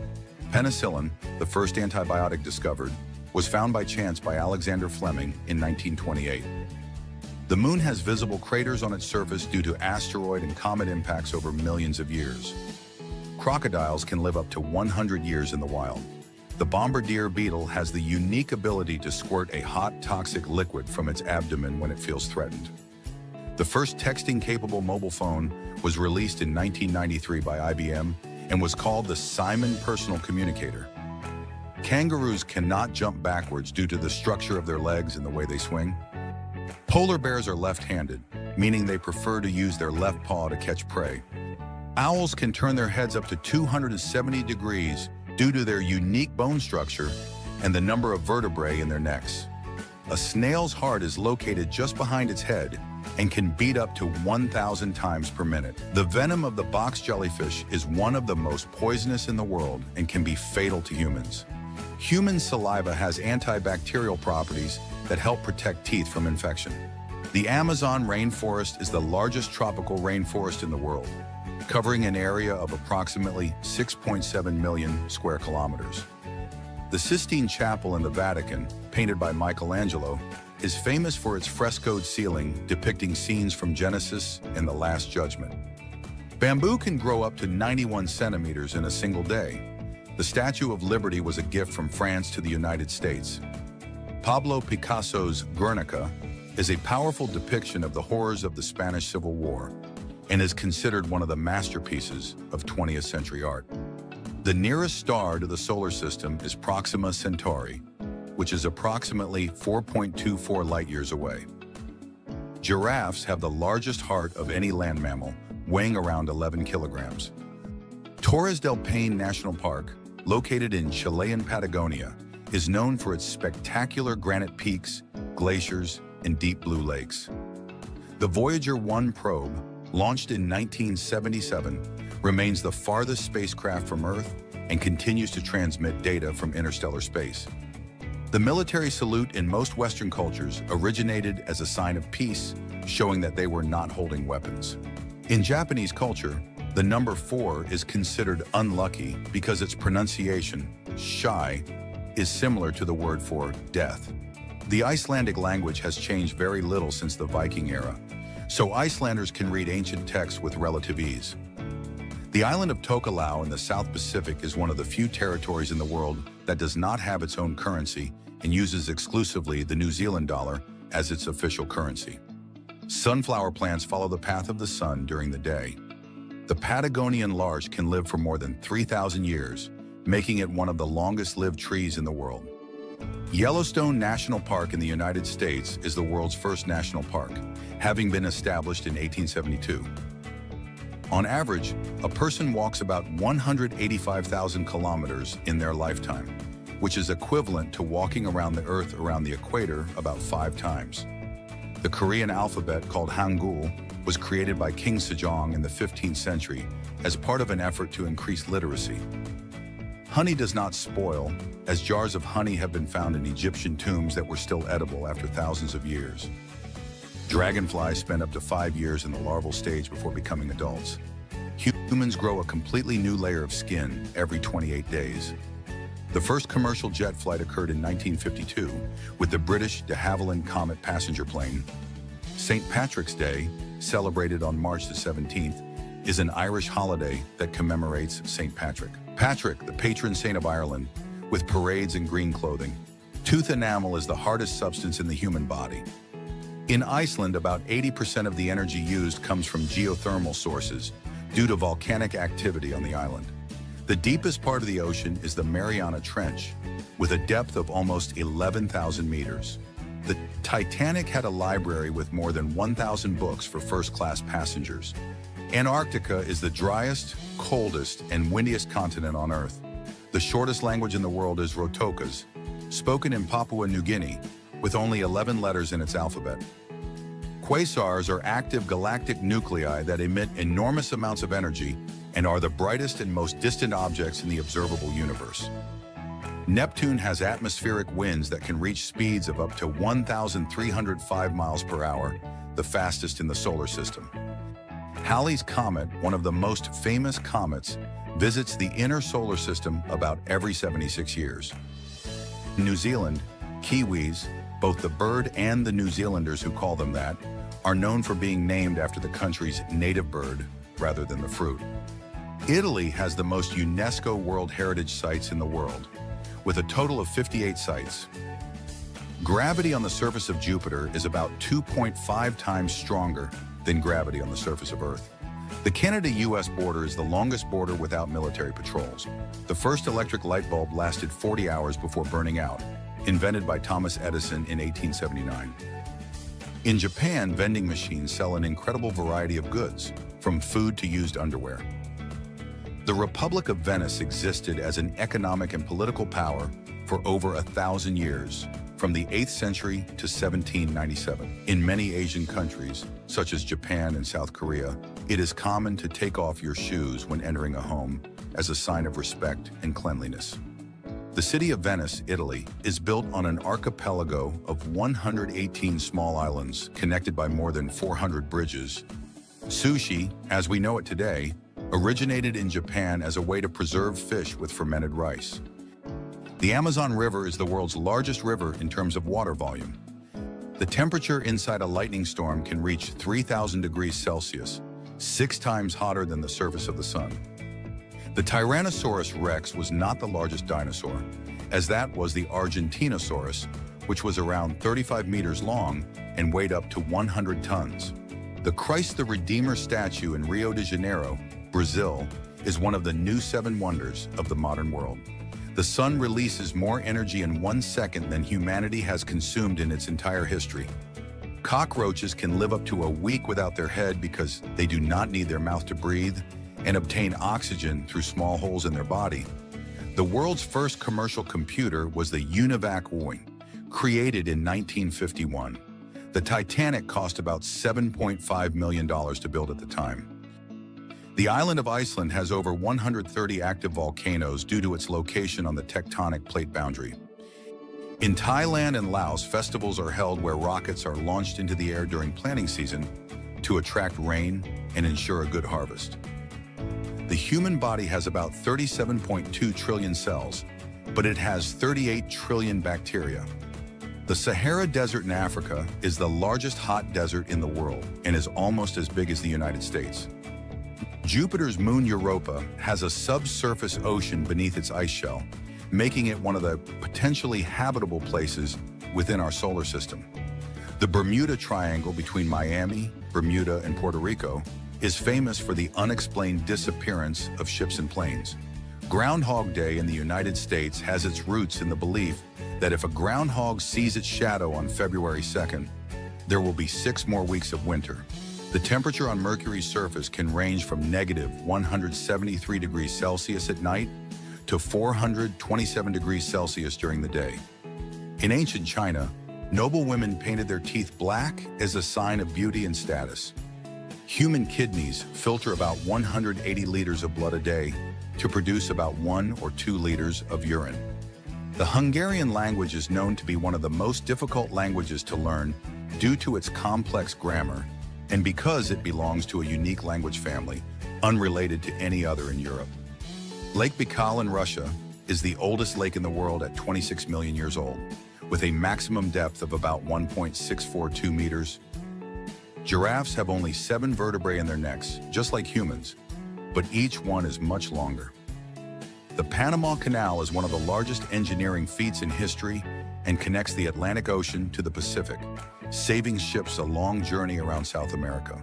Penicillin, the first antibiotic discovered, was found by chance by Alexander Fleming in 1928. The moon has visible craters on its surface due to asteroid and comet impacts over millions of years. Crocodiles can live up to 100 years in the wild. The bombardier beetle has the unique ability to squirt a hot, toxic liquid from its abdomen when it feels threatened. The first texting-capable mobile phone was released in 1993 by IBM and was called the Simon Personal Communicator. Kangaroos cannot jump backwards due to the structure of their legs and the way they swing. Polar bears are left-handed, meaning they prefer to use their left paw to catch prey. Owls can turn their heads up to 270 degrees due to their unique bone structure and the number of vertebrae in their necks. A snail's heart is located just behind its head and can beat up to 1,000 times per minute. The venom of the box jellyfish is one of the most poisonous in the world and can be fatal to humans. Human saliva has antibacterial properties that help protect teeth from infection. The Amazon rainforest is the largest tropical rainforest in the world, covering an area of approximately 6.7 million square kilometers. The Sistine Chapel in the Vatican, painted by Michelangelo, is famous for its frescoed ceiling depicting scenes from Genesis and the Last Judgment. Bamboo can grow up to 91 centimeters in a single day. The Statue of Liberty was a gift from France to the United States. Pablo Picasso's Guernica is a powerful depiction of the horrors of the Spanish Civil War and is considered one of the masterpieces of 20th century art. The nearest star to the solar system is Proxima Centauri, which is approximately 4.24 light-years away. Giraffes have the largest heart of any land mammal, weighing around 11 kilograms. Torres del Paine National Park, located in Chilean Patagonia, is known for its spectacular granite peaks, glaciers, and deep blue lakes. The Voyager 1 probe, launched in 1977, remains the farthest spacecraft from Earth and continues to transmit data from interstellar space. The military salute in most Western cultures originated as a sign of peace, showing that they were not holding weapons. In Japanese culture, the number 4 is considered unlucky because its pronunciation, shai, is similar to the word for death. The Icelandic language has changed very little since the Viking era, so Icelanders can read ancient texts with relative ease. The island of Tokelau in the South Pacific is one of the few territories in the world that does not have its own currency and uses exclusively the New Zealand dollar as its official currency. Sunflower plants follow the path of the sun during the day. The Patagonian larch can live for more than 3,000 years, making it one of the longest-lived trees in the world. Yellowstone National Park in the United States is the world's first national park, having been established in 1872. On average, a person walks about 185,000 kilometers in their lifetime, which is equivalent to walking around the Earth around the equator about 5 times. The Korean alphabet, called Hangul, was created by King Sejong in the 15th century as part of an effort to increase literacy. Honey does not spoil, as jars of honey have been found in Egyptian tombs that were still edible after thousands of years. Dragonflies spend up to 5 years in the larval stage before becoming adults. Humans grow a completely new layer of skin every 28 days. The first commercial jet flight occurred in 1952 with the British de Havilland Comet passenger plane. St. Patrick's Day, celebrated on March the 17th, is an Irish holiday that commemorates St. Patrick. Patrick, the patron saint of Ireland, with parades and green clothing. Tooth enamel is the hardest substance in the human body. In Iceland, about 80% of the energy used comes from geothermal sources due to volcanic activity on the island. The deepest part of the ocean is the Mariana Trench, with a depth of almost 11,000 meters. The Titanic had a library with more than 1,000 books for first-class passengers. Antarctica is the driest, coldest, and windiest continent on Earth. The shortest language in the world is Rotokas, spoken in Papua New Guinea, with only 11 letters in its alphabet. Quasars are active galactic nuclei that emit enormous amounts of energy and are the brightest and most distant objects in the observable universe. Neptune has atmospheric winds that can reach speeds of up to 1,305 miles per hour, the fastest in the solar system. Halley's Comet, one of the most famous comets, visits the inner solar system about every 76 years. In New Zealand, kiwis, both the bird and the New Zealanders who call them that, are known for being named after the country's native bird rather than the fruit. Italy has the most UNESCO World Heritage Sites in the world, with a total of 58 sites. Gravity on the surface of Jupiter is about 2.5 times stronger than gravity on the surface of Earth. The Canada-US border is the longest border without military patrols. The first electric light bulb lasted 40 hours before burning out, invented by Thomas Edison in 1879. In Japan, vending machines sell an incredible variety of goods, from food to used underwear. The Republic of Venice existed as an economic and political power for over 1,000 years, from the 8th century to 1797. In many Asian countries, such as Japan and South Korea, it is common to take off your shoes when entering a home as a sign of respect and cleanliness. The city of Venice, Italy, is built on an archipelago of 118 small islands connected by more than 400 bridges. Sushi, as we know it today, originated in Japan as a way to preserve fish with fermented rice. The Amazon River is the world's largest river in terms of water volume. The temperature inside a lightning storm can reach 3,000 degrees Celsius, 6 times hotter than the surface of the sun. The Tyrannosaurus rex was not the largest dinosaur, as that was the Argentinosaurus, which was around 35 meters long and weighed up to 100 tons. The Christ the Redeemer statue in Rio de Janeiro, Brazil, is one of the new 7 wonders of the modern world. The sun releases more energy in 1 second than humanity has consumed in its entire history. Cockroaches can live up to a week without their head because they do not need their mouth to breathe and obtain oxygen through small holes in their body. The world's first commercial computer was the UNIVAC Wing, created in 1951. The Titanic cost about $7.5 million to build at the time. The island of Iceland has over 130 active volcanoes due to its location on the tectonic plate boundary. In Thailand and Laos, festivals are held where rockets are launched into the air during planting season to attract rain and ensure a good harvest. The human body has about 37.2 trillion cells, but it has 38 trillion bacteria. The Sahara Desert in Africa is the largest hot desert in the world and is almost as big as the United States. Jupiter's moon Europa has a subsurface ocean beneath its ice shell, making it one of the potentially habitable places within our solar system. The Bermuda Triangle between Miami, Bermuda, and Puerto Rico is famous for the unexplained disappearance of ships and planes. Groundhog Day in the United States has its roots in the belief that if a groundhog sees its shadow on February 2nd, there will be 6 more weeks of winter. The temperature on Mercury's surface can range from negative 173 degrees Celsius at night to 427 degrees Celsius during the day. In ancient China, noble women painted their teeth black as a sign of beauty and status. Human kidneys filter about 180 liters of blood a day to produce about 1 or 2 liters of urine. The Hungarian language is known to be one of the most difficult languages to learn due to its complex grammar and because it belongs to a unique language family, unrelated to any other in Europe. Lake Baikal in Russia is the oldest lake in the world at 26 million years old, with a maximum depth of about 1.642 meters. Giraffes have only 7 vertebrae in their necks, just like humans, but each one is much longer. The Panama Canal is one of the largest engineering feats in history and connects the Atlantic Ocean to the Pacific, saving ships a long journey around South America.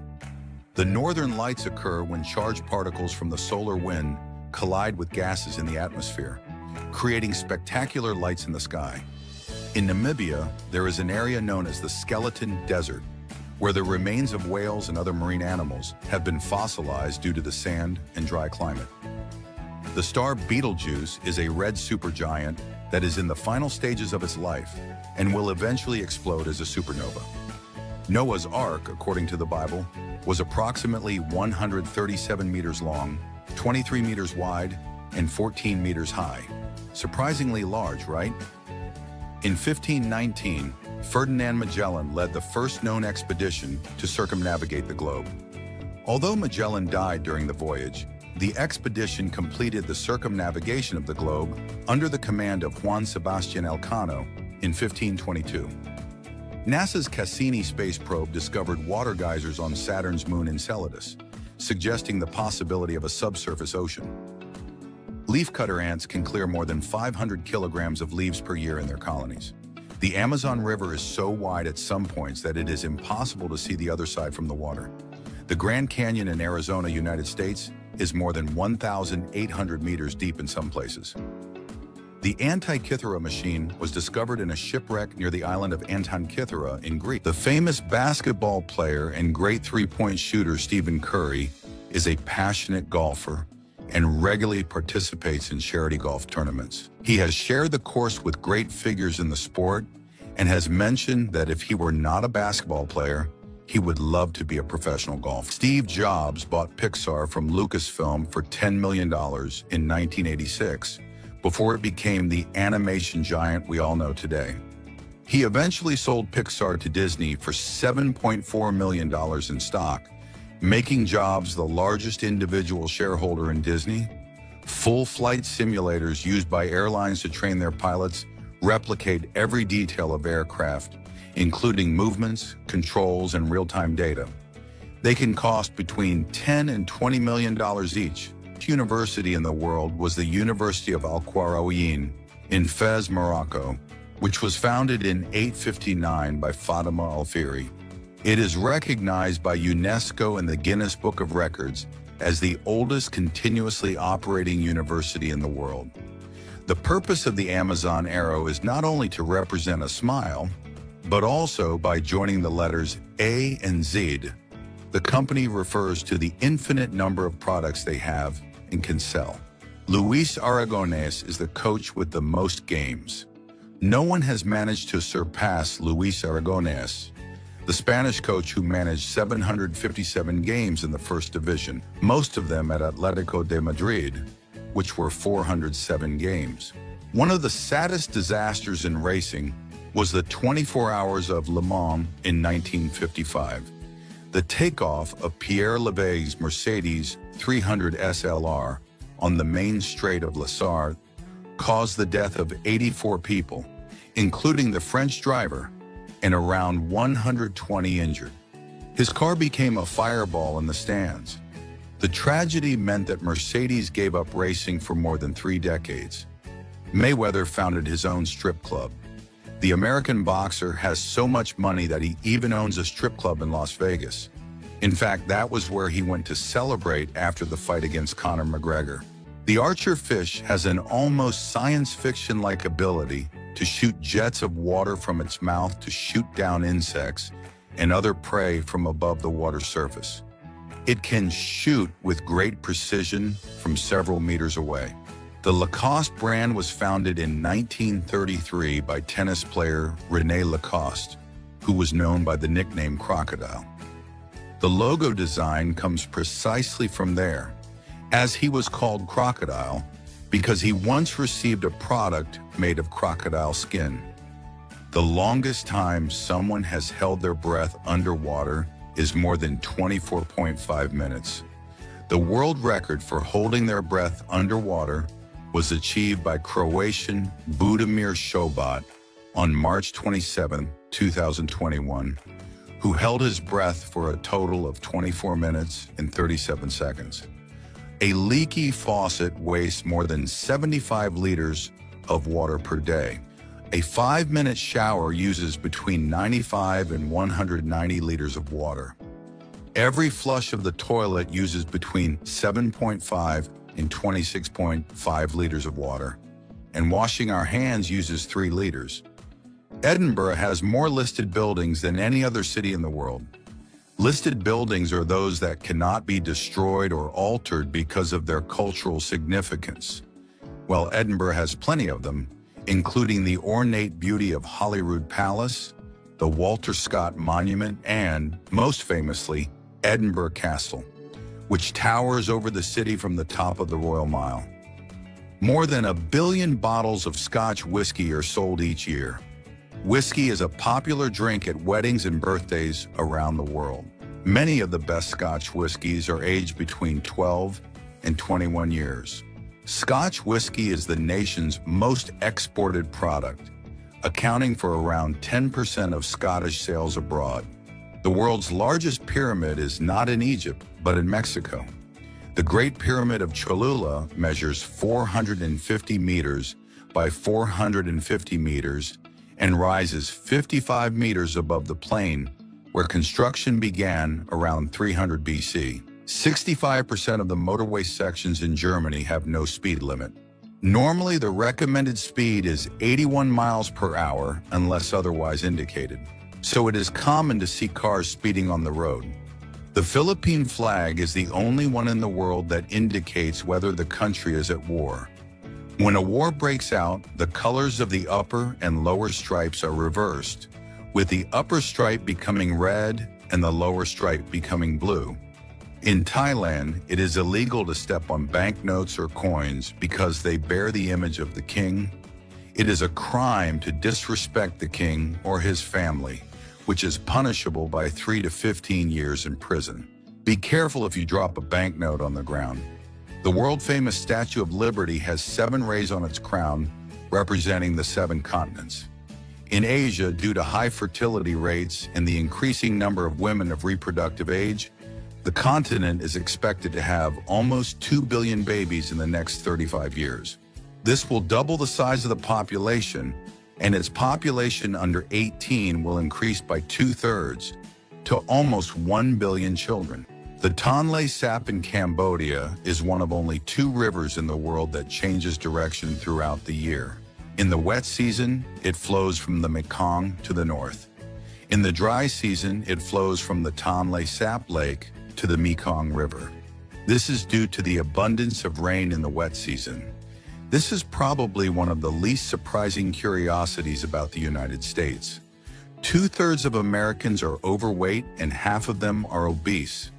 The northern lights occur when charged particles from the solar wind collide with gases in the atmosphere, creating spectacular lights in the sky. In Namibia, there is an area known as the Skeleton Desert, where the remains of whales and other marine animals have been fossilized due to the sand and dry climate. The star Betelgeuse is a red supergiant that is in the final stages of its life and will eventually explode as a supernova. Noah's Ark, according to the Bible, was approximately 137 meters long, 23 meters wide, and 14 meters high. Surprisingly large, right? In 1519, Ferdinand Magellan led the first known expedition to circumnavigate the globe. Although Magellan died during the voyage, the expedition completed the circumnavigation of the globe under the command of Juan Sebastian Elcano in 1522. NASA's Cassini space probe discovered water geysers on Saturn's moon Enceladus, suggesting the possibility of a subsurface ocean. Leafcutter ants can clear more than 500 kilograms of leaves per year in their colonies. The Amazon River is so wide at some points that it is impossible to see the other side from the water. The Grand Canyon in Arizona, United States, is more than 1,800 meters deep in some places. The Antikythera machine was discovered in a shipwreck near the island of Antikythera in Greece. The famous basketball player and great three-point shooter Stephen Curry is a passionate golfer and regularly participates in charity golf tournaments. He has shared the course with great figures in the sport and has mentioned that if he were not a basketball player, he would love to be a professional golfer. Steve Jobs bought Pixar from Lucasfilm for $10 million in 1986, before it became the animation giant we all know today. He eventually sold Pixar to Disney for $7.4 million in stock, making Jobs the largest individual shareholder in Disney. Full flight simulators used by airlines to train their pilots replicate every detail of aircraft, including movements, controls, and real-time data. They can cost between $10 and $20 million each. University in the world was the University of Al-Qarawiyyin in Fez, Morocco, which was founded in 859 by Fatima al-Fihri. It is recognized by UNESCO and the Guinness Book of Records as the oldest continuously operating university in the world. The purpose of the Amazon arrow is not only to represent a smile, but also by joining the letters A and Z. The company refers to the infinite number of products they have and can sell. Luis Aragonés is the coach with the most games. No one has managed to surpass Luis Aragonés, the Spanish coach who managed 757 games in the first division, most of them at Atletico de Madrid, which were 407 games. One of the saddest disasters in racing was the 24 Hours of Le Mans in 1955. The takeoff of Pierre Lévesque's Mercedes 300 SLR on the main straight of La Sarthe caused the death of 84 people, including the French driver, and around 120 injured. His car became a fireball in the stands. The tragedy meant that Mercedes gave up racing for more than 3 decades. Mayweather founded his own strip club. The American boxer has so much money that he even owns a strip club in Las Vegas. In fact, that was where he went to celebrate after the fight against Conor McGregor. The archer fish has an almost science fiction-like ability to shoot jets of water from its mouth to shoot down insects and other prey from above the water surface. It can shoot with great precision from several meters away. The Lacoste brand was founded in 1933 by tennis player René Lacoste, who was known by the nickname Crocodile. The logo design comes precisely from there, as he was called Crocodile because he once received a product made of crocodile skin. The longest time someone has held their breath underwater is more than 24.5 minutes. The world record for holding their breath underwater was achieved by Croatian Budimir Šobat on March 27, 2021, who held his breath for a total of 24 minutes and 37 seconds. A leaky faucet wastes more than 75 liters of water per day. A 5-minute shower uses between 95 and 190 liters of water. Every flush of the toilet uses between 7.5 and 26.5 liters of water, and washing our hands uses 3 liters. Edinburgh has more listed buildings than any other city in the world. Listed buildings are those that cannot be destroyed or altered because of their cultural significance. While Edinburgh has plenty of them, including the ornate beauty of Holyrood Palace, the Walter Scott Monument, and, most famously, Edinburgh Castle, which towers over the city from the top of the Royal Mile. More than 1 billion bottles of Scotch whiskey are sold each year. Whiskey is a popular drink at weddings and birthdays around the world. Many of the best Scotch whiskeys are aged between 12 and 21 years. Scotch whiskey is the nation's most exported product, accounting for around 10% of Scottish sales abroad. The world's largest pyramid is not in Egypt, but in Mexico. The Great Pyramid of Cholula measures 450 meters by 450 meters and rises 55 meters above the plain, where construction began around 300 BC. 65% of the motorway sections in Germany have no speed limit. Normally, the recommended speed is 81 miles per hour unless otherwise indicated, so it is common to see cars speeding on the road. The Philippine flag is the only one in the world that indicates whether the country is at war. When a war breaks out, the colors of the upper and lower stripes are reversed, with the upper stripe becoming red and the lower stripe becoming blue. In Thailand, it is illegal to step on banknotes or coins because they bear the image of the king. It is a crime to disrespect the king or his family, which is punishable by 3 to 15 years in prison. Be careful if you drop a banknote on the ground. The world-famous Statue of Liberty has 7 rays on its crown, representing the 7 continents. In Asia, due to high fertility rates and the increasing number of women of reproductive age, the continent is expected to have almost 2 billion babies in the next 35 years. This will double the size of the population, and its population under 18 will increase by 2/3 to almost 1 billion children. The Tonle Sap in Cambodia is one of only 2 rivers in the world that changes direction throughout the year. In the wet season, it flows from the Mekong to the north. In the dry season, it flows from the Tonle Sap Lake to the Mekong River. This is due to the abundance of rain in the wet season. This is probably one of the least surprising curiosities about the United States. 2/3 of Americans are overweight and half of them are obese.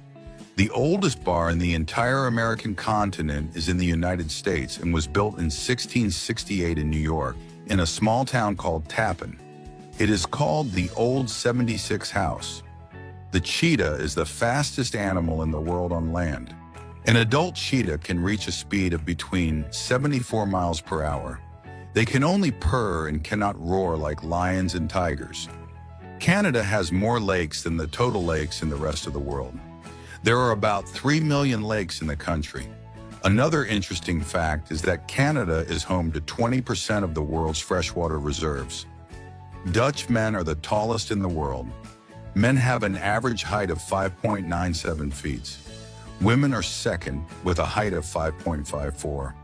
The oldest bar in the entire American continent is in the United States and was built in 1668 in New York, in a small town called Tappan. It is called the Old 76 House. The cheetah is the fastest animal in the world on land. An adult cheetah can reach a speed of between 74 miles per hour. They can only purr and cannot roar like lions and tigers. Canada has more lakes than the total lakes in the rest of the world. There are about 3 million lakes in the country. Another interesting fact is that Canada is home to 20% of the world's freshwater reserves. Dutch men are the tallest in the world. Men have an average height of 5.97 feet. Women are second, with a height of 5.54.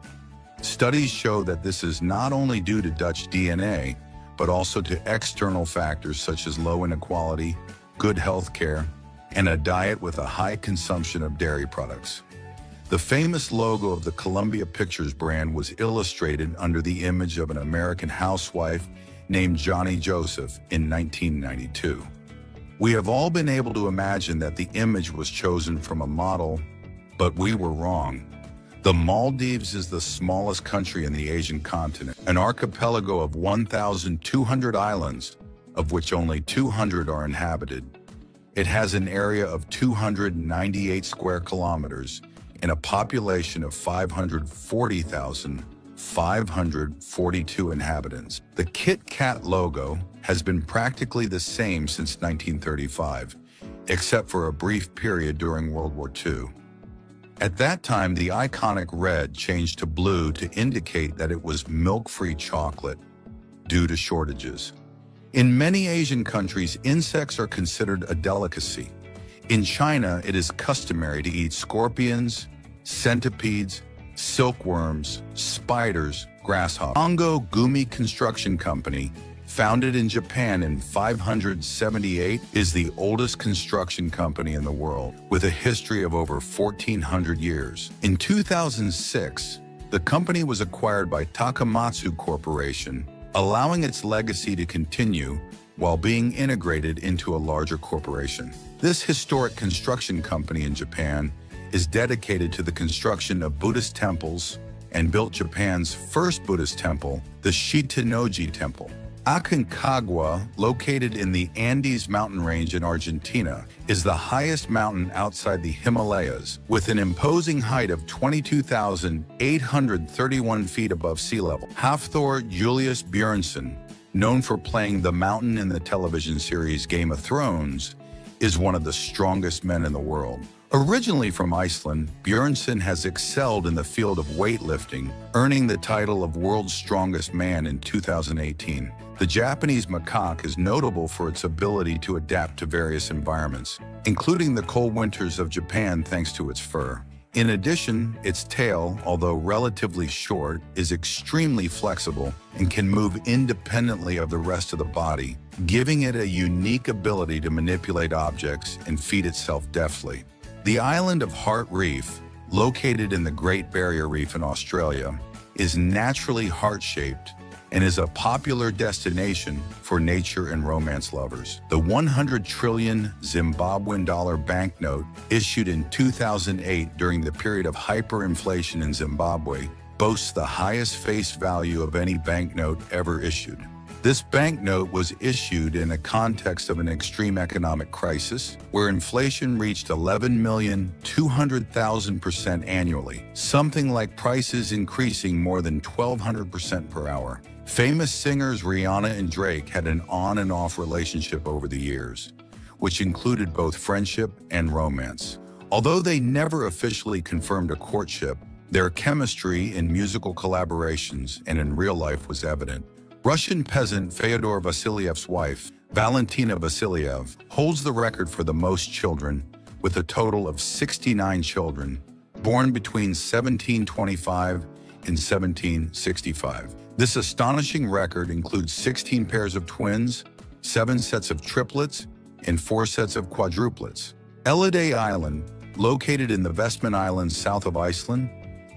Studies show that this is not only due to Dutch DNA, but also to external factors such as low inequality, good health care, and a diet with a high consumption of dairy products. The famous logo of the Columbia Pictures brand was illustrated under the image of an American housewife named Johnny Joseph in 1992. We have all been able to imagine that the image was chosen from a model, but we were wrong. The Maldives is the smallest country in the Asian continent, an archipelago of 1,200 islands, of which only 200 are inhabited. It has an area of 298 square kilometers and a population of 540,542 inhabitants. The Kit Kat logo has been practically the same since 1935, except for a brief period during World War II. At that time, the iconic red changed to blue to indicate that it was milk-free chocolate due to shortages. In many Asian countries, insects are considered a delicacy. In China, it is customary to eat scorpions, centipedes, silkworms, spiders, grasshoppers. Hongo Gumi Construction Company, founded in Japan in 578, is the oldest construction company in the world, with a history of over 1,400 years. In 2006, the company was acquired by Takamatsu Corporation, allowing its legacy to continue while being integrated into a larger corporation. This historic construction company in Japan is dedicated to the construction of Buddhist temples and built Japan's first Buddhist temple, the Shitanoji Temple. Aconcagua, located in the Andes mountain range in Argentina, is the highest mountain outside the Himalayas, with an imposing height of 22,831 feet above sea level. Hafthor Julius Björnsson, known for playing the mountain in the television series Game of Thrones, is one of the strongest men in the world. Originally from Iceland, Björnsson has excelled in the field of weightlifting, earning the title of World's Strongest Man in 2018. The Japanese macaque is notable for its ability to adapt to various environments, including the cold winters of Japan thanks to its fur. In addition, its tail, although relatively short, is extremely flexible and can move independently of the rest of the body, giving it a unique ability to manipulate objects and feed itself deftly. The island of Heart Reef, located in the Great Barrier Reef in Australia, is naturally heart-shaped and is a popular destination for nature and romance lovers. The 100 trillion Zimbabwean dollar banknote issued in 2008 during the period of hyperinflation in Zimbabwe boasts the highest face value of any banknote ever issued. This banknote was issued in a context of an extreme economic crisis where inflation reached 11,200,000% annually, something like prices increasing more than 1,200% per hour. Famous singers Rihanna and Drake had an on and off relationship over the years, which included both friendship and romance. Although they never officially confirmed a courtship, their chemistry in musical collaborations and in real life was evident. Russian peasant Fyodor Vasiliev's wife, Valentina Vasiliev, holds the record for the most children, with a total of 69 children, born between 1725 and 1765. This astonishing record includes 16 pairs of twins, 7 sets of triplets, and 4 sets of quadruplets. Elliday Island, located in the Vestman Islands south of Iceland,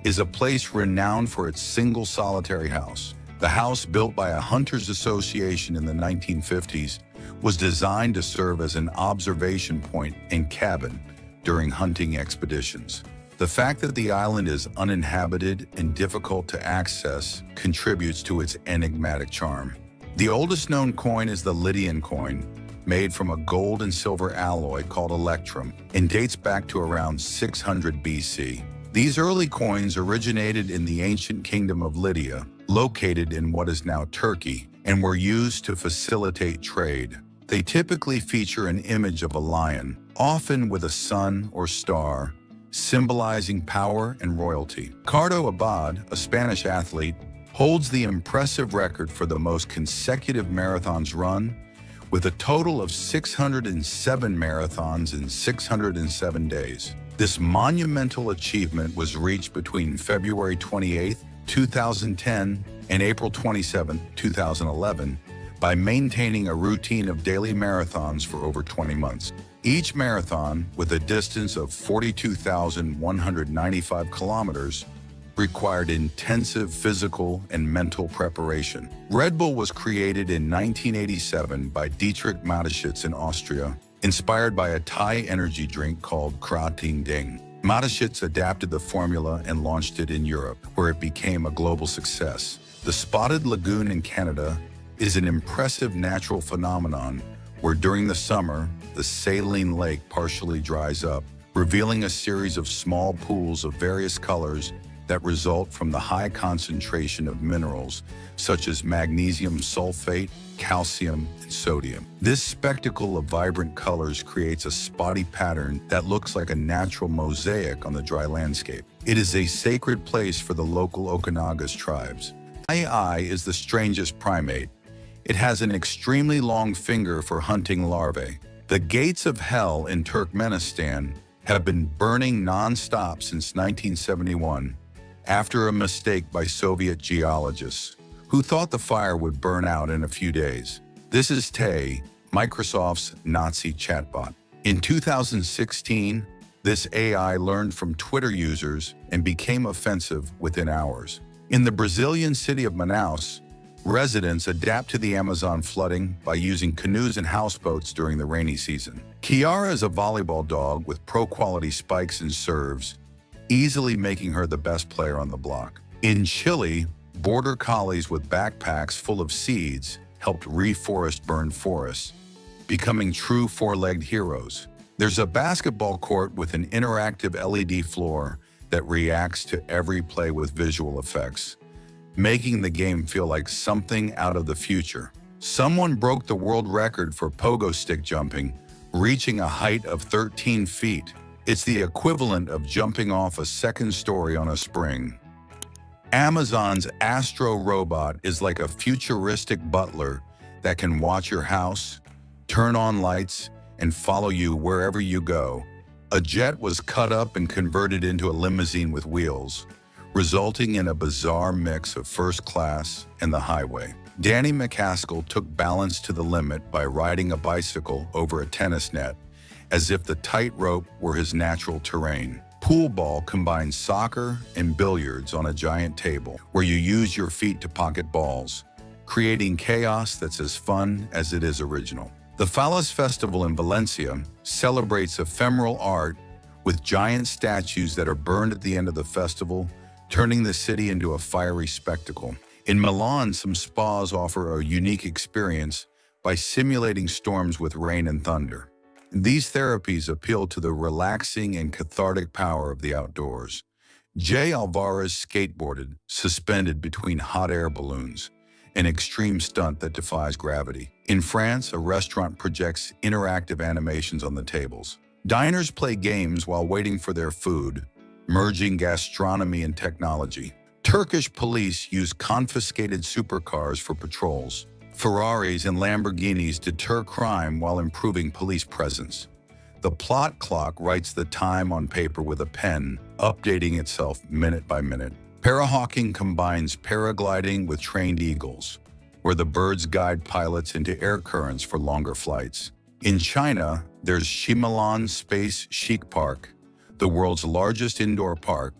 is a place renowned for its single solitary house. The house, built by a hunters association in the 1950s, was designed to serve as an observation point and cabin during hunting expeditions. The fact that the island is uninhabited and difficult to access contributes to its enigmatic charm. The oldest known coin is the Lydian coin, made from a gold and silver alloy called electrum, and dates back to around 600 BC. These early coins originated in the ancient kingdom of Lydia, located in what is now Turkey, and were used to facilitate trade. They typically feature an image of a lion, often with a sun or star, symbolizing power and royalty. Ricardo Abad, a Spanish athlete, holds the impressive record for the most consecutive marathons run, with a total of 607 marathons in 607 days. This monumental achievement was reached between February 28, 2010 and April 27, 2011, by maintaining a routine of daily marathons for over 20 months. Each marathon, with a distance of 42,195 kilometers, required intensive physical and mental preparation. Red Bull was created in 1987 by Dietrich Mateschitz in Austria, inspired by a Thai energy drink called Krating Ding. Mateschitz adapted the formula and launched it in Europe, where it became a global success. The Spotted Lagoon in Canada is an impressive natural phenomenon where during the summer, the saline lake partially dries up, revealing a series of small pools of various colors that result from the high concentration of minerals such as magnesium sulfate, calcium, and sodium. This spectacle of vibrant colors creates a spotty pattern that looks like a natural mosaic on the dry landscape. It is a sacred place for the local Okanagan tribes. AI is the strangest primate. It has an extremely long finger for hunting larvae. The gates of hell in Turkmenistan have been burning non-stop since 1971 after a mistake by Soviet geologists who thought the fire would burn out in a few days. This is Tay, Microsoft's Nazi chatbot. In 2016, this AI learned from Twitter users and became offensive within hours. In the Brazilian city of Manaus, Residents adapt to the Amazon flooding by using canoes and houseboats during the rainy season. Kiara is a volleyball dog with pro-quality spikes and serves, easily making her the best player on the block. In Chile, border collies with backpacks full of seeds helped reforest burned forests, becoming true four-legged heroes. There's a basketball court with an interactive LED floor that reacts to every play with visual effects, making the game feel like something out of the future. Someone broke the world record for pogo stick jumping, reaching a height of 13 feet. It's the equivalent of jumping off a second story on a spring. Amazon's Astro robot is like a futuristic butler that can watch your house, turn on lights, and follow you wherever you go. A jet was cut up and converted into a limousine with wheels, resulting in a bizarre mix of first class and the highway. Danny McCaskill took balance to the limit by riding a bicycle over a tennis net, as if the tightrope were his natural terrain. Pool ball combines soccer and billiards on a giant table, where you use your feet to pocket balls, creating chaos that's as fun as it is original. The Fallas Festival in Valencia celebrates ephemeral art with giant statues that are burned at the end of the festival, turning the city into a fiery spectacle. In Milan, some spas offer a unique experience by simulating storms with rain and thunder. These therapies appeal to the relaxing and cathartic power of the outdoors. Jay Alvarez skateboarded, suspended between hot air balloons, an extreme stunt that defies gravity. In France, a restaurant projects interactive animations on the tables. Diners play games while waiting for their food, merging gastronomy and technology. Turkish police use confiscated supercars for patrols. Ferraris and Lamborghinis deter crime while improving police presence. The plot clock writes the time on paper with a pen, updating itself minute by minute. Parahawking combines paragliding with trained eagles, where the birds guide pilots into air currents for longer flights. In China, there's Xiamen Space Chic Park, the world's largest indoor park.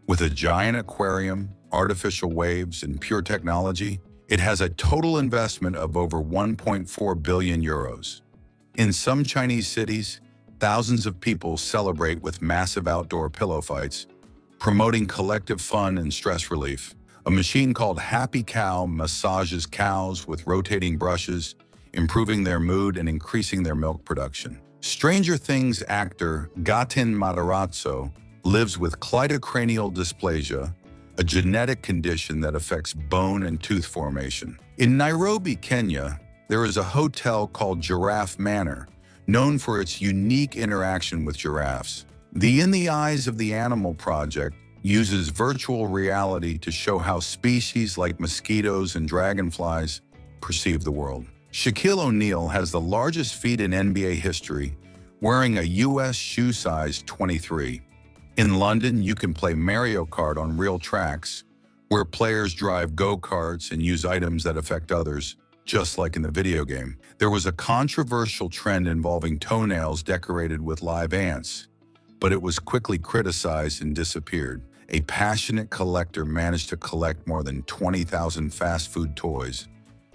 With a giant aquarium, artificial waves, and pure technology, it has a total investment of over 1.4 billion euros. In some Chinese cities, thousands of people celebrate with massive outdoor pillow fights, promoting collective fun and stress relief. A machine called Happy Cow massages cows with rotating brushes, improving their mood and increasing their milk production. Stranger Things actor Gaten Matarazzo lives with cleidocranial dysplasia, a genetic condition that affects bone and tooth formation. In Nairobi, Kenya, there is a hotel called Giraffe Manor, known for its unique interaction with giraffes. The In the Eyes of the Animal project uses virtual reality to show how species like mosquitoes and dragonflies perceive the world. Shaquille O'Neal has the largest feet in NBA history, wearing a US shoe size 23. In London, you can play Mario Kart on real tracks, where players drive go-karts and use items that affect others, just like in the video game. There was a controversial trend involving toenails decorated with live ants, but it was quickly criticized and disappeared. A passionate collector managed to collect more than 20,000 fast food toys,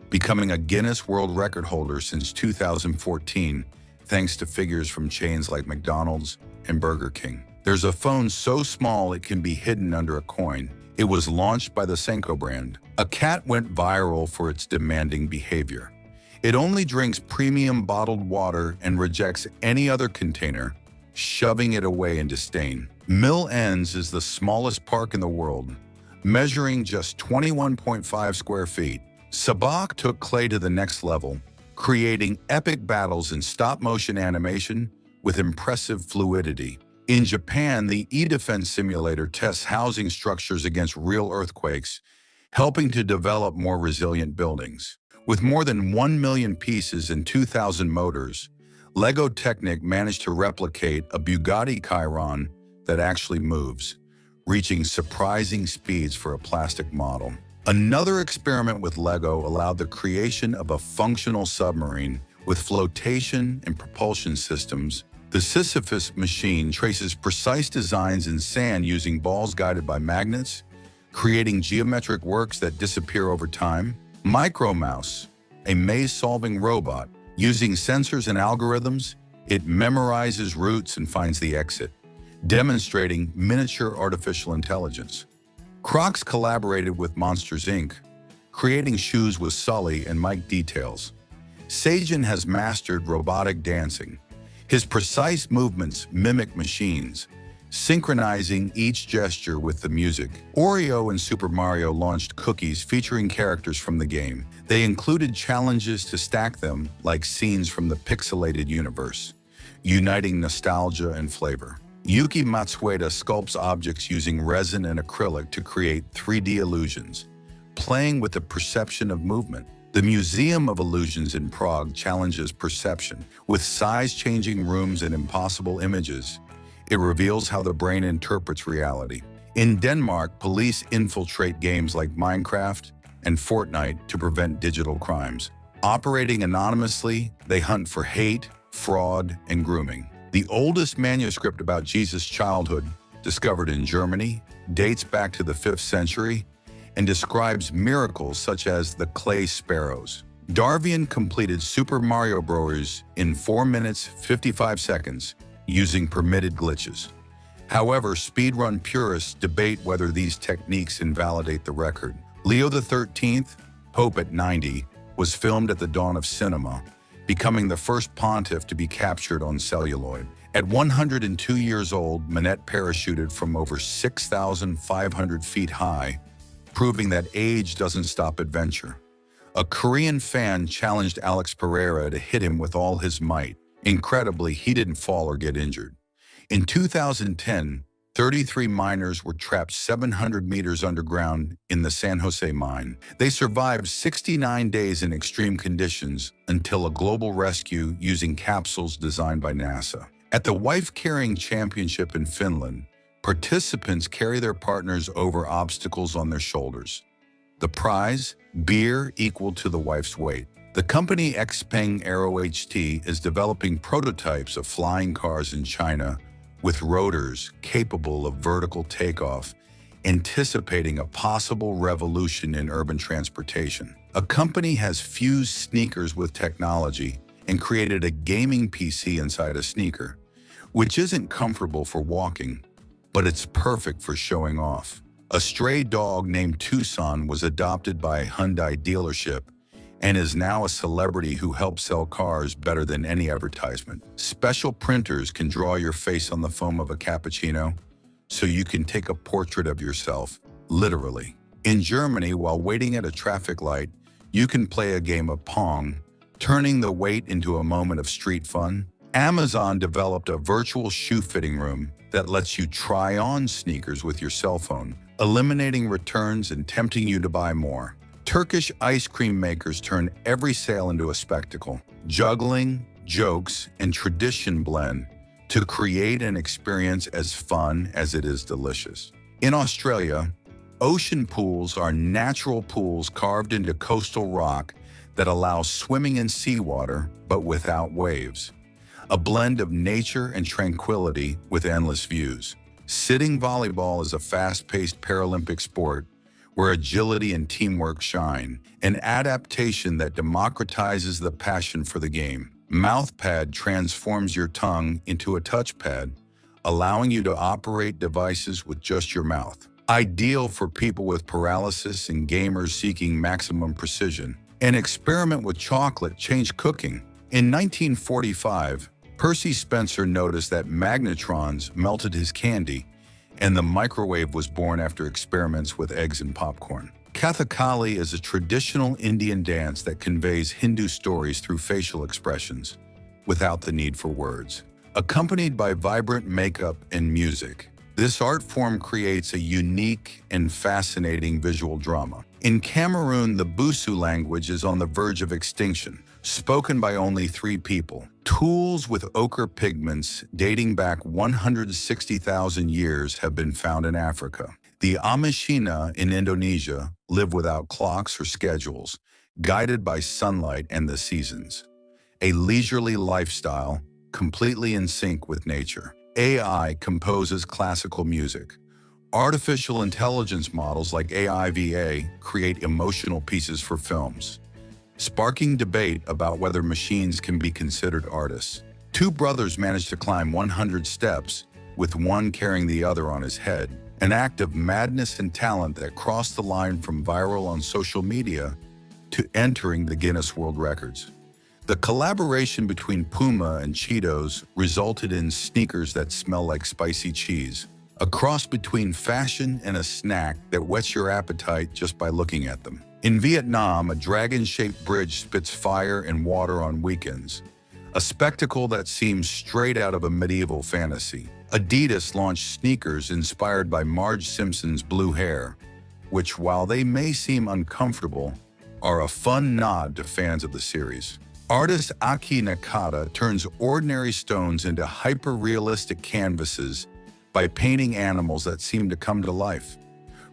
becoming a Guinness World Record holder since 2014, thanks to figures from chains like McDonald's and Burger King. There's a phone so small it can be hidden under a coin. It was launched by the Senko brand. A cat went viral for its demanding behavior. It only drinks premium bottled water and rejects any other container, shoving it away in disdain. Mill Ends is the smallest park in the world, measuring just 21.5 square feet. Sabak took clay to the next level, creating epic battles in stop-motion animation with impressive fluidity. In Japan, the e-defense simulator tests housing structures against real earthquakes, helping to develop more resilient buildings. With more than 1 million pieces and 2,000 motors, Lego Technic managed to replicate a Bugatti Chiron that actually moves, reaching surprising speeds for a plastic model. Another experiment with Lego allowed the creation of a functional submarine with flotation and propulsion systems. The Sisyphus machine traces precise designs in sand using balls guided by magnets, creating geometric works that disappear over time. Micro Mouse, a maze-solving robot. Using sensors and algorithms, it memorizes routes and finds the exit, demonstrating miniature artificial intelligence. Crocs collaborated with Monsters, Inc., creating shoes with Sully and Mike details. Sajin has mastered robotic dancing. His precise movements mimic machines, synchronizing each gesture with the music. Oreo and Super Mario launched cookies featuring characters from the game. They included challenges to stack them like scenes from the pixelated universe, uniting nostalgia and flavor. Yuki Matsueda sculpts objects using resin and acrylic to create 3D illusions, playing with the perception of movement. The Museum of Illusions in Prague challenges perception. With size-changing rooms and impossible images, it reveals how the brain interprets reality. In Denmark, police infiltrate games like Minecraft and Fortnite to prevent digital crimes. Operating anonymously, they hunt for hate, fraud, and grooming. The oldest manuscript about Jesus' childhood, discovered in Germany, dates back to the 5th century and describes miracles such as the clay sparrows. Darvian completed Super Mario Bros. In 4 minutes 55 seconds using permitted glitches. However, speedrun purists debate whether these techniques invalidate the record. Leo XIII, Pope at 90, was filmed at the dawn of cinema, becoming the first pontiff to be captured on celluloid. At 102 years old, Manette parachuted from over 6,500 feet high, proving that age doesn't stop adventure. A Korean fan challenged Alex Pereira to hit him with all his might. Incredibly, he didn't fall or get injured. In 2010, 33 miners were trapped 700 meters underground in the San Jose mine. They survived 69 days in extreme conditions until a global rescue using capsules designed by NASA. At the Wife Carrying Championship in Finland, participants carry their partners over obstacles on their shoulders. The prize? Beer equal to the wife's weight. The company Xpeng Aero HT is developing prototypes of flying cars in China with rotors capable of vertical takeoff, anticipating a possible revolution in urban transportation. A company has fused sneakers with technology and created a gaming PC inside a sneaker, which isn't comfortable for walking, but it's perfect for showing off. A stray dog named Tucson was adopted by a Hyundai dealership and is now a celebrity who helps sell cars better than any advertisement. Special printers can draw your face on the foam of a cappuccino, so you can take a portrait of yourself, literally. In Germany, while waiting at a traffic light, you can play a game of Pong, turning the wait into a moment of street fun. Amazon developed a virtual shoe fitting room that lets you try on sneakers with your cell phone, eliminating returns and tempting you to buy more. Turkish ice cream makers turn every sale into a spectacle. Juggling, jokes, and tradition blend to create an experience as fun as it is delicious. In Australia, ocean pools are natural pools carved into coastal rock that allow swimming in seawater but without waves. A blend of nature and tranquility with endless views. Sitting volleyball is a fast-paced Paralympic sport where agility and teamwork shine, an adaptation that democratizes the passion for the game. Mouthpad transforms your tongue into a touchpad, allowing you to operate devices with just your mouth. Ideal for people with paralysis and gamers seeking maximum precision. An experiment with chocolate changed cooking. In 1945, Percy Spencer noticed that magnetrons melted his candy, and the microwave was born after experiments with eggs and popcorn. Kathakali is a traditional Indian dance that conveys Hindu stories through facial expressions, without the need for words. Accompanied by vibrant makeup and music, this art form creates a unique and fascinating visual drama. In Cameroon, the Busu language is on the verge of extinction, spoken by only 3 people. Tools with ochre pigments dating back 160,000 years have been found in Africa. The Amishina in Indonesia live without clocks or schedules, guided by sunlight and the seasons. A leisurely lifestyle, completely in sync with nature. AI composes classical music, Artificial intelligence models like AI/VA create emotional pieces for films, sparking debate about whether machines can be considered artists. Two brothers managed to climb 100 steps, with one carrying the other on his head, an act of madness and talent that crossed the line from viral on social media to entering the Guinness World Records. The collaboration between Puma and Cheetos resulted in sneakers that smell like spicy cheese, a cross between fashion and a snack that whets your appetite just by looking at them. In Vietnam, a dragon-shaped bridge spits fire and water on weekends, a spectacle that seems straight out of a medieval fantasy. Adidas launched sneakers inspired by Marge Simpson's blue hair, which, while they may seem uncomfortable, are a fun nod to fans of the series. Artist Aki Nakata turns ordinary stones into hyper-realistic canvases by painting animals that seem to come to life,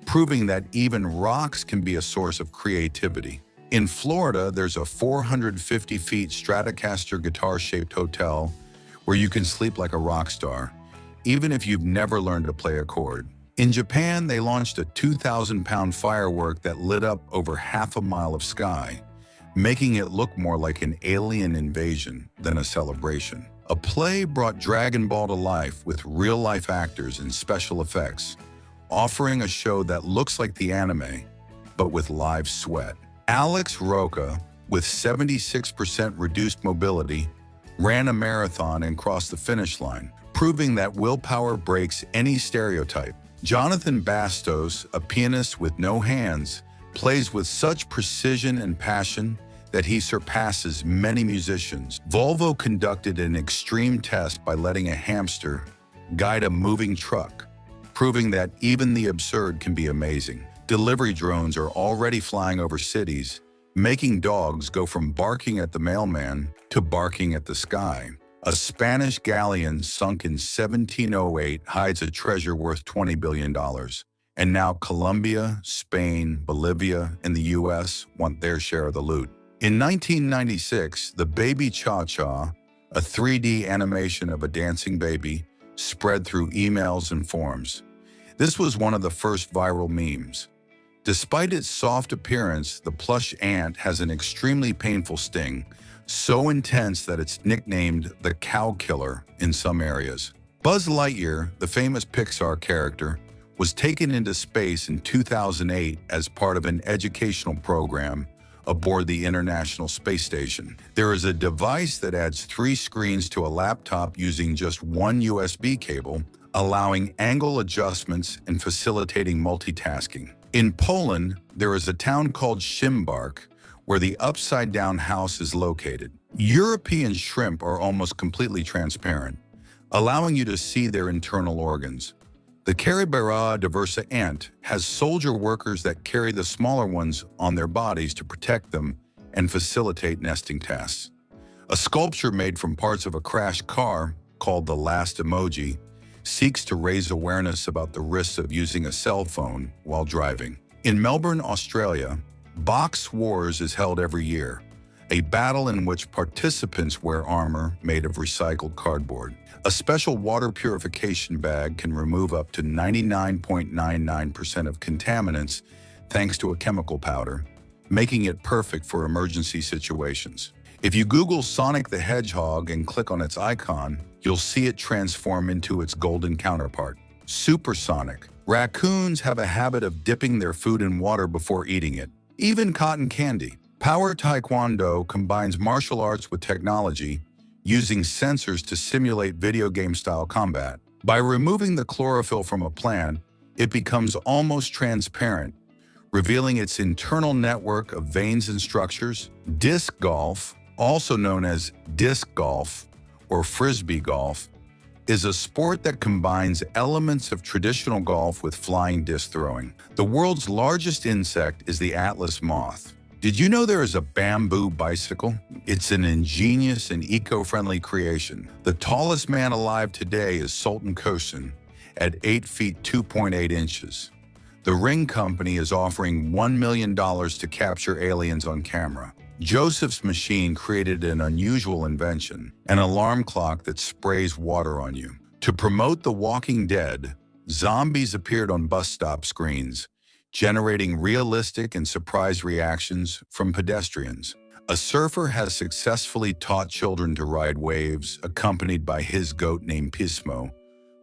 proving that even rocks can be a source of creativity. In Florida, there's a 450 feet Stratocaster guitar-shaped hotel where you can sleep like a rock star, even if you've never learned to play a chord. In Japan, they launched a 2,000-pound firework that lit up over half a mile of sky, making it look more like an alien invasion than a celebration. A play brought Dragon Ball to life with real-life actors and special effects, offering a show that looks like the anime, but with live sweat. Alex Roca, with 76% reduced mobility, ran a marathon and crossed the finish line, proving that willpower breaks any stereotype. Jonathan Bastos, a pianist with no hands, plays with such precision and passion that he surpasses many musicians. Volvo conducted an extreme test by letting a hamster guide a moving truck, proving that even the absurd can be amazing. Delivery drones are already flying over cities, making dogs go from barking at the mailman to barking at the sky. A Spanish galleon sunk in 1708 hides a treasure worth $20 billion. And now Colombia, Spain, Bolivia, and the US want their share of the loot. In 1996, the Baby Cha-Cha, a 3D animation of a dancing baby, spread through emails and forums. This was one of the first viral memes. Despite its soft appearance, the plush ant has an extremely painful sting, so intense that it's nicknamed the cow killer in some areas. Buzz Lightyear, the famous Pixar character, was taken into space in 2008 as part of an educational program aboard the International Space Station. There is a device that adds 3 screens to a laptop using just one USB cable, allowing angle adjustments and facilitating multitasking. In Poland, there is a town called Szymbark, where the upside-down house is located. European shrimp are almost completely transparent, allowing you to see their internal organs. The Caribera diversa ant has soldier workers that carry the smaller ones on their bodies to protect them and facilitate nesting tasks. A sculpture made from parts of a crashed car, called the Last Emoji, seeks to raise awareness about the risks of using a cell phone while driving. In Melbourne, Australia, Box Wars is held every year, a battle in which participants wear armor made of recycled cardboard. A special water purification bag can remove up to 99.99% of contaminants thanks to a chemical powder, making it perfect for emergency situations. If you Google Sonic the Hedgehog and click on its icon, you'll see it transform into its golden counterpart, Supersonic. Raccoons have a habit of dipping their food in water before eating it, even cotton candy. Power Taekwondo combines martial arts with technology, using sensors to simulate video game-style combat. By removing the chlorophyll from a plant, it becomes almost transparent, revealing its internal network of veins and structures. Disc golf, also known as disc golf or frisbee golf, is a sport that combines elements of traditional golf with flying disc throwing. The world's largest insect is the Atlas moth. Did you know there is a bamboo bicycle? It's an ingenious and eco-friendly creation. The tallest man alive today is Sultan Kosin at 8 feet 2.8 inches. The Ring Company is offering $1 million to capture aliens on camera. Joseph's machine created an unusual invention, an alarm clock that sprays water on you. To promote The Walking Dead, zombies appeared on bus stop screens, generating realistic and surprised reactions from pedestrians. A surfer has successfully taught children to ride waves, accompanied by his goat named Pismo,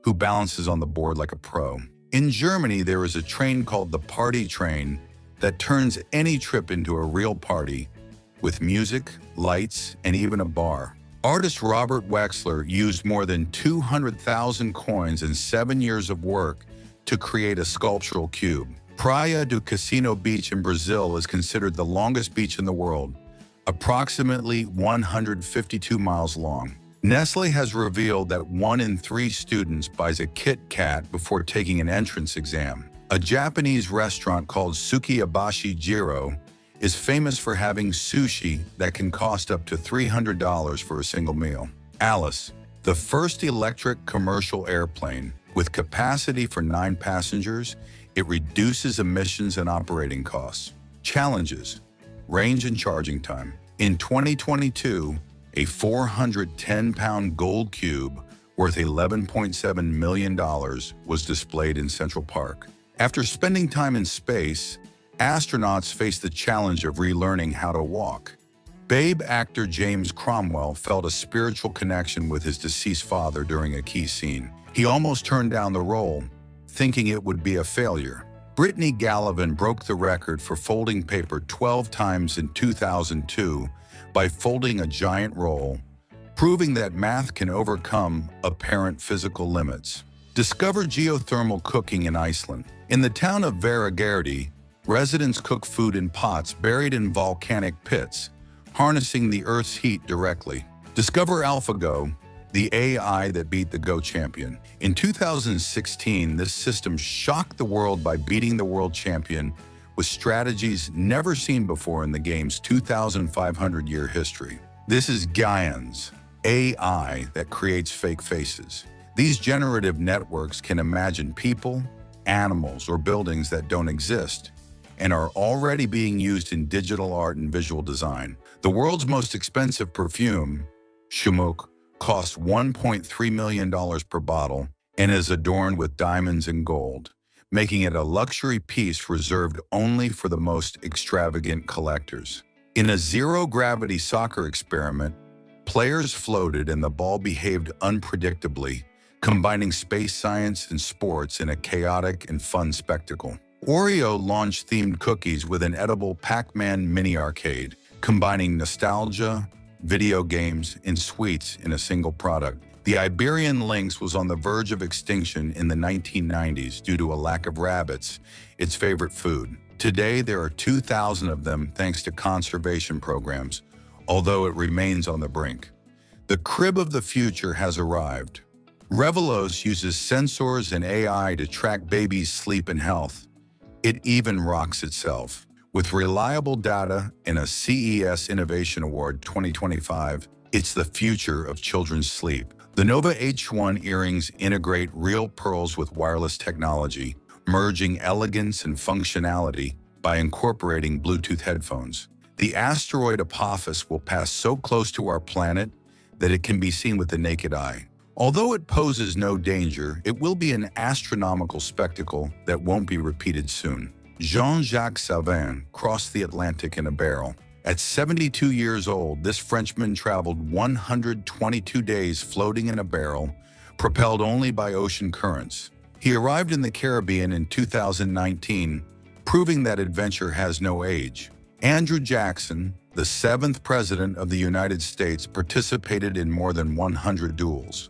who balances on the board like a pro. In Germany, there is a train called the Party Train that turns any trip into a real party, with music, lights, and even a bar. Artist Robert Wexler used more than 200,000 coins and 7 years of work to create a sculptural cube. Praia do Cassino Beach in Brazil is considered the longest beach in the world, approximately 152 miles long. Nestle has revealed that 1 in 3 students buys a Kit Kat before taking an entrance exam. A Japanese restaurant called Sukiyabashi Jiro is famous for having sushi that can cost up to $300 for a single meal. Alice, the first electric commercial airplane with capacity for 9 passengers, it reduces emissions and operating costs. Challenges: range and charging time. In 2022, a 410-pound gold cube worth $11.7 million was displayed in Central Park. After spending time in space, astronauts face the challenge of relearning how to walk. Babe actor James Cromwell felt a spiritual connection with his deceased father during a key scene. He almost turned down the role, thinking it would be a failure. Brittany Gallivan broke the record for folding paper 12 times in 2002 by folding a giant roll, proving that math can overcome apparent physical limits. Discover geothermal cooking in Iceland. In the town of Hveragerði, residents cook food in pots buried in volcanic pits, harnessing the Earth's heat directly. Discover AlphaGo, the AI that beat the Go champion. In 2016, this system shocked the world by beating the world champion with strategies never seen before in the game's 2,500-year history. This is Gaian's AI that creates fake faces. These generative networks can imagine people, animals, or buildings that don't exist and are already being used in digital art and visual design. The world's most expensive perfume, Shumuk, costs $1.3 million per bottle and is adorned with diamonds and gold, making it a luxury piece reserved only for the most extravagant collectors. In a zero-gravity soccer experiment, players floated and the ball behaved unpredictably, combining space science and sports in a chaotic and fun spectacle. Oreo launched themed cookies with an edible Pac-Man mini arcade, combining nostalgia, video games, and sweets in a single product. The Iberian lynx was on the verge of extinction in the 1990s due to a lack of rabbits, its favorite food. Today, there are 2,000 of them thanks to conservation programs, although it remains on the brink. The crib of the future has arrived. Revelos uses sensors and AI to track babies' sleep and health. It even rocks itself. With reliable data and a CES Innovation Award 2025, it's the future of children's sleep. The Nova H1 earrings integrate real pearls with wireless technology, merging elegance and functionality by incorporating Bluetooth headphones. The asteroid Apophis will pass so close to our planet that it can be seen with the naked eye. Although it poses no danger, it will be an astronomical spectacle that won't be repeated soon. Jean-Jacques Savin crossed the Atlantic in a barrel. At 72 years old, this Frenchman traveled 122 days floating in a barrel, propelled only by ocean currents. He arrived in the Caribbean in 2019, proving that adventure has no age. Andrew Jackson, the 7th President of the United States, participated in more than 100 duels.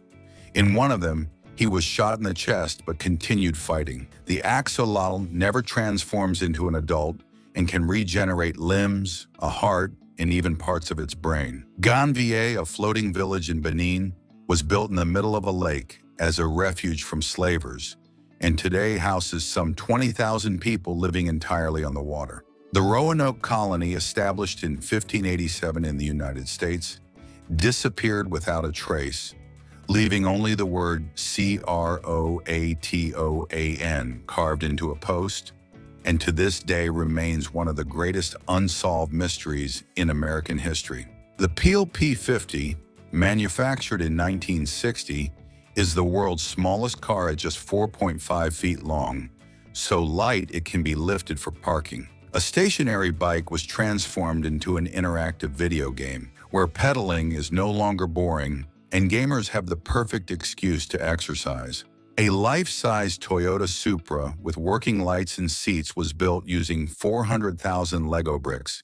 In one of them, he was shot in the chest but continued fighting. The axolotl never transforms into an adult and can regenerate limbs, a heart, and even parts of its brain. Ganvier, a floating village in Benin, was built in the middle of a lake as a refuge from slavers, and today houses some 20,000 people living entirely on the water. The Roanoke colony, established in 1587 in the United States, disappeared without a trace, leaving only the word Croatan carved into a post, and to this day remains one of the greatest unsolved mysteries in American history. The Peel P50, manufactured in 1960, is the world's smallest car at just 4.5 feet long, so light it can be lifted for parking. A stationary bike was transformed into an interactive video game, where pedaling is no longer boring and gamers have the perfect excuse to exercise. A life-size Toyota Supra with working lights and seats was built using 400,000 Lego bricks,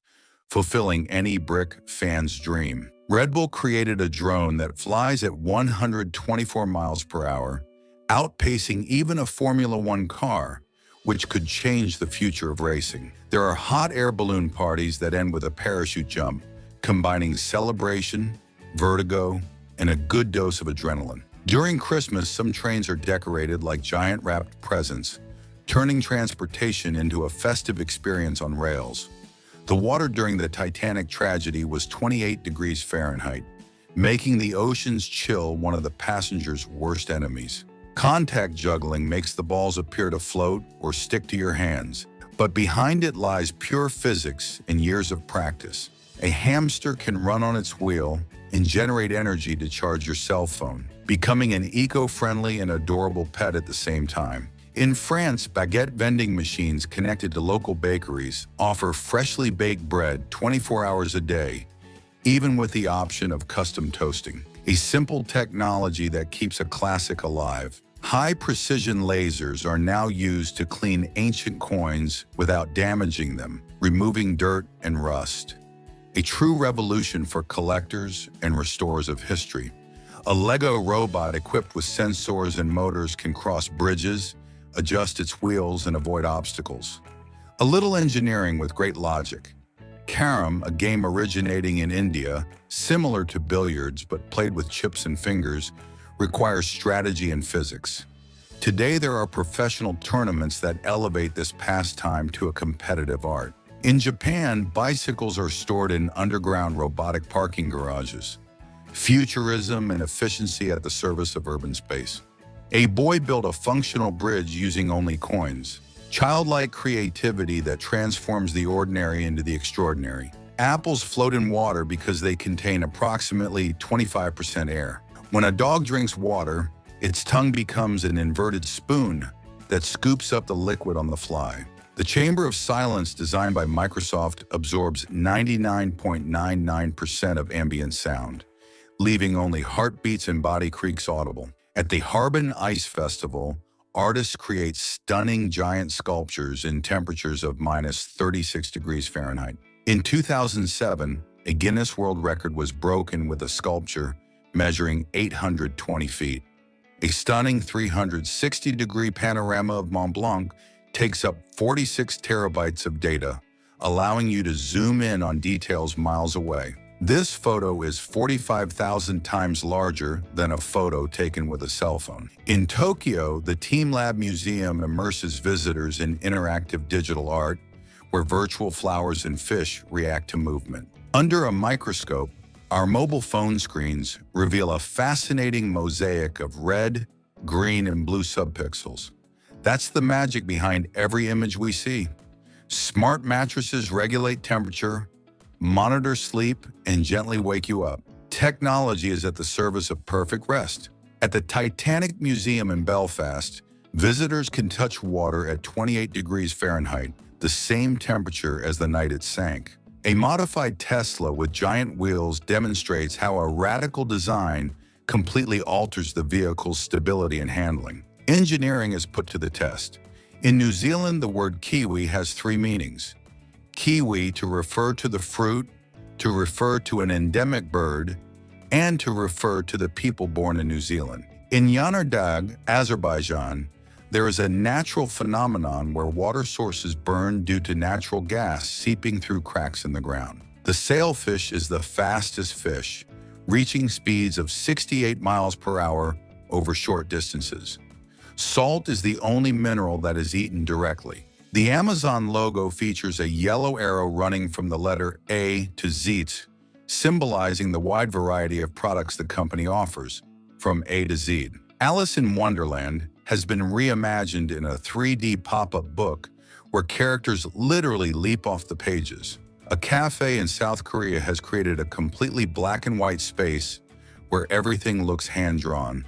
fulfilling any brick fan's dream. Red Bull created a drone that flies at 124 miles per hour, outpacing even a Formula One car, which could change the future of racing. There are hot air balloon parties that end with a parachute jump, combining celebration, vertigo, and a good dose of adrenaline. During Christmas, some trains are decorated like giant wrapped presents, turning transportation into a festive experience on rails. The water during the Titanic tragedy was 28 degrees Fahrenheit, making the ocean's chill one of the passengers' worst enemies. Contact juggling makes the balls appear to float or stick to your hands, but behind it lies pure physics and years of practice. A hamster can run on its wheel and generate energy to charge your cell phone, becoming an eco-friendly and adorable pet at the same time. In France, baguette vending machines connected to local bakeries offer freshly baked bread 24 hours a day, even with the option of custom toasting. A simple technology that keeps a classic alive. High-precision lasers are now used to clean ancient coins without damaging them, removing dirt and rust. A true revolution for collectors and restorers of history. A Lego robot equipped with sensors and motors can cross bridges, adjust its wheels, and avoid obstacles. A little engineering with great logic. Carom, a game originating in India, similar to billiards but played with chips and fingers, requires strategy and physics. Today there are professional tournaments that elevate this pastime to a competitive art. In Japan, bicycles are stored in underground robotic parking garages. Futurism and efficiency at the service of urban space. A boy built a functional bridge using only coins. Childlike creativity that transforms the ordinary into the extraordinary. Apples float in water because they contain approximately 25% air. When a dog drinks water, its tongue becomes an inverted spoon that scoops up the liquid on the fly. The Chamber of Silence designed by Microsoft absorbs 99.99% of ambient sound, leaving only heartbeats and body creaks audible. At the Harbin Ice Festival, artists create stunning giant sculptures in temperatures of -36 degrees Fahrenheit. In 2007, a Guinness World Record was broken with a sculpture measuring 820 feet. A stunning 360-degree panorama of Mont Blanc takes up 46 terabytes of data, allowing you to zoom in on details miles away. This photo is 45,000 times larger than a photo taken with a cell phone. In Tokyo, the Team Lab Museum immerses visitors in interactive digital art, where virtual flowers and fish react to movement. Under a microscope, our mobile phone screens reveal a fascinating mosaic of red, green, and blue subpixels. That's the magic behind every image we see. Smart mattresses regulate temperature, monitor sleep, and gently wake you up. Technology is at the service of perfect rest. At the Titanic Museum in Belfast, visitors can touch water at 28 degrees Fahrenheit, the same temperature as the night it sank. A modified Tesla with giant wheels demonstrates how a radical design completely alters the vehicle's stability and handling. Engineering is put to the test. In New Zealand, the word kiwi has three meanings. Kiwi to refer to the fruit, to refer to an endemic bird, and to refer to the people born in New Zealand. In Yanardağ, Azerbaijan, there is a natural phenomenon where water sources burn due to natural gas seeping through cracks in the ground. The sailfish is the fastest fish, reaching speeds of 68 miles per hour over short distances. Salt is the only mineral that is eaten directly. The Amazon logo features a yellow arrow running from the letter A to Z, symbolizing the wide variety of products the company offers, from A to Z. Alice in Wonderland has been reimagined in a 3D pop-up book where characters literally leap off the pages. A cafe in South Korea has created a completely black and white space where everything looks hand-drawn,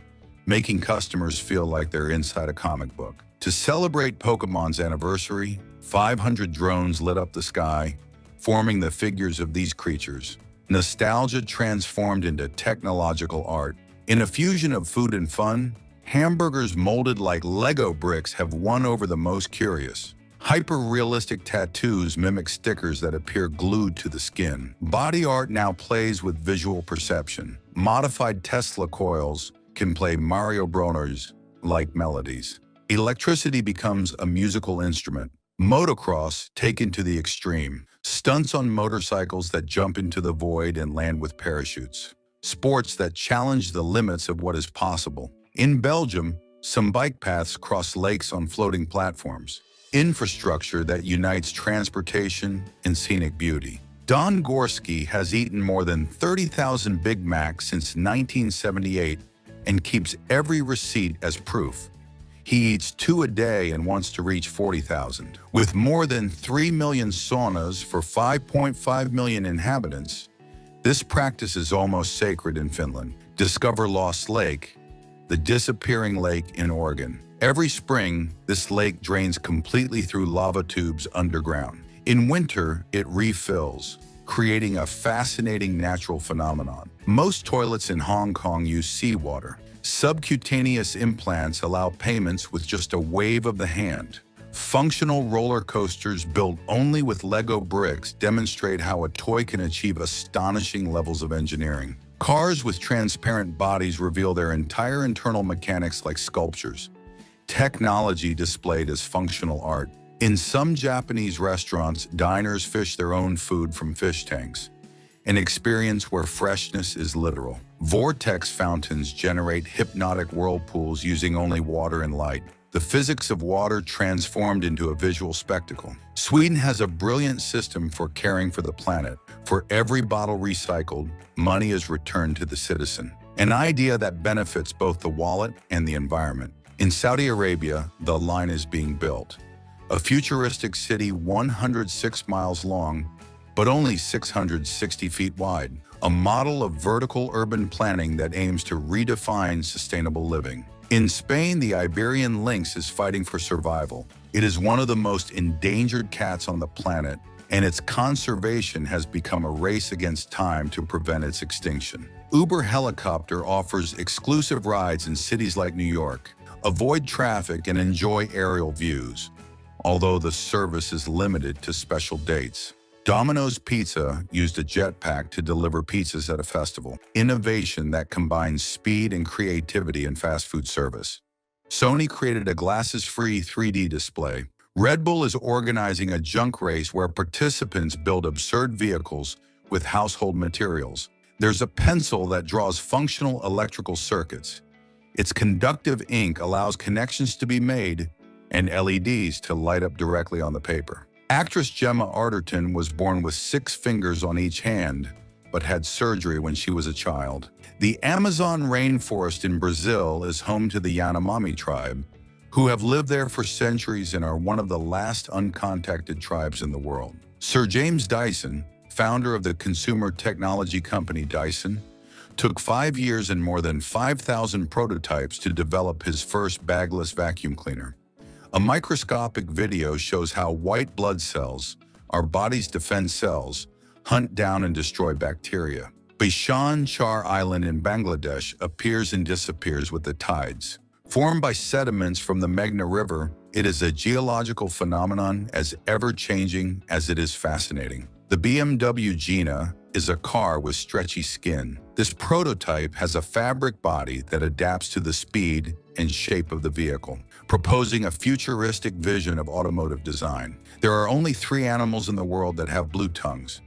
making customers feel like they're inside a comic book. To celebrate Pokemon's anniversary, 500 drones lit up the sky, forming the figures of these creatures. Nostalgia transformed into technological art. In a fusion of food and fun, hamburgers molded like Lego bricks have won over the most curious. Hyper-realistic tattoos mimic stickers that appear glued to the skin. Body art now plays with visual perception. Modified Tesla coils can play Mario Bros.-like melodies. Electricity becomes a musical instrument. Motocross taken to the extreme. Stunts on motorcycles that jump into the void and land with parachutes. Sports that challenge the limits of what is possible. In Belgium, some bike paths cross lakes on floating platforms. Infrastructure that unites transportation and scenic beauty. Don Gorski has eaten more than 30,000 Big Macs since 1978 and keeps every receipt as proof. He eats 2 a day and wants to reach 40,000. With more than 3 million saunas for 5.5 million inhabitants, this practice is almost sacred in Finland. Discover Lost Lake, the disappearing lake in Oregon. Every spring, this lake drains completely through lava tubes underground. In winter, it refills, creating a fascinating natural phenomenon. Most toilets in Hong Kong use seawater. Subcutaneous implants allow payments with just a wave of the hand. Functional roller coasters built only with Lego bricks demonstrate how a toy can achieve astonishing levels of engineering. Cars with transparent bodies reveal their entire internal mechanics like sculptures. Technology displayed as functional art. In some Japanese restaurants, diners fish their own food from fish tanks, an experience where freshness is literal. Vortex fountains generate hypnotic whirlpools using only water and light. The physics of water transformed into a visual spectacle. Sweden has a brilliant system for caring for the planet. For every bottle recycled, money is returned to the citizen. An idea that benefits both the wallet and the environment. In Saudi Arabia, the line is being built. A futuristic city 106 miles long, but only 660 feet wide. A model of vertical urban planning that aims to redefine sustainable living. In Spain, the Iberian lynx is fighting for survival. It is one of the most endangered cats on the planet, and its conservation has become a race against time to prevent its extinction. Uber Helicopter offers exclusive rides in cities like New York. Avoid traffic and enjoy aerial views, although the service is limited to special dates. Domino's Pizza used a jetpack to deliver pizzas at a festival. Innovation that combines speed and creativity in fast food service. Sony created a glasses-free 3D display. Red Bull is organizing a junk race where participants build absurd vehicles with household materials. There's a pencil that draws functional electrical circuits. Its conductive ink allows connections to be made and LEDs to light up directly on the paper. Actress Gemma Arterton was born with 6 fingers on each hand, but had surgery when she was a child. The Amazon rainforest in Brazil is home to the Yanomami tribe, who have lived there for centuries and are one of the last uncontacted tribes in the world. Sir James Dyson, founder of the consumer technology company Dyson, took 5 years and more than 5,000 prototypes to develop his first bagless vacuum cleaner. A microscopic video shows how white blood cells, our body's defense cells, hunt down and destroy bacteria. Bishan Char Island in Bangladesh appears and disappears with the tides. Formed by sediments from the Meghna River, it is a geological phenomenon as ever-changing as it is fascinating. The BMW Gina is a car with stretchy skin. This prototype has a fabric body that adapts to the speed and shape of the vehicle, proposing a futuristic vision of automotive design. There are only 3 animals in the world that have blue tongues: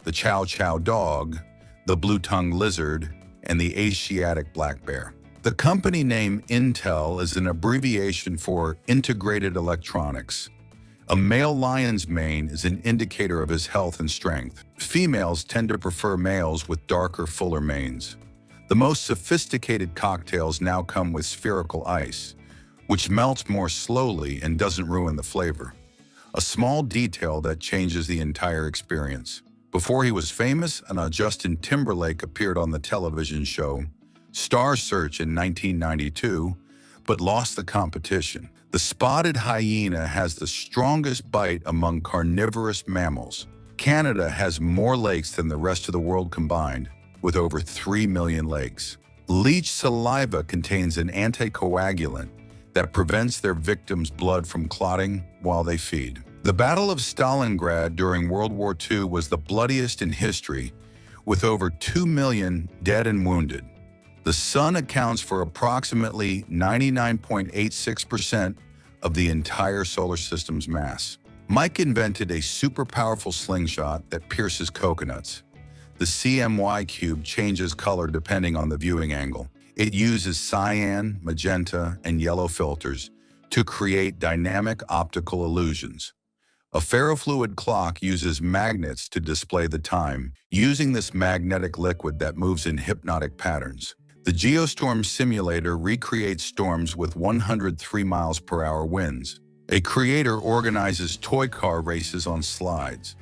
the Chow Chow dog, the blue-tongued lizard, and the Asiatic black bear. The company name Intel is an abbreviation for Integrated Electronics. A male lion's mane is an indicator of his health and strength. Females tend to prefer males with darker, fuller manes. The most sophisticated cocktails now come with spherical ice, which melts more slowly and doesn't ruin the flavor. A small detail that changes the entire experience. Before he was famous, Justin Timberlake appeared on the television show Star Search in 1992, but lost the competition. The spotted hyena has the strongest bite among carnivorous mammals. Canada has more lakes than the rest of the world combined, with over 3 million lakes. Leech saliva contains an anticoagulant that prevents their victims' blood from clotting while they feed. The Battle of Stalingrad during World War II was the bloodiest in history, with over 2 million dead and wounded. The sun accounts for approximately 99.86% of the entire solar system's mass. Mike invented a super powerful slingshot that pierces coconuts. The CMY cube changes color depending on the viewing angle. It uses cyan, magenta, and yellow filters to create dynamic optical illusions. A ferrofluid clock uses magnets to display the time, using this magnetic liquid that moves in hypnotic patterns. The Geostorm simulator recreates storms with 103 miles per hour winds. A creator organizes toy car races on slides.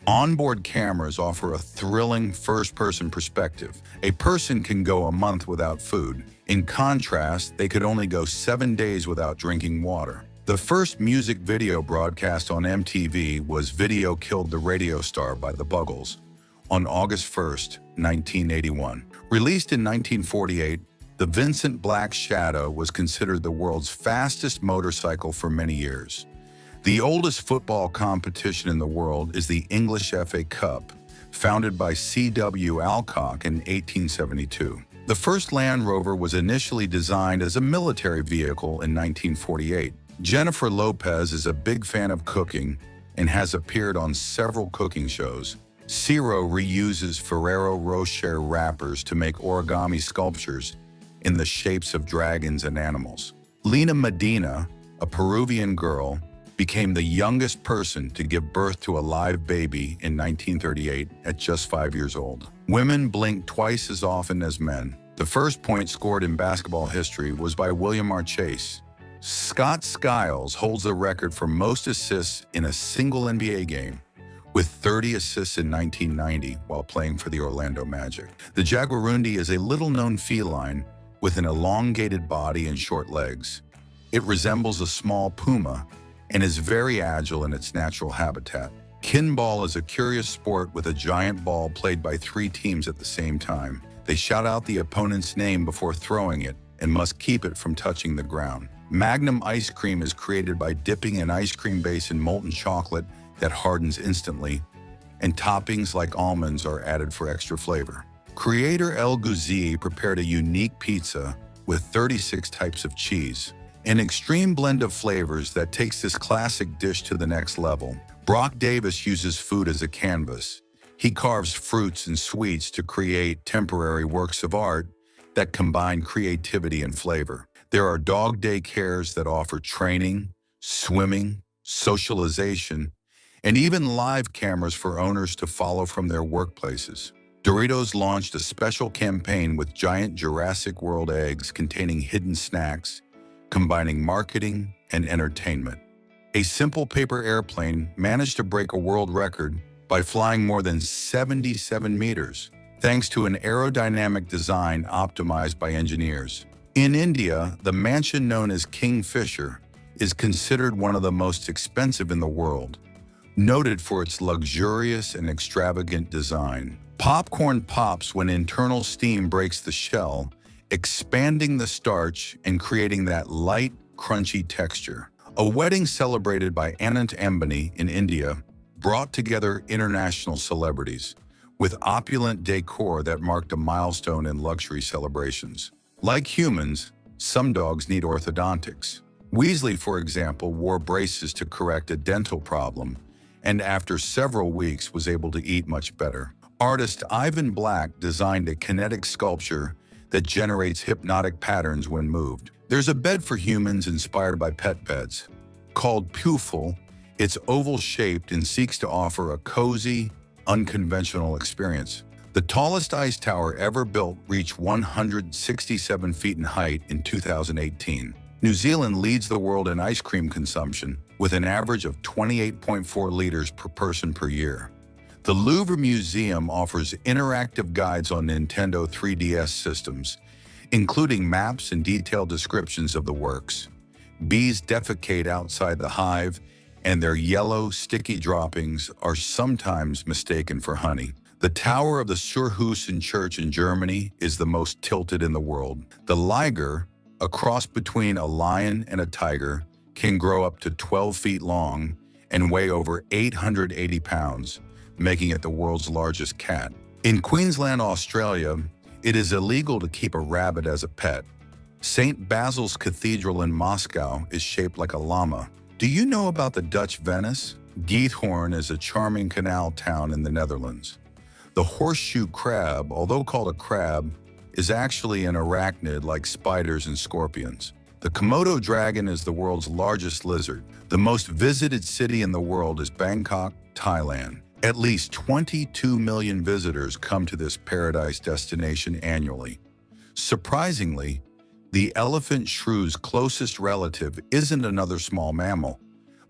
Onboard cameras offer a thrilling first-person perspective. A person can go a month without food. In contrast, they could only go 7 days without drinking water. The first music video broadcast on MTV was Video Killed the Radio Star by the Buggles on August 1st, 1981. Released in 1948, the Vincent Black Shadow was considered the world's fastest motorcycle for many years. The oldest football competition in the world is the English FA Cup, founded by C.W. Alcock in 1872. The first Land Rover was initially designed as a military vehicle in 1948. Jennifer Lopez is a big fan of cooking and has appeared on several cooking shows. Ciro reuses Ferrero Rocher wrappers to make origami sculptures in the shapes of dragons and animals. Lena Medina, a Peruvian girl, became the youngest person to give birth to a live baby in 1938 at just 5 years old. Women blink twice as often as men. The first point scored in basketball history was by William R. Chase. Scott Skiles holds the record for most assists in a single NBA game, with 30 assists in 1990 while playing for the Orlando Magic. The jaguarundi is a little-known feline with an elongated body and short legs. It resembles a small puma and is very agile in its natural habitat. Kinball is a curious sport with a giant ball played by 3 teams at the same time. They shout out the opponent's name before throwing it and must keep it from touching the ground. Magnum ice cream is created by dipping an ice cream base in molten chocolate that hardens instantly, and toppings like almonds are added for extra flavor. Creator El Guzzi prepared a unique pizza with 36 types of cheese, an extreme blend of flavors that takes this classic dish to the next level. Brock Davis uses food as a canvas. He carves fruits and sweets to create temporary works of art that combine creativity and flavor. There are dog daycares that offer training, swimming, socialization, and even live cameras for owners to follow from their workplaces. Doritos launched a special campaign with giant Jurassic World eggs containing hidden snacks, combining marketing and entertainment. A simple paper airplane managed to break a world record by flying more than 77 meters, thanks to an aerodynamic design optimized by engineers. In India, the mansion known as Kingfisher is considered one of the most expensive in the world, noted for its luxurious and extravagant design. Popcorn pops when internal steam breaks the shell, expanding the starch and creating that light, crunchy texture. A wedding celebrated by Anant Ambani in India brought together international celebrities, with opulent decor that marked a milestone in luxury celebrations. Like humans, some dogs need orthodontics. Weasley, for example, wore braces to correct a dental problem, and after several weeks was able to eat much better. Artist Ivan Black designed a kinetic sculpture that generates hypnotic patterns when moved. There's a bed for humans inspired by pet beds. Called Puful, it's oval-shaped and seeks to offer a cozy, unconventional experience. The tallest ice tower ever built reached 167 feet in height in 2018. New Zealand leads the world in ice cream consumption, with an average of 28.4 liters per person per year. The Louvre Museum offers interactive guides on Nintendo 3DS systems, including maps and detailed descriptions of the works. Bees defecate outside the hive, and their yellow, sticky droppings are sometimes mistaken for honey. The tower of the Surhusen Church in Germany is the most tilted in the world. The liger, a cross between a lion and a tiger, can grow up to 12 feet long and weigh over 880 pounds, making it the world's largest cat. In Queensland, Australia, it is illegal to keep a rabbit as a pet. St. Basil's Cathedral in Moscow is shaped like a llama. Do you know about the Dutch Venice? Giethoorn is a charming canal town in the Netherlands. The horseshoe crab, although called a crab, is actually an arachnid like spiders and scorpions. The Komodo dragon is the world's largest lizard. The most visited city in the world is Bangkok, Thailand. At least 22 million visitors come to this paradise destination annually. Surprisingly, the elephant shrew's closest relative isn't another small mammal,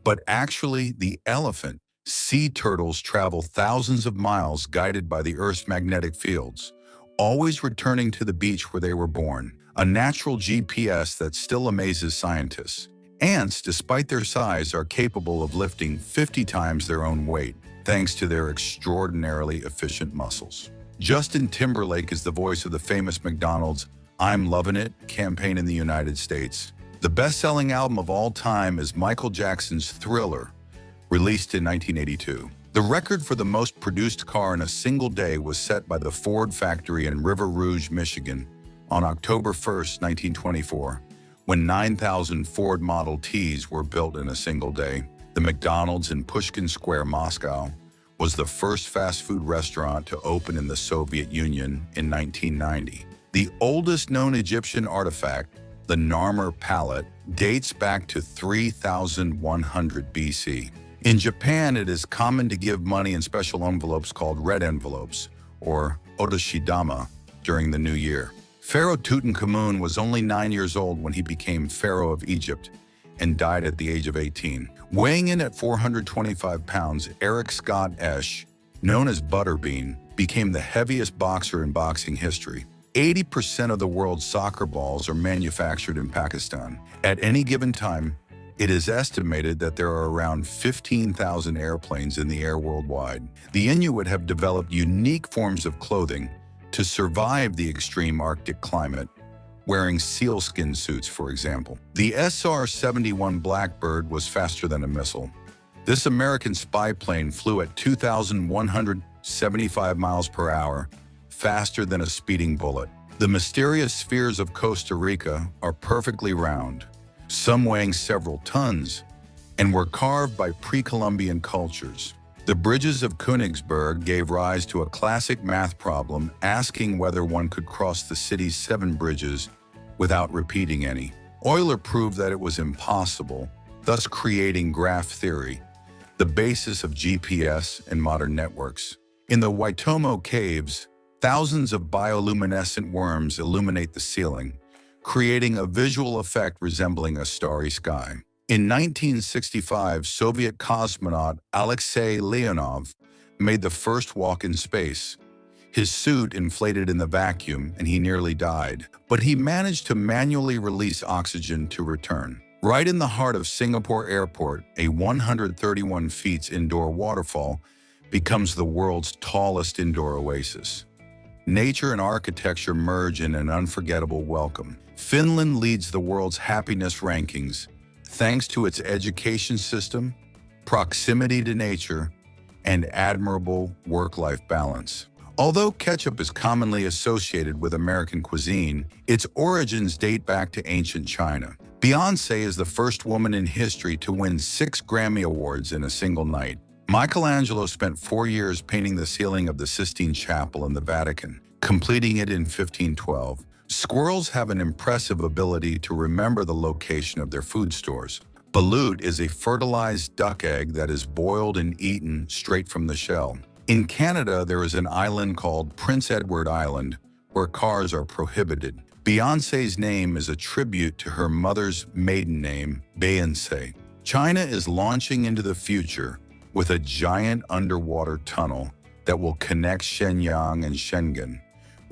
but actually the elephant. Sea turtles travel thousands of miles guided by the Earth's magnetic fields, always returning to the beach where they were born, a natural GPS that still amazes scientists. Ants, despite their size, are capable of lifting 50 times their own weight, thanks to their extraordinarily efficient muscles. Justin Timberlake is the voice of the famous McDonald's "I'm Lovin' It" campaign in the United States. The best-selling album of all time is Michael Jackson's Thriller, released in 1982. The record for the most produced car in a single day was set by the Ford factory in River Rouge, Michigan, on October 1, 1924, when 9,000 Ford Model Ts were built in a single day. The McDonald's in Pushkin Square, Moscow, was the first fast food restaurant to open in the Soviet Union in 1990. The oldest known Egyptian artifact, the Narmer palette, dates back to 3100 BC. In Japan, it is common to give money in special envelopes called red envelopes, or otoshidama, during the new year. Pharaoh Tutankhamun was only 9 years old when he became Pharaoh of Egypt and died at the age of 18. Weighing in at 425 pounds, Eric Scott Esch, known as Butterbean, became the heaviest boxer in boxing history. 80% of the world's soccer balls are manufactured in Pakistan. At any given time, it is estimated that there are around 15,000 airplanes in the air worldwide. The Inuit have developed unique forms of clothing to survive the extreme Arctic climate, wearing sealskin suits, for example. The SR-71 Blackbird was faster than a missile. This American spy plane flew at 2,175 miles per hour, faster than a speeding bullet. The mysterious spheres of Costa Rica are perfectly round, some weighing several tons, and were carved by pre-Columbian cultures. The bridges of Königsberg gave rise to a classic math problem asking whether one could cross the city's 7 bridges without repeating any. Euler proved that it was impossible, thus creating graph theory, the basis of GPS and modern networks. In the Waitomo caves, thousands of bioluminescent worms illuminate the ceiling, creating a visual effect resembling a starry sky. In 1965, Soviet cosmonaut Alexei Leonov made the first walk in space. His suit inflated in the vacuum and he nearly died, but he managed to manually release oxygen to return. Right in the heart of Singapore Airport, a 131 feet indoor waterfall becomes the world's tallest indoor oasis. Nature and architecture merge in an unforgettable welcome. Finland leads the world's happiness rankings thanks to its education system, proximity to nature, and admirable work-life balance. Although ketchup is commonly associated with American cuisine, its origins date back to ancient China. Beyoncé is the first woman in history to win 6 Grammy Awards in a single night. Michelangelo spent 4 years painting the ceiling of the Sistine Chapel in the Vatican, completing it in 1512. Squirrels have an impressive ability to remember the location of their food stores. Balut is a fertilized duck egg that is boiled and eaten straight from the shell. In Canada, there is an island called Prince Edward Island, where cars are prohibited. Beyoncé's name is a tribute to her mother's maiden name, Beyoncé. China is launching into the future with a giant underwater tunnel that will connect Shenyang and Shenzhen,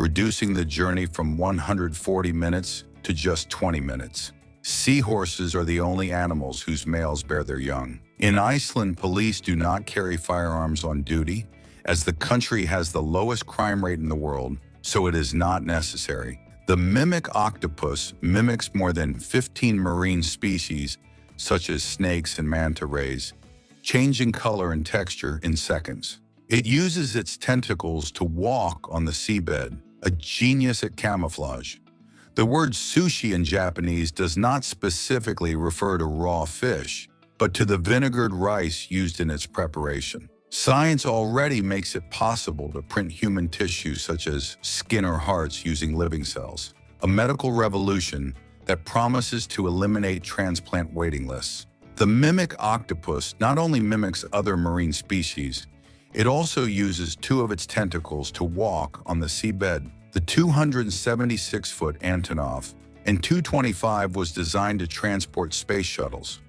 reducing the journey from 140 minutes to just 20 minutes. Seahorses are the only animals whose males bear their young. In Iceland, police do not carry firearms on duty, as the country has the lowest crime rate in the world, so it is not necessary. The mimic octopus mimics more than 15 marine species, such as snakes and manta rays, changing color and texture in seconds. It uses its tentacles to walk on the seabed, a genius at camouflage. The word sushi in Japanese does not specifically refer to raw fish, but to the vinegared rice used in its preparation. Science already makes it possible to print human tissue such as skin or hearts using living cells, a medical revolution that promises to eliminate transplant waiting lists. The mimic octopus not only mimics other marine species, it also uses two of its tentacles to walk on the seabed. The 276-foot Antonov and 225 was designed to transport space shuttles.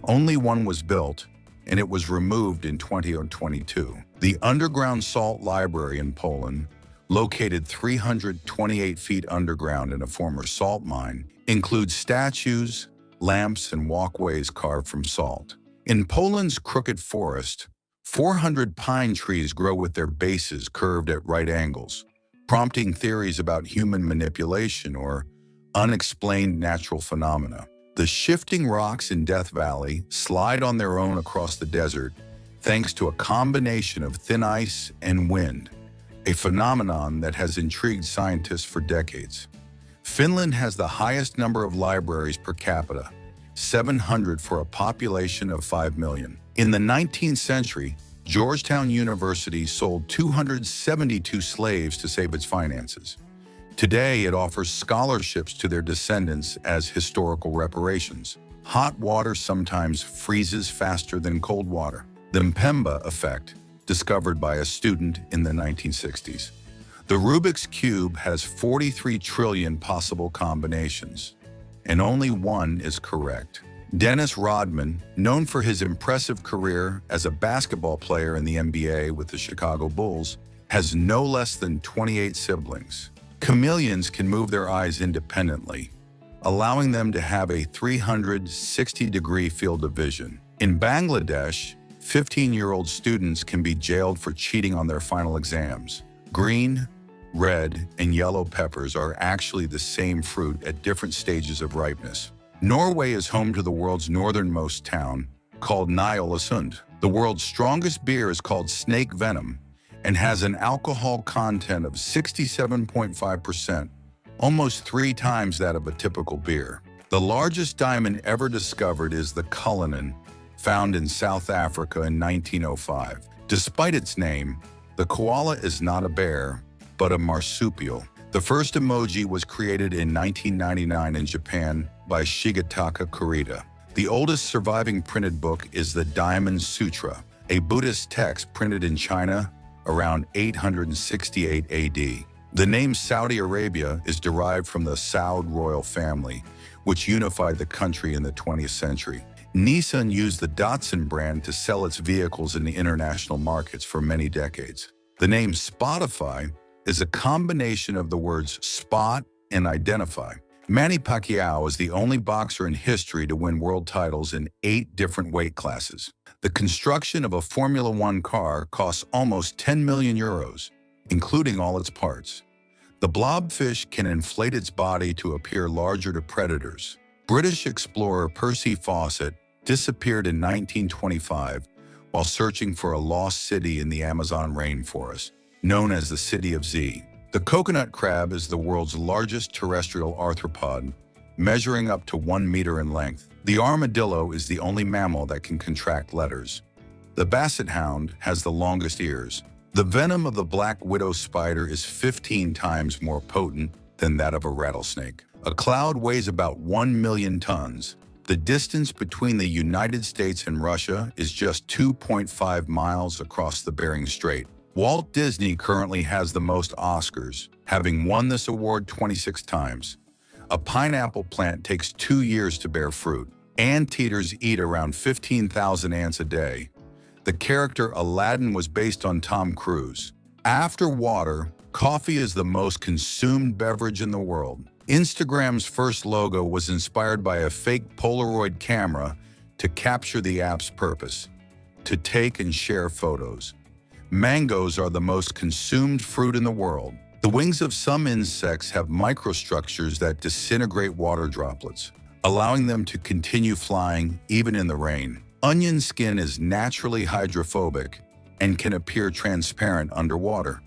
Only one was built, and it was removed in 2022. The Underground Salt Library in Poland, located 328 feet underground in a former salt mine, includes statues, lamps, and walkways carved from salt. In Poland's Crooked Forest, 400 pine trees grow with their bases curved at right angles, prompting theories about human manipulation or unexplained natural phenomena. The shifting rocks in Death Valley slide on their own across the desert thanks to a combination of thin ice and wind, a phenomenon that has intrigued scientists for decades. Finland has the highest number of libraries per capita, 700 for a population of 5 million. In the 19th century, Georgetown University sold 272 slaves to save its finances. Today, it offers scholarships to their descendants as historical reparations. Hot water sometimes freezes faster than cold water. The Mpemba effect, discovered by a student in the 1960s. The Rubik's Cube has 43 trillion possible combinations, and only one is correct. Dennis Rodman, known for his impressive career as a basketball player in the NBA with the Chicago Bulls, has no less than 28 siblings. Chameleons can move their eyes independently, allowing them to have a 360-degree field of vision. In Bangladesh, 15-year-old students can be jailed for cheating on their final exams. Green, red, and yellow peppers are actually the same fruit at different stages of ripeness. Norway is home to the world's northernmost town, called Ny-Ålesund. The world's strongest beer is called Snake Venom and has an alcohol content of 67.5%, almost 3 times that of a typical beer. The largest diamond ever discovered is the Cullinan, found in South Africa in 1905. Despite its name, the koala is not a bear, but a marsupial. The first emoji was created in 1999 in Japan by Shigetaka Kurita. The oldest surviving printed book is the Diamond Sutra, a Buddhist text printed in China around 868 AD. The name Saudi Arabia is derived from the Saud royal family, which unified the country in the 20th century. Nissan used the Datsun brand to sell its vehicles in the international markets for many decades. The name Spotify is a combination of the words spot and identify. Manny Pacquiao is the only boxer in history to win world titles in 8 different weight classes. The construction of a Formula One car costs almost 10 million euros, including all its parts. The blobfish can inflate its body to appear larger to predators. British explorer Percy Fawcett disappeared in 1925 while searching for a lost city in the Amazon rainforest, known as the City of Z. The coconut crab is the world's largest terrestrial arthropod, measuring up to 1 meter in length. The armadillo is the only mammal that can contract letters. The basset hound has the longest ears. The venom of the black widow spider is 15 times more potent than that of a rattlesnake. A cloud weighs about 1 million tons. The distance between the United States and Russia is just 2.5 miles across the Bering Strait. Walt Disney currently has the most Oscars, having won this award 26 times. A pineapple plant takes 2 years to bear fruit. Anteaters eat around 15,000 ants a day. The character Aladdin was based on Tom Cruise. After water, Coffee is the most consumed beverage in the world. Instagram's first logo was inspired by a fake Polaroid camera to capture the app's purpose: to take and share photos. Mangoes are the most consumed fruit in the world. The wings of some insects have microstructures that disintegrate water droplets, allowing them to continue flying even in the rain. Onion skin is naturally hydrophobic and can appear transparent underwater,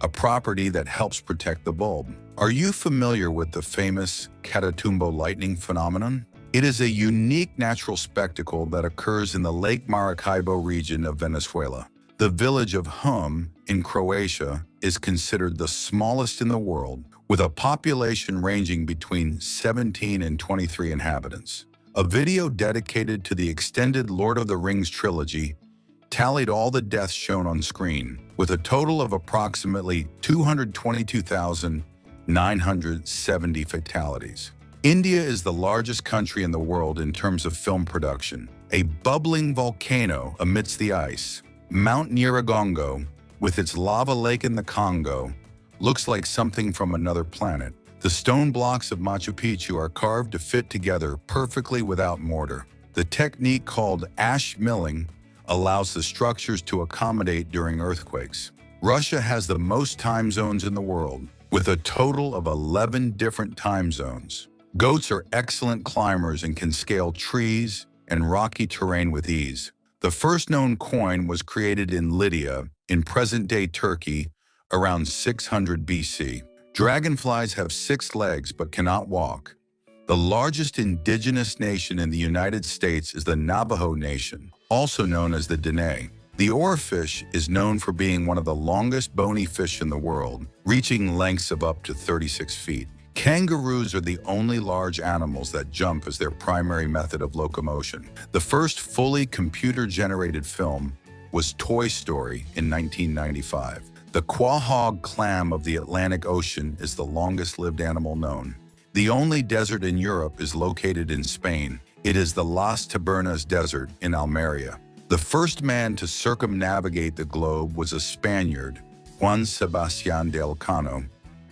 a property that helps protect the bulb. Are you familiar with the famous Catatumbo lightning phenomenon? It is a unique natural spectacle that occurs in the Lake Maracaibo region of Venezuela. The village of Hum in Croatia is considered the smallest in the world, with a population ranging between 17 and 23 inhabitants. A video dedicated to the extended Lord of the Rings trilogy tallied all the deaths shown on screen, with a total of approximately 222,970 fatalities. India is the largest country in the world in terms of film production. A bubbling volcano amidst the ice, Mount Nyiragongo, with its lava lake in the Congo, looks like something from another planet. The stone blocks of Machu Picchu are carved to fit together perfectly without mortar. The technique called ash milling allows the structures to accommodate during earthquakes. Russia has the most time zones in the world, with a total of 11 different time zones. Goats are excellent climbers and can scale trees and rocky terrain with ease. The first known coin was created in Lydia, in present-day Turkey, around 600 BC. Dragonflies have 6 legs but cannot walk. The largest indigenous nation in the United States is the Navajo Nation, also known as the Dene. The oarfish is known for being one of the longest bony fish in the world, reaching lengths of up to 36 feet. Kangaroos are the only large animals that jump as their primary method of locomotion. The first fully computer-generated film was Toy Story in 1995. The quahog clam of the Atlantic Ocean is the longest-lived animal known. The only desert in Europe is located in Spain. It is the Las Tabernas Desert in Almeria. The first man to circumnavigate the globe was a Spaniard, Juan Sebastián de Elcano,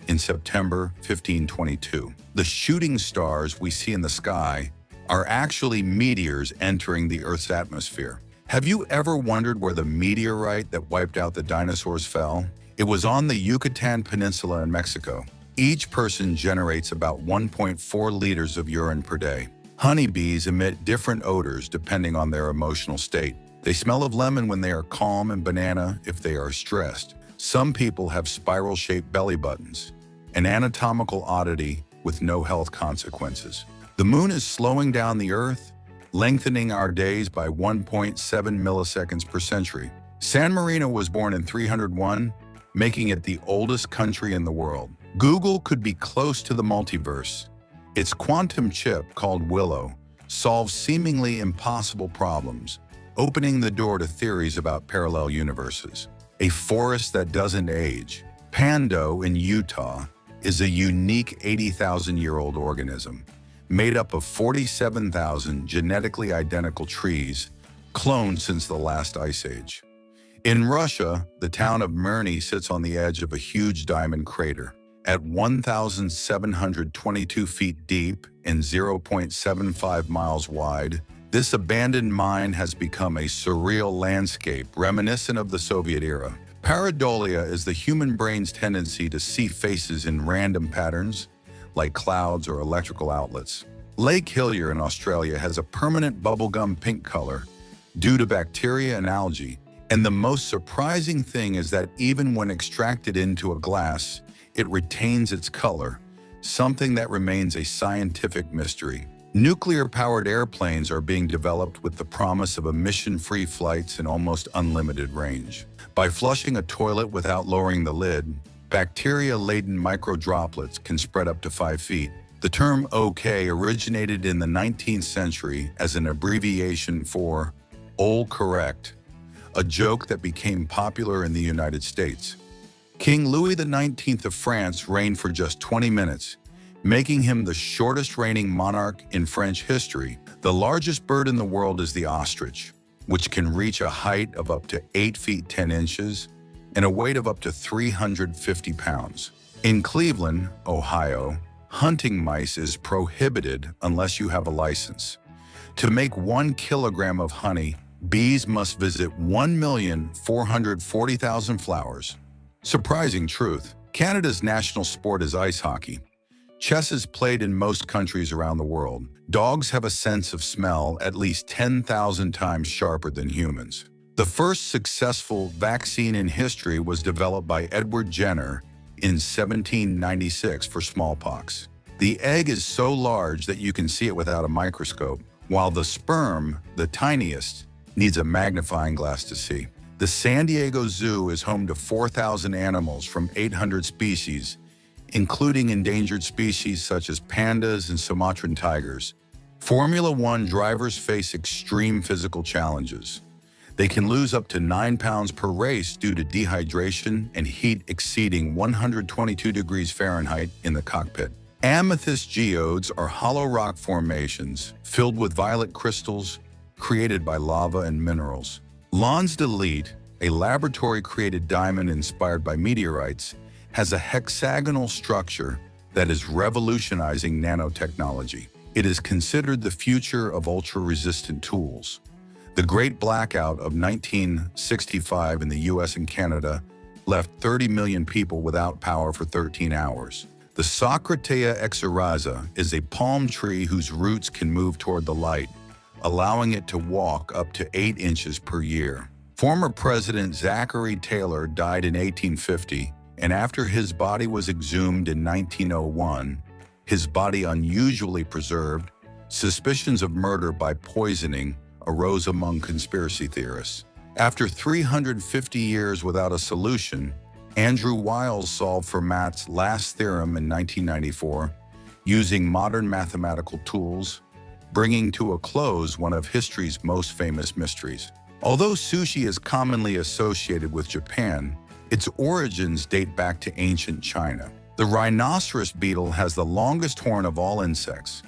in September 1522. The shooting stars we see in the sky are actually meteors entering the Earth's atmosphere. Have you ever wondered where the meteorite that wiped out the dinosaurs fell? It was on the Yucatan Peninsula in Mexico. Each person generates about 1.4 liters of urine per day. Honeybees emit different odors depending on their emotional state. They smell of lemon when they are calm and banana if they are stressed. Some people have spiral-shaped belly buttons, an anatomical oddity with no health consequences. The moon is slowing down the Earth, lengthening our days by 1.7 milliseconds per century. San Marino was born in 301, making it the oldest country in the world. Google could be close to the multiverse. Its quantum chip, called Willow, solves seemingly impossible problems, opening the door to theories about parallel universes. A forest that doesn't age. Pando in Utah is a unique 80,000-year-old organism, made up of 47,000 genetically identical trees, cloned since the last ice age. In Russia, the town of Mirny sits on the edge of a huge diamond crater. At 1,722 feet deep and 0.75 miles wide, this abandoned mine has become a surreal landscape reminiscent of the Soviet era. Pareidolia is the human brain's tendency to see faces in random patterns, like clouds or electrical outlets. Lake Hillier in Australia has a permanent bubblegum pink color due to bacteria and algae. And the most surprising thing is that even when extracted into a glass, it retains its color, something that remains a scientific mystery. Nuclear-powered airplanes are being developed with the promise of emission-free flights and almost unlimited range. By flushing a toilet without lowering the lid, bacteria-laden microdroplets can spread up to 5 feet. The term OK originated in the 19th century as an abbreviation for "Ol correct," a joke that became popular in the United States. King Louis XIX of France reigned for just 20 minutes, making him the shortest reigning monarch in French history. The largest bird in the world is the ostrich, which can reach a height of up to 8 feet 10 inches and a weight of up to 350 pounds. In Cleveland, Ohio, hunting mice is prohibited unless you have a license. To make 1 kilogram of honey, bees must visit 1,440,000 flowers. Surprising truth. Canada's national sport is ice hockey. Chess is played in most countries around the world. Dogs have a sense of smell at least 10,000 times sharper than humans. The first successful vaccine in history was developed by Edward Jenner in 1796 for smallpox. The egg is so large that you can see it without a microscope, while the sperm, the tiniest, needs a magnifying glass to see. The San Diego Zoo is home to 4,000 animals from 800 species, including endangered species such as pandas and Sumatran tigers. Formula One drivers face extreme physical challenges. They can lose up to 9 pounds per race due to dehydration and heat exceeding 122 degrees Fahrenheit in the cockpit. Amethyst geodes are hollow rock formations filled with violet crystals created by lava and minerals. Lance d'Elite, a laboratory-created diamond inspired by meteorites, has a hexagonal structure that is revolutionizing nanotechnology. It is considered the future of ultra-resistant tools. The Great Blackout of 1965 in the US and Canada left 30 million people without power for 13 hours. The Socratea exoraza is a palm tree whose roots can move toward the light, allowing it to walk up to 8 inches per year. Former President Zachary Taylor died in 1850, and after his body was exhumed in 1901, his body unusually preserved, suspicions of murder by poisoning arose among conspiracy theorists. After 350 years without a solution, Andrew Wiles solved Fermat's last theorem in 1994 using modern mathematical tools, bringing to a close one of history's most famous mysteries. Although sushi is commonly associated with Japan, its origins date back to ancient China. The rhinoceros beetle has the longest horn of all insects.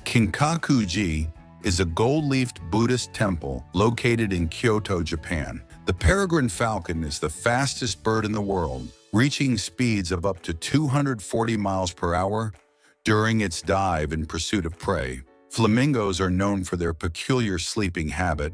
Kinkakuji is a gold-leafed Buddhist temple located in Kyoto, Japan. The peregrine falcon is the fastest bird in the world, reaching speeds of up to 240 miles per hour during its dive in pursuit of prey. Flamingos are known for their peculiar sleeping habit,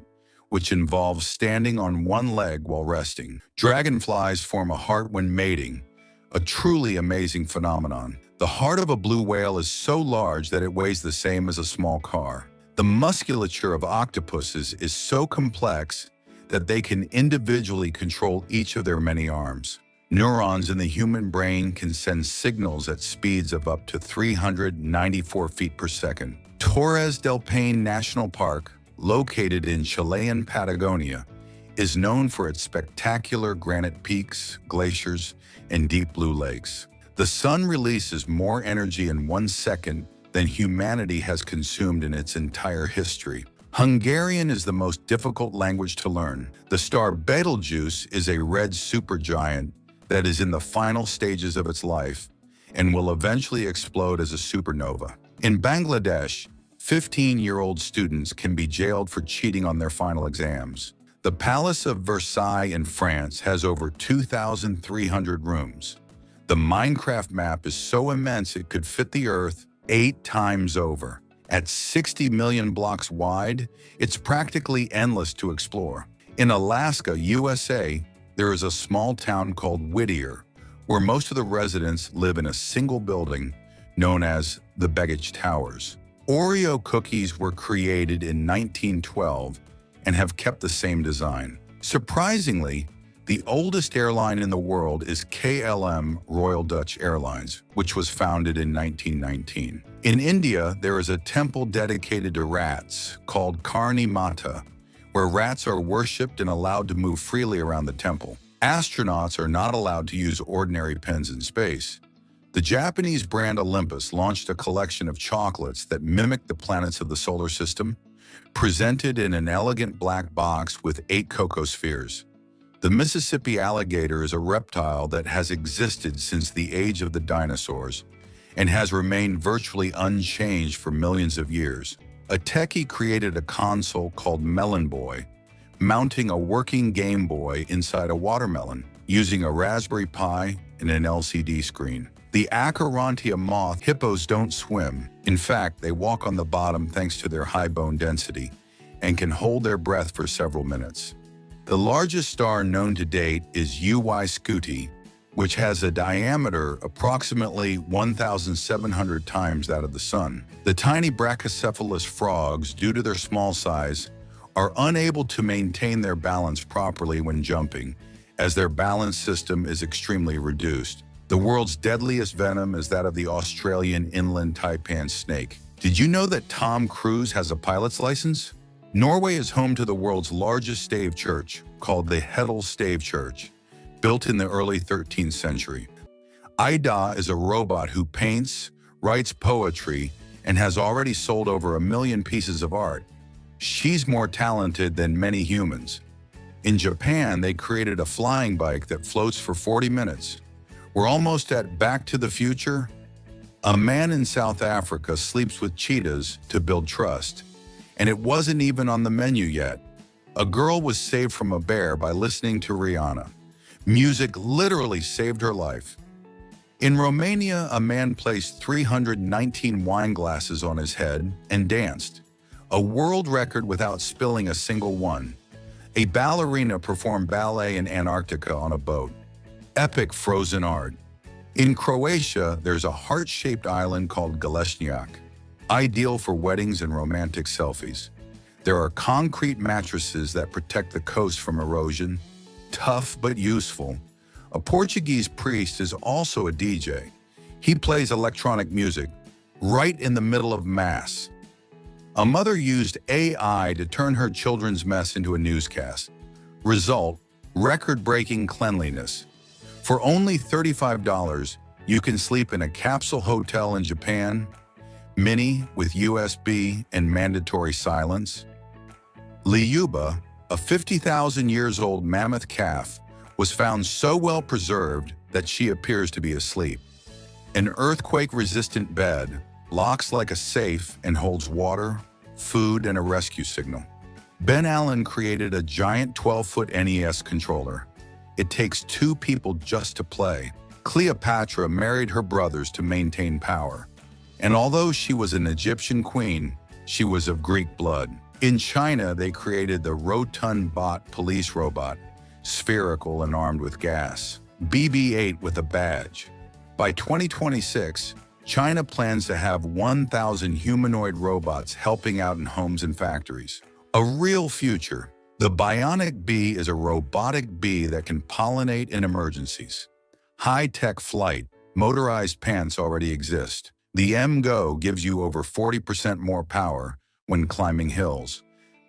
which involves standing on one leg while resting. Dragonflies form a heart when mating, a truly amazing phenomenon. The heart of a blue whale is so large that it weighs the same as a small car. The musculature of octopuses is so complex that they can individually control each of their many arms. Neurons in the human brain can send signals at speeds of up to 394 feet per second. Torres del Paine National Park, located in Chilean Patagonia, is known for its spectacular granite peaks, glaciers, and deep blue lakes. The sun releases more energy in 1 second than humanity has consumed in its entire history. Hungarian is the most difficult language to learn. The star Betelgeuse is a red supergiant that is in the final stages of its life and will eventually explode as a supernova. In Bangladesh, 15-year-old students can be jailed for cheating on their final exams. The Palace of Versailles in France has over 2,300 rooms. The Minecraft map is so immense it could fit the Earth 8 times over. At 60 million blocks wide, it's practically endless to explore. In Alaska, USA, there is a small town called Whittier, where most of the residents live in a single building known as the Baggage Towers. Oreo cookies were created in 1912 and have kept the same design. Surprisingly, the oldest airline in the world is KLM Royal Dutch Airlines, which was founded in 1919. In India, there is a temple dedicated to rats called Karni Mata, where rats are worshipped and allowed to move freely around the temple. Astronauts are not allowed to use ordinary pens in space. The Japanese brand Olympus launched a collection of chocolates that mimic the planets of the solar system, presented in an elegant black box with 8 cocoa spheres. The Mississippi alligator is a reptile that has existed since the age of the dinosaurs and has remained virtually unchanged for millions of years. A techie created a console called Melon Boy, mounting a working Game Boy inside a watermelon. using a Raspberry Pi and an LCD screen. The Acherontia moth hippos don't swim. In fact, they walk on the bottom thanks to their high bone density and can hold their breath for several minutes. The largest star known to date is UY Scuti, which has a diameter approximately 1,700 times that of the Sun. The tiny brachycephalus frogs, due to their small size, are unable to maintain their balance properly when jumping, as their balance system is extremely reduced. The world's deadliest venom is that of the Australian inland taipan snake. Did you know that Tom Cruise has a pilot's license? Norway is home to the world's largest stave church, called the Hedal Stave Church, built in the early 13th century. Ida is a robot who paints, writes poetry, and has already sold over 1 million pieces of art. She's more talented than many humans. In Japan, they created a flying bike that floats for 40 minutes. We're almost at Back to the Future. A man in South Africa sleeps with cheetahs to build trust, and it wasn't even on the menu yet. A girl was saved from a bear by listening to Rihanna. Music literally saved her life. In Romania, a man placed 319 wine glasses on his head and danced, a world record without spilling a single one. A ballerina performed ballet in Antarctica on a boat. Epic frozen art. In Croatia, there's a heart-shaped island called Galešnjak, ideal for weddings and romantic selfies. There are concrete mattresses that protect the coast from erosion, tough but useful. A Portuguese priest is also a DJ. He plays electronic music right in the middle of Mass. A mother used AI to turn her children's mess into a newscast. Result, record-breaking cleanliness. For only $35, you can sleep in a capsule hotel in Japan, mini with USB and mandatory silence. Liuba, a 50,000 years old mammoth calf, was found so well preserved that she appears to be asleep. An earthquake-resistant bed locks like a safe and holds water, food, and a rescue signal. Ben Allen created a giant 12-foot NES controller. It takes 2 people just to play. Cleopatra married her brothers to maintain power. And although she was an Egyptian queen, she was of Greek blood. In China, they created the Rotund Bot police robot, spherical and armed with gas. BB-8 with a badge. By 2026, China plans to have 1,000 humanoid robots helping out in homes and factories. A real future. The bionic bee is a robotic bee that can pollinate in emergencies. High-tech flight, motorized pants already exist. The MGO gives you over 40% more power when climbing hills.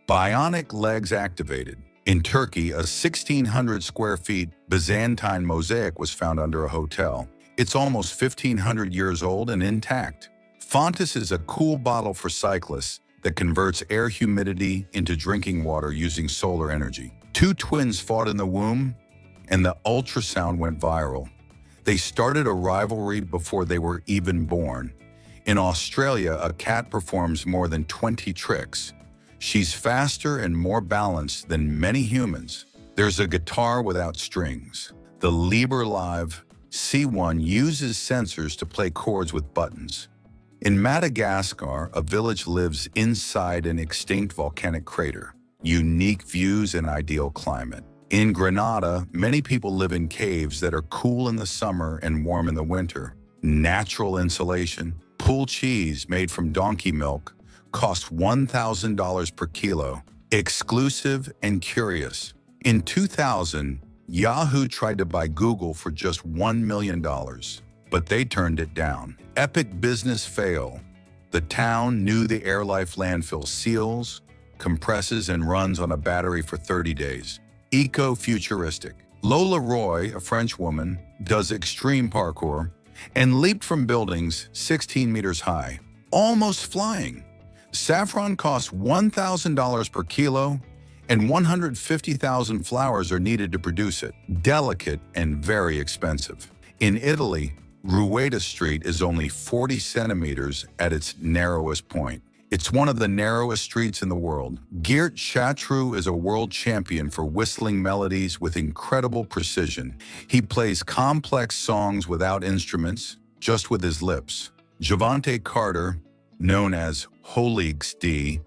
Bionic legs activated. In Turkey, a 1,600 square feet Byzantine mosaic was found under a hotel. It's almost 1,500 years old and intact. Fontis is a cool bottle for cyclists that converts air humidity into drinking water using solar energy. 2 twins fought in the womb, and the ultrasound went viral. They started a rivalry before they were even born. In Australia, a cat performs more than 20 tricks. She's faster and more balanced than many humans. There's a guitar without strings. The Liber Live C1 uses sensors to play chords with buttons. In Madagascar, a village lives inside an extinct volcanic crater. Unique views and ideal climate. In Grenada, many people live in caves that are cool in the summer and warm in the winter. Natural insulation. Pool cheese made from donkey milk costs $1,000 per kilo. Exclusive and curious. In 2000, Yahoo tried to buy Google for just $1 million, but they turned it down. Epic business fail. The town knew the Airlife landfill seals, compresses, and runs on a battery for 30 days. Eco-futuristic. Lola Roy, a French woman, does extreme parkour and leaped from buildings 16 meters high, almost flying. Saffron costs $1,000 per kilo, and 150,000 flowers are needed to produce it. Delicate and very expensive. In Italy, Rueda Street is only 40 centimeters at its narrowest point. It's one of the narrowest streets in the world. Geert Chatroux is a world champion for whistling melodies with incredible precision. He plays complex songs without instruments, just with his lips. Javante Carter, known as Holix D,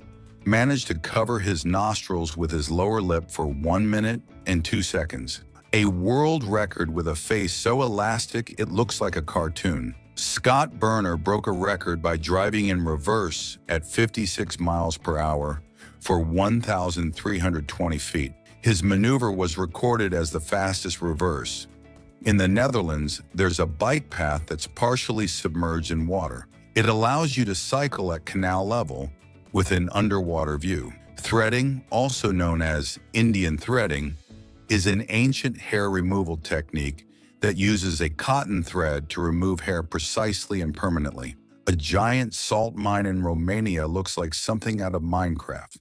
managed to cover his nostrils with his lower lip for 1 minute and 2 seconds. A world record with a face so elastic it looks like a cartoon. Scott Burner broke a record by driving in reverse at 56 miles per hour for 1,320 feet. His maneuver was recorded as the fastest reverse. In the Netherlands, there's a bike path that's partially submerged in water. It allows you to cycle at canal level with an underwater view. Threading, also known as Indian threading, is an ancient hair removal technique that uses a cotton thread to remove hair precisely and permanently. A giant salt mine in Romania looks like something out of Minecraft.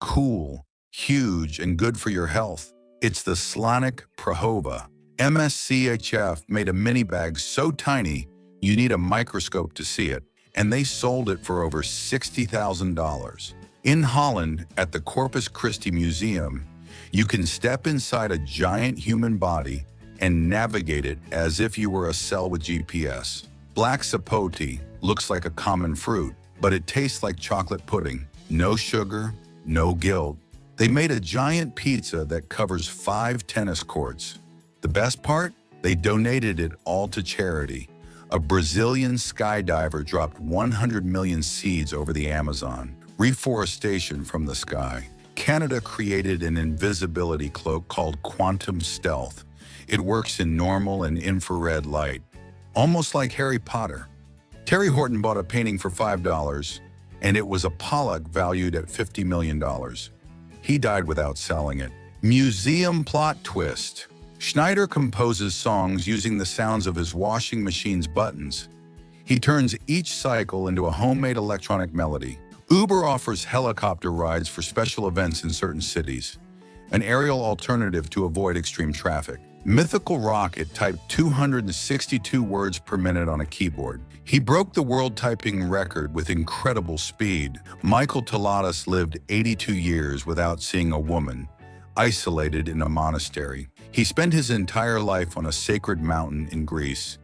Cool, huge, and good for your health. It's the Slanik Prahova. MSCHF made a mini bag so tiny you need a microscope to see it, and they sold it for over $60,000. In Holland, at the Corpus Christi Museum, you can step inside a giant human body and navigate it as if you were a cell with GPS. Black sapote looks like a common fruit, but it tastes like chocolate pudding. No sugar, no guilt. They made a giant pizza that covers 5 tennis courts. The best part? They donated it all to charity. A Brazilian skydiver dropped 100 million seeds over the Amazon. Reforestation from the sky. Canada created an invisibility cloak called Quantum Stealth. It works in normal and infrared light, almost like Harry Potter. Terry Horton bought a painting for $5, and it was a Pollock valued at $50 million. He died without selling it. Museum plot twist. Schneider composes songs using the sounds of his washing machine's buttons. He turns each cycle into a homemade electronic melody. Uber offers helicopter rides for special events in certain cities, an aerial alternative to avoid extreme traffic. Mythical Rocket typed 262 words per minute on a keyboard. He broke the world typing record with incredible speed. Michael Taladas lived 82 years without seeing a woman, isolated in a monastery. He spent his entire life on a sacred mountain in Greece.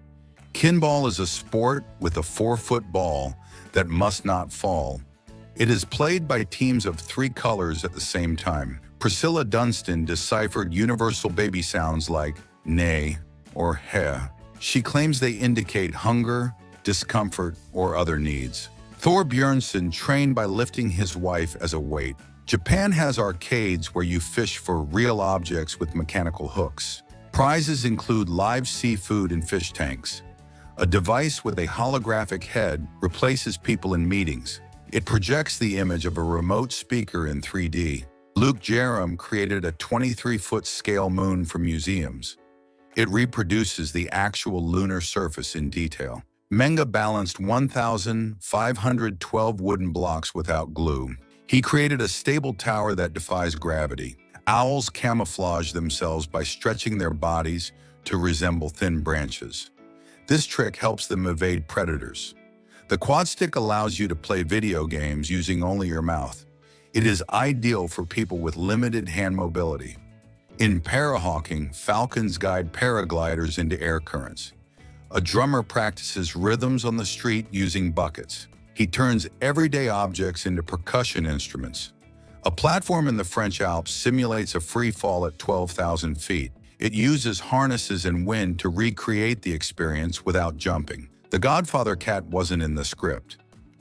Kinball is a sport with a 4-foot ball that must not fall. It is played by teams of 3 colors at the same time. Priscilla Dunstan deciphered universal baby sounds like neigh or heh. She claims they indicate hunger, discomfort, or other needs. Thor Bjornsson trained by lifting his wife as a weight. Japan has arcades where you fish for real objects with mechanical hooks. Prizes include live seafood and fish tanks. A device with a holographic head replaces people in meetings. It projects the image of a remote speaker in 3D. Luke Jerram created a 23-foot scale moon for museums. It reproduces the actual lunar surface in detail. Menga balanced 1,512 wooden blocks without glue. He created a stable tower that defies gravity. Owls camouflage themselves by stretching their bodies to resemble thin branches. This trick helps them evade predators. The quad stick allows you to play video games using only your mouth. It is ideal for people with limited hand mobility. In parahawking, falcons guide paragliders into air currents. A drummer practices rhythms on the street using buckets. He turns everyday objects into percussion instruments. A platform in the French Alps simulates a free fall at 12,000 feet. It uses harnesses and wind to recreate the experience without jumping. The Godfather cat wasn't in the script.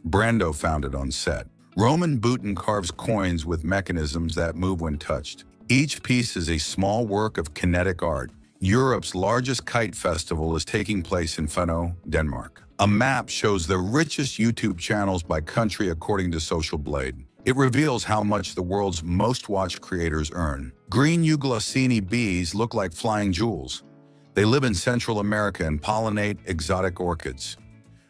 Brando found it on set. Roman Boutin carves coins with mechanisms that move when touched. Each piece is a small work of kinetic art. Europe's largest kite festival is taking place in Fano, Denmark. A map shows the richest YouTube channels by country according to Social Blade. It reveals how much the world's most watched creators earn. Green Euglossini bees look like flying jewels. They live in Central America and pollinate exotic orchids.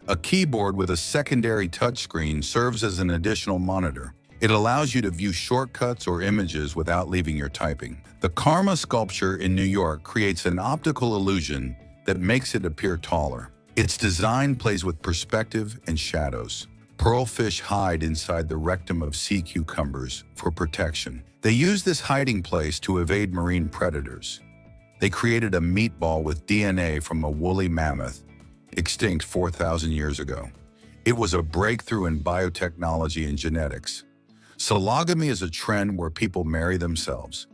A keyboard with a secondary touchscreen serves as an additional monitor. It allows you to view shortcuts or images without leaving your typing. The Karma sculpture in New York creates an optical illusion that makes it appear taller. Its design plays with perspective and shadows. Pearlfish hide inside the rectum of sea cucumbers for protection. They use this hiding place to evade marine predators. They created a meatball with DNA from a woolly mammoth, extinct 4,000 years ago. It was a breakthrough in biotechnology and genetics. Sologamy is a trend where people marry themselves.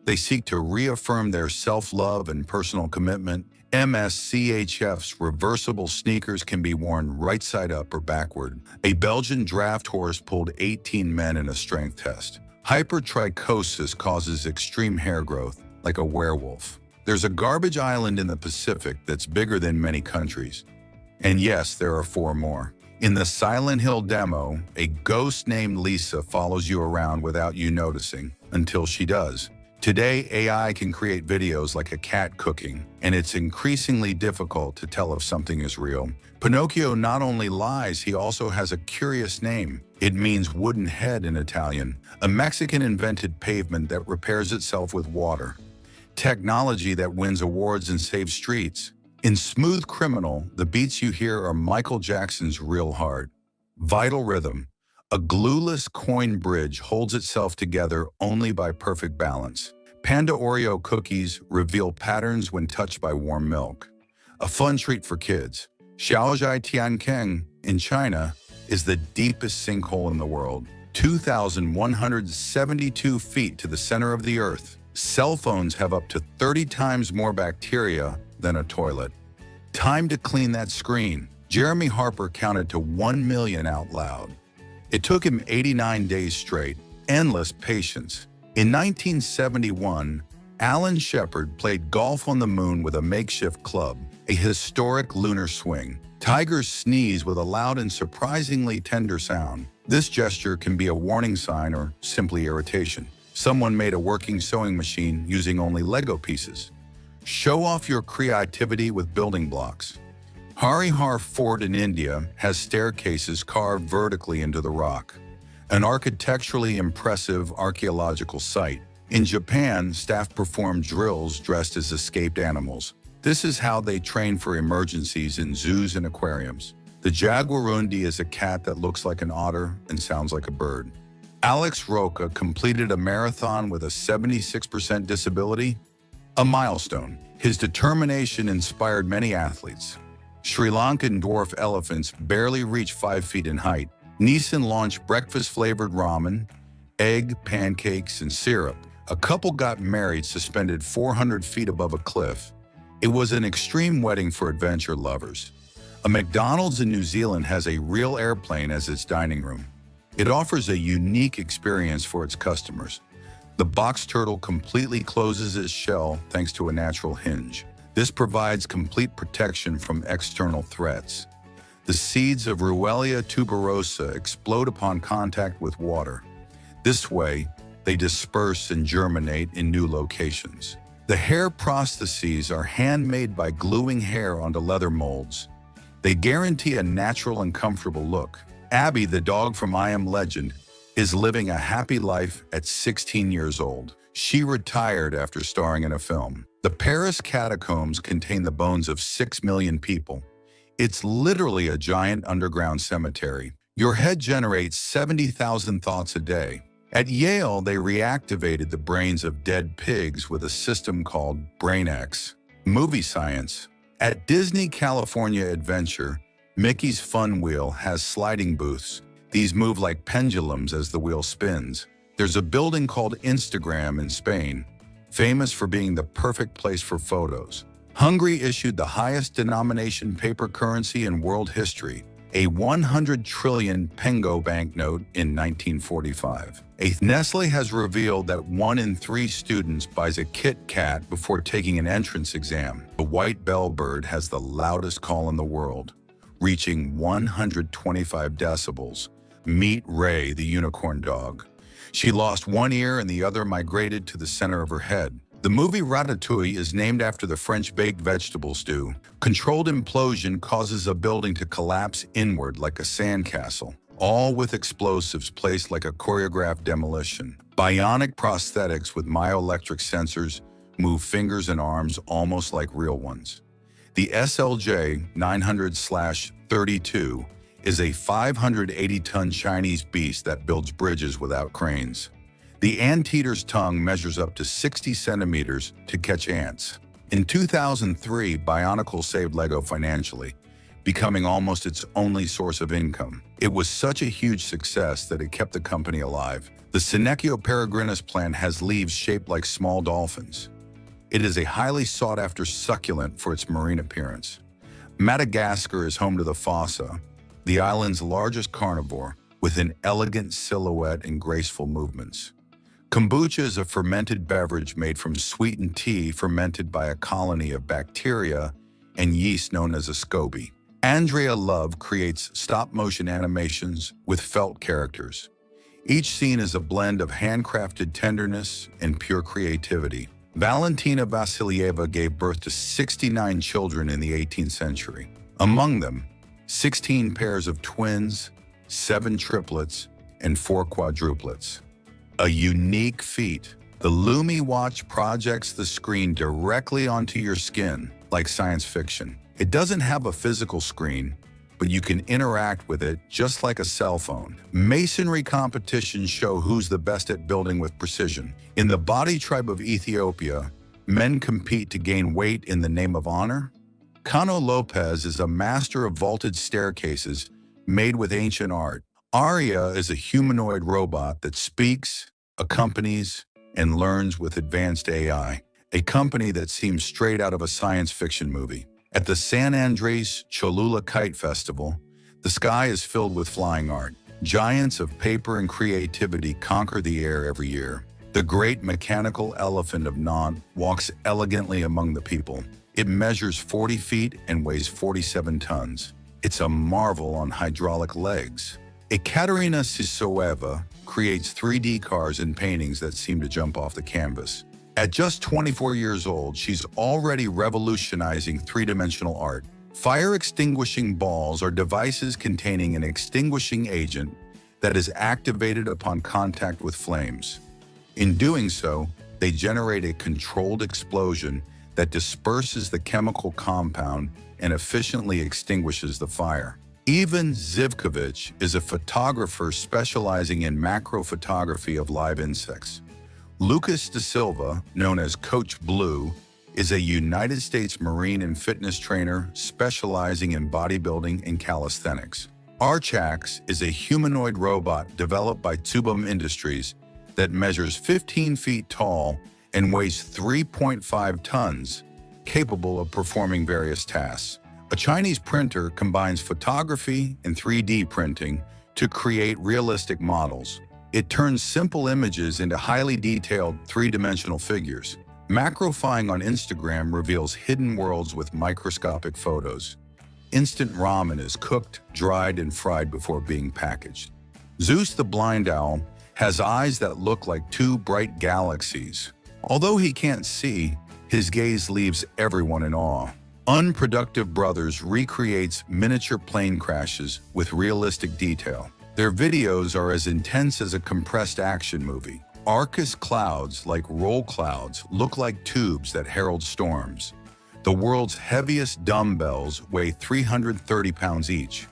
They seek to reaffirm their self-love and personal commitment. MSCHF's reversible sneakers can be worn right side up or backward. A Belgian draft horse pulled 18 men in a strength test. Hypertrichosis causes extreme hair growth, like a werewolf. There's a garbage island in the Pacific that's bigger than many countries. And yes, there are 4 more. In the Silent Hill demo, a ghost named Lisa follows you around without you noticing, until she does. Today, AI can create videos like a cat cooking, and it's increasingly difficult to tell if something is real. Pinocchio not only lies, he also has a curious name. It means wooden head in Italian. A Mexican invented pavement that repairs itself with water. Technology that wins awards and saves streets. In Smooth Criminal, the beats you hear are Michael Jackson's Real Heart. Vital Rhythm. A glueless coin bridge holds itself together only by perfect balance. Panda Oreo cookies reveal patterns when touched by warm milk. A fun treat for kids. Shaozhai Tiankeng in China is the deepest sinkhole in the world, 2,172 feet to the center of the earth. Cell phones have up to 30 times more bacteria than a toilet. Time to clean that screen. Jeremy Harper counted to 1 million out loud. It took him 89 days straight, endless patience. In 1971, Alan Shepard played golf on the moon with a makeshift club, a historic lunar swing. Tigers sneeze with a loud and surprisingly tender sound. This gesture can be a warning sign or simply irritation. Someone made a working sewing machine using only Lego pieces. Show off your creativity with building blocks. Harihar Fort in India has staircases carved vertically into the rock, an architecturally impressive archaeological site. In Japan, staff perform drills dressed as escaped animals. This is how they train for emergencies in zoos and aquariums. The jaguarundi is a cat that looks like an otter and sounds like a bird. Alex Roca completed a marathon with a 76% disability, a milestone. His determination inspired many athletes. Sri Lankan dwarf elephants barely reach 5 feet in height. Nissan launched breakfast-flavored ramen, egg, pancakes, and syrup. A couple got married suspended 400 feet above a cliff. It was an extreme wedding for adventure lovers. A McDonald's in New Zealand has a real airplane as its dining room. It offers a unique experience for its customers. The box turtle completely closes its shell thanks to a natural hinge. This provides complete protection from external threats. The seeds of Ruellia tuberosa explode upon contact with water. This way, they disperse and germinate in new locations. The hair prostheses are handmade by gluing hair onto leather molds. They guarantee a natural and comfortable look. Abby, the dog from I Am Legend, is living a happy life at 16 years old. She retired after starring in a film. The Paris catacombs contain the bones of 6 million people. It's literally a giant underground cemetery. Your head generates 70,000 thoughts a day. At Yale, they reactivated the brains of dead pigs with a system called BrainX. Movie science. At Disney California Adventure, Mickey's Fun Wheel has sliding booths. These move like pendulums as the wheel spins. There's a building called Instagram in Spain, famous for being the perfect place for photos. Hungary issued the highest denomination paper currency in world history, a 100 trillion pengo banknote in 1945. Nestle has revealed that 1 in 3 students buys a Kit Kat before taking an entrance exam. The white bellbird has the loudest call in the world, reaching 125 decibels. Meet Ray, the unicorn dog. She lost one ear and the other migrated to the center of her head. The movie Ratatouille is named after the French baked vegetable stew. Controlled implosion causes a building to collapse inward like a sandcastle, all with explosives placed like a choreographed demolition. Bionic prosthetics with myoelectric sensors move fingers and arms almost like real ones. The SLJ 900/32 is a 580-ton Chinese beast that builds bridges without cranes. The anteater's tongue measures up to 60 centimeters to catch ants. In 2003, Bionicle saved LEGO financially, becoming almost its only source of income. It was such a huge success that it kept the company alive. The Senecio peregrinus plant has leaves shaped like small dolphins. It is a highly sought-after succulent for its marine appearance. Madagascar is home to the fossa, the island's largest carnivore, with an elegant silhouette and graceful movements. Kombucha is a fermented beverage made from sweetened tea fermented by a colony of bacteria and yeast known as a SCOBY. Andrea Love creates stop-motion animations with felt characters. Each scene is a blend of handcrafted tenderness and pure creativity. Valentina Vasilyeva gave birth to 69 children in the 18th century. Among them, 16 pairs of twins, 7 triplets, and 4 quadruplets. A unique feat. The Lumi Watch projects the screen directly onto your skin, like science fiction. It doesn't have a physical screen, but you can interact with it just like a cell phone. Masonry competitions show who's the best at building with precision. In the Badi tribe of Ethiopia, men compete to gain weight in the name of honor. Cano Lopez is a master of vaulted staircases made with ancient art. Aria is a humanoid robot that speaks, accompanies, and learns with advanced AI, a company that seems straight out of a science fiction movie. At the San Andres Cholula Kite Festival, the sky is filled with flying art. Giants of paper and creativity conquer the air every year. The great mechanical elephant of Nantes walks elegantly among the people. It measures 40 feet and weighs 47 tons. It's a marvel on hydraulic legs. Ekaterina Sisoeva creates 3D cars and paintings that seem to jump off the canvas. At just 24 years old, she's already revolutionizing three-dimensional art. Fire-extinguishing balls are devices containing an extinguishing agent that is activated upon contact with flames. In doing so, they generate a controlled explosion that disperses the chemical compound and efficiently extinguishes the fire. Ivan Zivkovic is a photographer specializing in macro photography of live insects. Lucas da Silva, known as Coach Blue, is a United States Marine and fitness trainer specializing in bodybuilding and calisthenics. Archax is a humanoid robot developed by Tsubum Industries that measures 15 feet tall and weighs 3.5 tons, capable of performing various tasks. A Chinese printer combines photography and 3D printing to create realistic models. It turns simple images into highly detailed three-dimensional figures. Macrofying on Instagram reveals hidden worlds with microscopic photos. Instant ramen is cooked, dried, and fried before being packaged. Zeus the blind owl has eyes that look like 2 bright galaxies. Although he can't see, his gaze leaves everyone in awe. Unproductive Brothers recreates miniature plane crashes with realistic detail. Their videos are as intense as a compressed action movie. Arcus clouds, like roll clouds, look like tubes that herald storms. The world's heaviest dumbbells weigh 330 pounds each.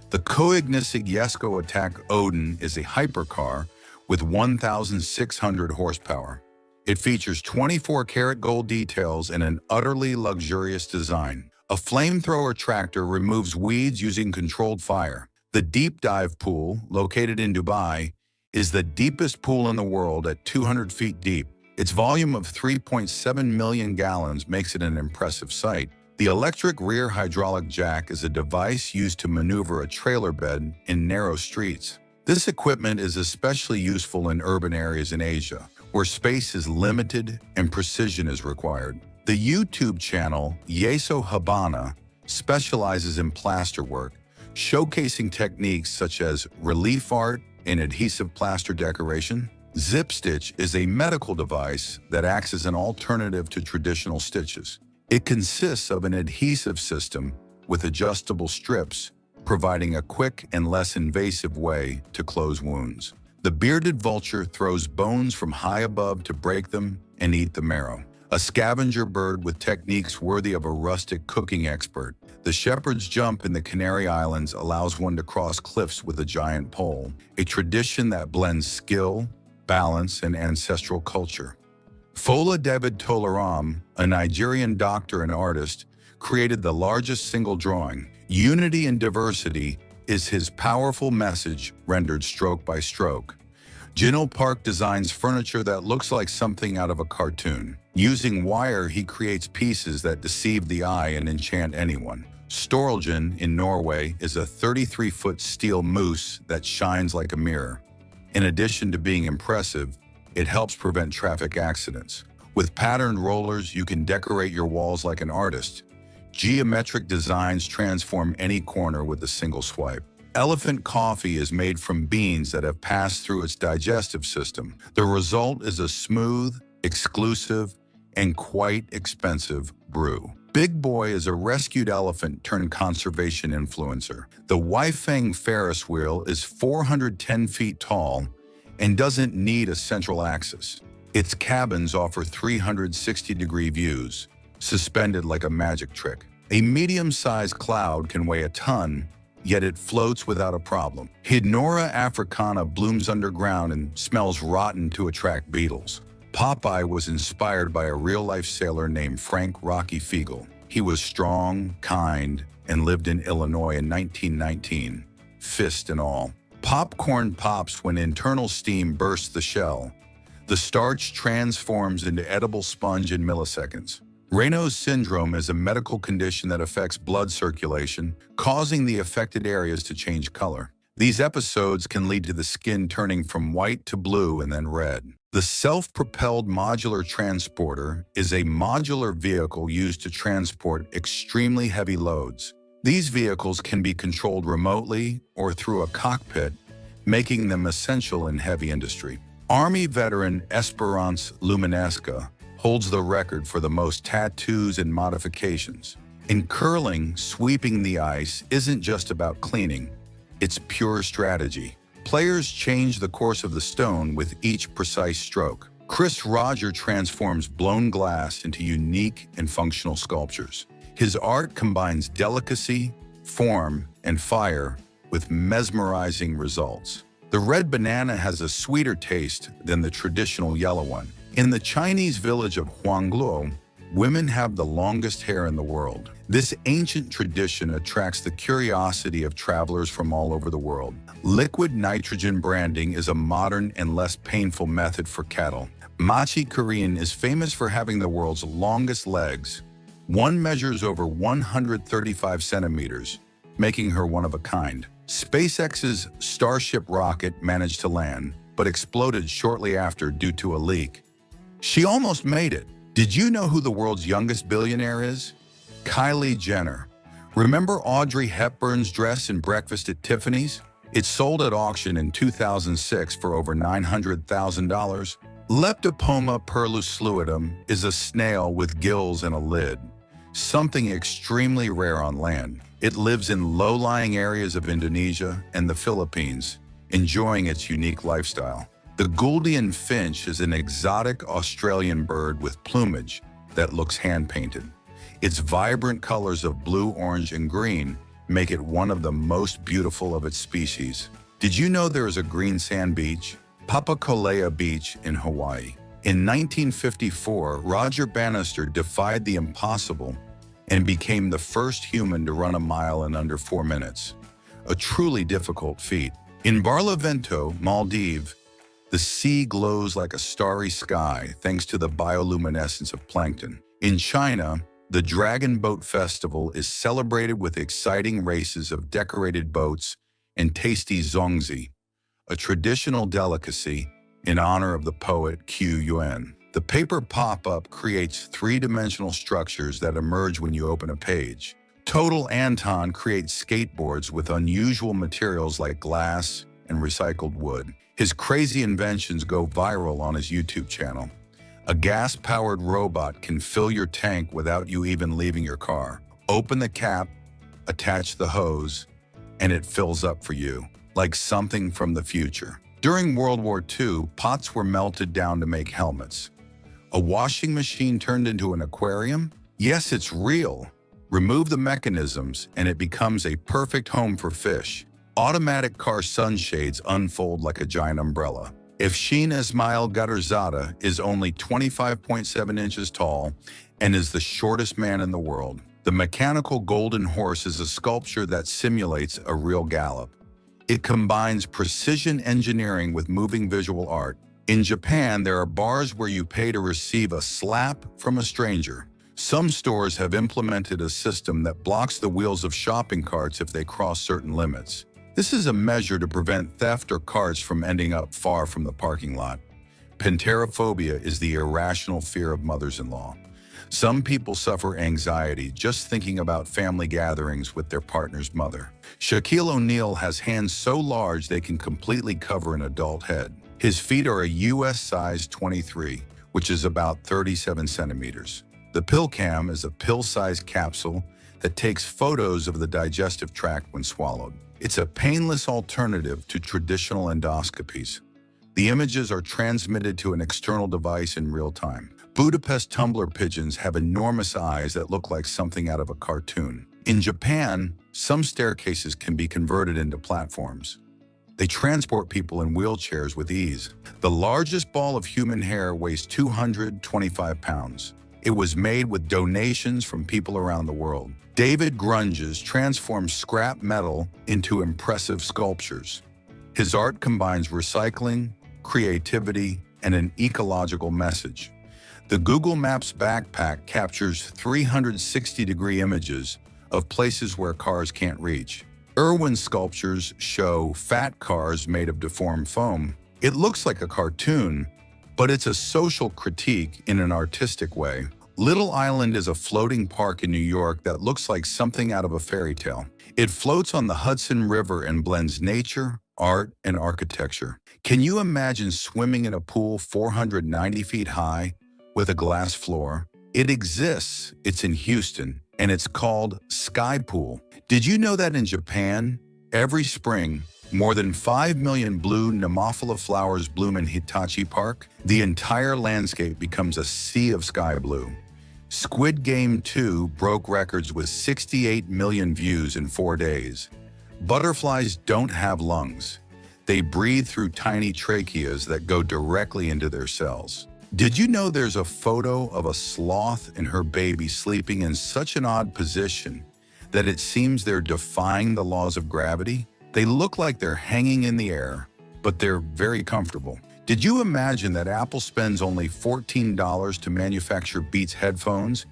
The Koenigsegg Jesko Attack Odin is a hypercar with 1,600 horsepower. It features 24-karat gold details and an utterly luxurious design. A flamethrower tractor removes weeds using controlled fire. The Deep Dive Pool, located in Dubai, is the deepest pool in the world at 200 feet deep. Its volume of 3.7 million gallons makes it an impressive sight. The electric rear hydraulic jack is a device used to maneuver a trailer bed in narrow streets. This equipment is especially useful in urban areas in Asia, where space is limited and precision is required. The YouTube channel Yeso Habana specializes in plasterwork, showcasing techniques such as relief art and adhesive plaster decoration. Zip Stitch is a medical device that acts as an alternative to traditional stitches. It consists of an adhesive system with adjustable strips, providing a quick and less invasive way to close wounds. The bearded vulture throws bones from high above to break them and eat the marrow. a scavenger bird with techniques worthy of a rustic cooking expert. The shepherd's jump in the Canary Islands allows one to cross cliffs with a giant pole, a tradition that blends skill, balance, and ancestral culture. Fola David Tolaram, a Nigerian doctor and artist, created the largest single drawing. Unity and diversity is his powerful message rendered stroke by stroke. Jinil Park designs furniture that looks like something out of a cartoon. Using wire, he creates pieces that deceive the eye and enchant anyone. Storeljen in Norway is a 33-foot steel moose that shines like a mirror. In addition to being impressive, it helps prevent traffic accidents. With patterned rollers, you can decorate your walls like an artist. Geometric designs transform any corner with a single swipe. Elephant coffee is made from beans that have passed through its digestive system. The result is a smooth, exclusive, and quite expensive brew. Big Boy is a rescued elephant turned conservation influencer. The Weifeng Ferris wheel is 410 feet tall and doesn't need a central axis. Its cabins offer 360-degree views, suspended like a magic trick. A medium-sized cloud can weigh a ton, yet it floats without a problem. Hydnora africana blooms underground and smells rotten to attract beetles. Popeye was inspired by a real-life sailor named Frank Rocky Fiegel. He was strong, kind, and lived in Illinois in 1919, fist and all. Popcorn pops when internal steam bursts the shell. The starch transforms into edible sponge in milliseconds. Raynaud's syndrome is a medical condition that affects blood circulation, causing the affected areas to change color. These episodes can lead to the skin turning from white to blue and then red. The self-propelled modular transporter is a modular vehicle used to transport extremely heavy loads. These vehicles can be controlled remotely or through a cockpit, making them essential in heavy industry. Army veteran Esperance Luminesca holds the record for the most tattoos and modifications. In curling, sweeping the ice isn't just about cleaning, it's pure strategy. Players change the course of the stone with each precise stroke. Chris Roger transforms blown glass into unique and functional sculptures. His art combines delicacy, form, and fire with mesmerizing results. The red banana has a sweeter taste than the traditional yellow one. In the Chinese village of Huangluo, women have the longest hair in the world. This ancient tradition attracts the curiosity of travelers from all over the world. Liquid nitrogen branding is a modern and less painful method for cattle. Machi Korean is famous for having the world's longest legs. One measures over 135 centimeters, making her one of a kind. SpaceX's Starship rocket managed to land, but exploded shortly after due to a leak. She almost made it. Did you know who the world's youngest billionaire is? Kylie Jenner. Remember Audrey Hepburn's dress in Breakfast at Tiffany's? It sold at auction in 2006 for over $900,000. Leptopoma perlusluidum is a snail with gills and a lid, something extremely rare on land. It lives in low-lying areas of Indonesia and the Philippines, enjoying its unique lifestyle. The Gouldian finch is an exotic Australian bird with plumage that looks hand-painted. Its vibrant colors of blue, orange, and green make it one of the most beautiful of its species. Did you know there is a green sand beach? Papakolea Beach in Hawaii. In 1954, Roger Bannister defied the impossible and became the first human to run a mile in under 4 minutes. A truly difficult feat. In Barlovento, Maldives, the sea glows like a starry sky thanks to the bioluminescence of plankton. In China, the Dragon Boat Festival is celebrated with exciting races of decorated boats and tasty zongzi, a traditional delicacy in honor of the poet Qu Yuan. The paper pop-up creates three-dimensional structures that emerge when you open a page. Total Anton creates skateboards with unusual materials like glass and recycled wood. His crazy inventions go viral on his YouTube channel. A gas-powered robot can fill your tank without you even leaving your car. Open the cap, attach the hose, and it fills up for you, like something from the future. During World War II, pots were melted down to make helmets. A washing machine turned into an aquarium? Yes, it's real. Remove the mechanisms and it becomes a perfect home for fish. Automatic car sunshades unfold like a giant umbrella. Efshin Ismail Gadarzada is only 25.7 inches tall and is the shortest man in the world. The mechanical golden horse is a sculpture that simulates a real gallop. It combines precision engineering with moving visual art. In Japan, there are bars where you pay to receive a slap from a stranger. Some stores have implemented a system that blocks the wheels of shopping carts if they cross certain limits. This is a measure to prevent theft or carts from ending up far from the parking lot. Panterophobia is the irrational fear of mothers-in-law. Some people suffer anxiety just thinking about family gatherings with their partner's mother. Shaquille O'Neal has hands so large they can completely cover an adult head. His feet are a US size 23, which is about 37 centimeters. The PillCam is a pill-sized capsule that takes photos of the digestive tract when swallowed. It's a painless alternative to traditional endoscopies. The images are transmitted to an external device in real time. Budapest tumbler pigeons have enormous eyes that look like something out of a cartoon. In Japan, some staircases can be converted into platforms. They transport people in wheelchairs with ease. The largest ball of human hair weighs 225 pounds. It was made with donations from people around the world. David Grunges transforms scrap metal into impressive sculptures. His art combines recycling, creativity, and an ecological message. The Google Maps backpack captures 360-degree images of places where cars can't reach. Irwin's sculptures show fat cars made of deformed foam. It looks like a cartoon, but it's a social critique in an artistic way. Little Island is a floating park in New York that looks like something out of a fairy tale. It floats on the Hudson River and blends nature, art, and architecture. Can you imagine swimming in a pool 490 feet high with a glass floor? It exists. It's in Houston, and it's called Sky Pool. Did you know that in Japan, every spring, more than 5 million blue Nemophila flowers bloom in Hitachi Park? The entire landscape becomes a sea of sky blue. Squid Game 2 broke records with 68 million views in 4 days. Butterflies don't have lungs. They breathe through tiny tracheas that go directly into their cells. Did you know there's a photo of a sloth and her baby sleeping in such an odd position that it seems they're defying the laws of gravity? They look like they're hanging in the air, but they're very comfortable. Did you imagine that Apple spends only $14 to manufacture Beats headphones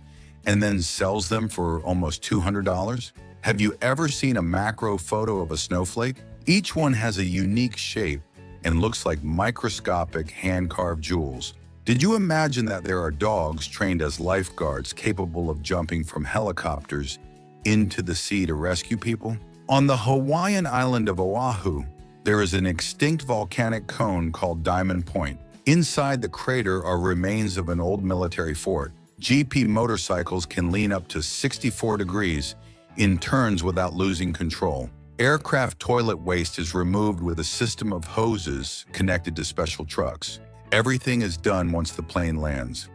and then sells them for almost $200? Have you ever seen a macro photo of a snowflake? Each one has a unique shape and looks like microscopic hand-carved jewels. Did you imagine that there are dogs trained as lifeguards capable of jumping from helicopters into the sea to rescue people? On the Hawaiian island of Oahu, there is an extinct volcanic cone called Diamond Point. Inside the crater are remains of an old military fort. GP motorcycles can lean up to 64 degrees in turns without losing control. Aircraft toilet waste is removed with a system of hoses connected to special trucks. Everything is done once the plane lands.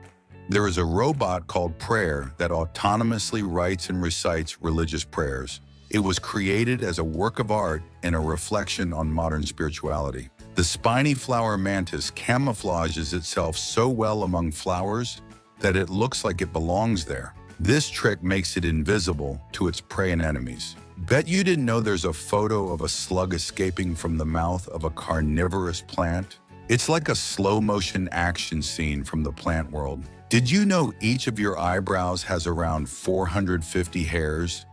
There is a robot called Prayer that autonomously writes and recites religious prayers. It was created as a work of art and a reflection on modern spirituality. The spiny flower mantis camouflages itself so well among flowers that it looks like it belongs there. This trick makes it invisible to its prey and enemies. Bet you didn't know there's a photo of a slug escaping from the mouth of a carnivorous plant? It's like a slow-motion action scene from the plant world. Did you know each of your eyebrows has around 450 hairs?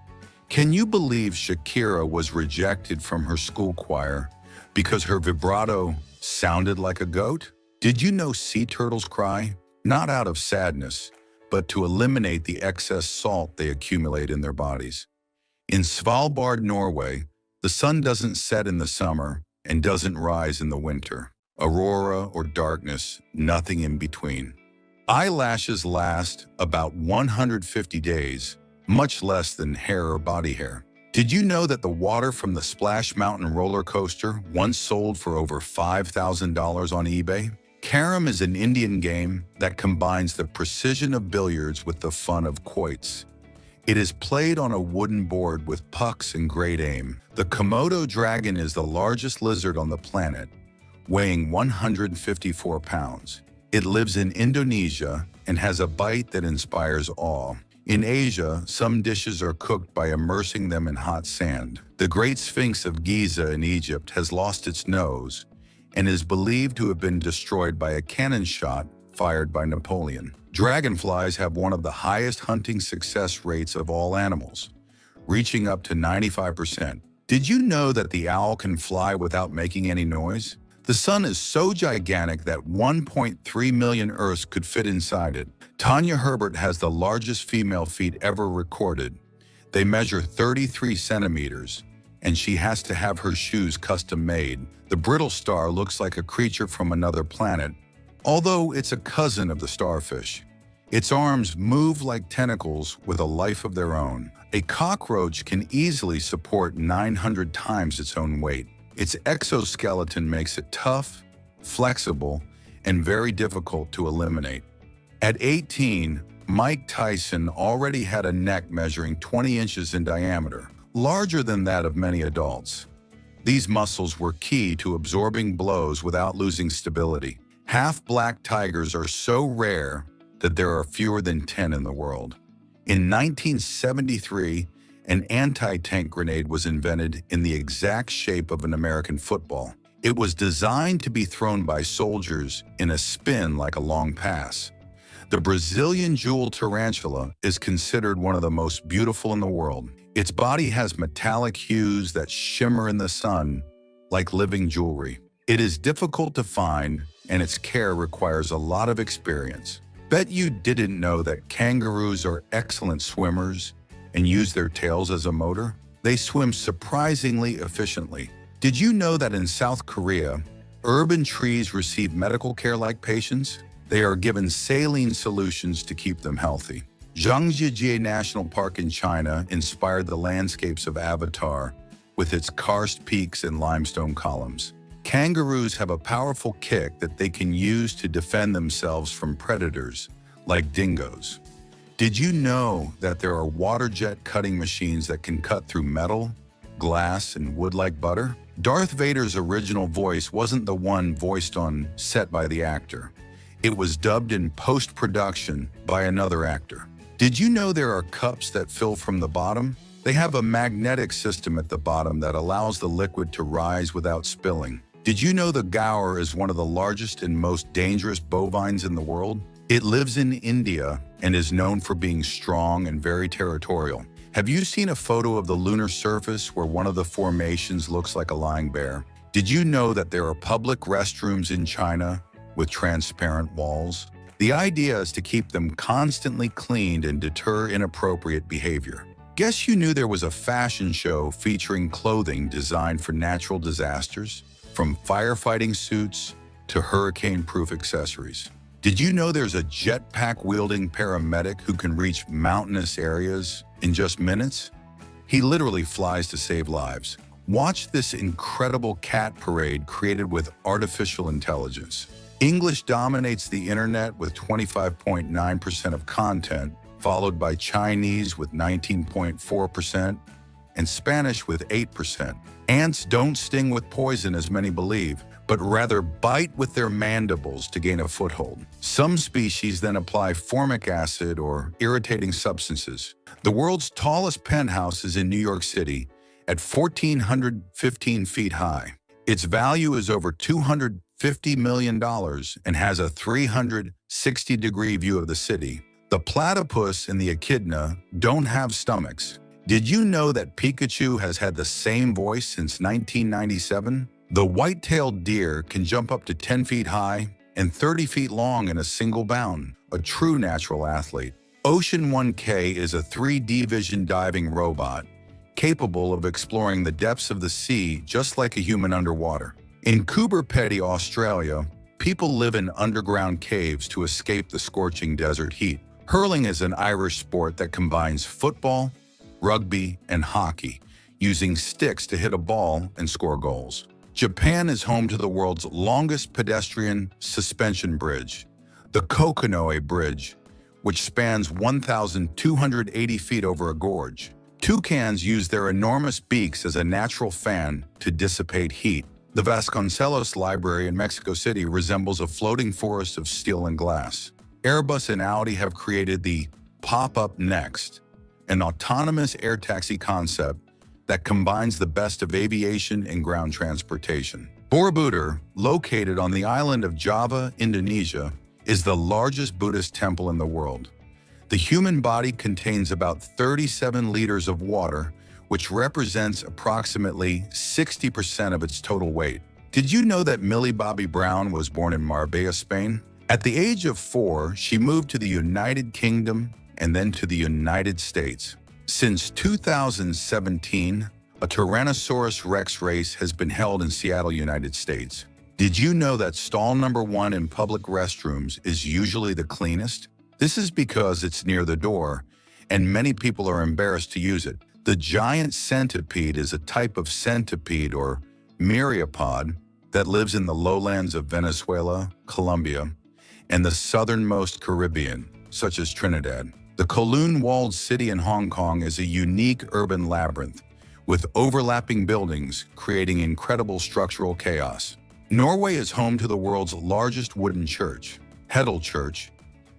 Can you believe Shakira was rejected from her school choir because her vibrato sounded like a goat? Did you know sea turtles cry? Not out of sadness, but to eliminate the excess salt they accumulate in their bodies. In Svalbard, Norway, the sun doesn't set in the summer and doesn't rise in the winter. Aurora or darkness, nothing in between. Eyelashes last about 150 days, much less than hair or body hair. Did you know that the water from the Splash Mountain roller coaster once sold for over $5,000 on eBay? Carom is an Indian game that combines the precision of billiards with the fun of quoits. It is played on a wooden board with pucks and great aim. The Komodo dragon is the largest lizard on the planet, weighing 154 pounds. It lives in Indonesia and has a bite that inspires awe. In Asia, some dishes are cooked by immersing them in hot sand. The Great Sphinx of Giza in Egypt has lost its nose and is believed to have been destroyed by a cannon shot fired by Napoleon. Dragonflies have one of the highest hunting success rates of all animals, reaching up to 95%. Did you know that the owl can fly without making any noise? The sun is so gigantic that 1.3 million Earths could fit inside it. Tanya Herbert has the largest female feet ever recorded. They measure 33 centimeters, and she has to have her shoes custom made. The brittle star looks like a creature from another planet, although it's a cousin of the starfish. Its arms move like tentacles with a life of their own. A cockroach can easily support 900 times its own weight. Its exoskeleton makes it tough, flexible, and very difficult to eliminate. At 18, Mike Tyson already had a neck measuring 20 inches in diameter, larger than that of many adults. These muscles were key to absorbing blows without losing stability. Half-black tigers are so rare that there are fewer than 10 in the world. In 1973, an anti-tank grenade was invented in the exact shape of an American football. It was designed to be thrown by soldiers in a spin like a long pass. The Brazilian jewel tarantula is considered one of the most beautiful in the world. Its body has metallic hues that shimmer in the sun like living jewelry. It is difficult to find, and its care requires a lot of experience. Bet you didn't know that kangaroos are excellent swimmers and use their tails as a motor? They swim surprisingly efficiently. Did you know that in South Korea, urban trees receive medical care like patients? They are given saline solutions to keep them healthy. Zhangjiajie National Park in China inspired the landscapes of Avatar with its karst peaks and limestone columns. Kangaroos have a powerful kick that they can use to defend themselves from predators, like dingoes. Did you know that there are water jet cutting machines that can cut through metal, glass, and wood like butter? Darth Vader's original voice wasn't the one voiced on set by the actor. It was dubbed in post-production by another actor. Did you know there are cups that fill from the bottom? They have a magnetic system at the bottom that allows the liquid to rise without spilling. Did you know the gaur is one of the largest and most dangerous bovines in the world? It lives in India and is known for being strong and very territorial. Have you seen a photo of the lunar surface where one of the formations looks like a lying bear? Did you know that there are public restrooms in China with transparent walls? The idea is to keep them constantly cleaned and deter inappropriate behavior. Guess you knew there was a fashion show featuring clothing designed for natural disasters, from firefighting suits to hurricane-proof accessories? Did you know there's a jetpack-wielding paramedic who can reach mountainous areas in just minutes? He literally flies to save lives. Watch this incredible cat parade created with artificial intelligence. English dominates the internet with 25.9% of content, followed by Chinese with 19.4% and Spanish with 8%. Ants don't sting with poison as many believe, but rather bite with their mandibles to gain a foothold. Some species then apply formic acid or irritating substances. The world's tallest penthouse is in New York City at 1,415 feet high. Its value is over $250 million and has a 360-degree view of the city. The platypus and the echidna don't have stomachs. Did you know that Pikachu has had the same voice since 1997? The white-tailed deer can jump up to 10 feet high and 30 feet long in a single bound, a true natural athlete. Ocean 1K is a 3D vision diving robot capable of exploring the depths of the sea just like a human underwater. In Coober Pedy, Australia, people live in underground caves to escape the scorching desert heat. Hurling is an Irish sport that combines football, rugby, and hockey, using sticks to hit a ball and score goals. Japan is home to the world's longest pedestrian suspension bridge, the Kokinoe Bridge, which spans 1,280 feet over a gorge. Toucans use their enormous beaks as a natural fan to dissipate heat. The Vasconcelos Library in Mexico City resembles a floating forest of steel and glass. Airbus and Audi have created the Pop-Up Next, an autonomous air taxi concept that combines the best of aviation and ground transportation. Borobudur, located on the island of Java, Indonesia, is the largest Buddhist temple in the world. The human body contains about 37 liters of water, which represents approximately 60% of its total weight. Did you know that Millie Bobby Brown was born in Marbella, Spain? At the age of 4, she moved to the United Kingdom and then to the United States. Since 2017, a Tyrannosaurus Rex race has been held in Seattle, United States. Did you know that stall number 1 in public restrooms is usually the cleanest? This is because it's near the door, and many people are embarrassed to use it. The giant centipede is a type of centipede or myriapod that lives in the lowlands of Venezuela, Colombia, and the southernmost Caribbean, such as Trinidad. The Kowloon-walled city in Hong Kong is a unique urban labyrinth, with overlapping buildings creating incredible structural chaos. Norway is home to the world's largest wooden church, Hedel Church,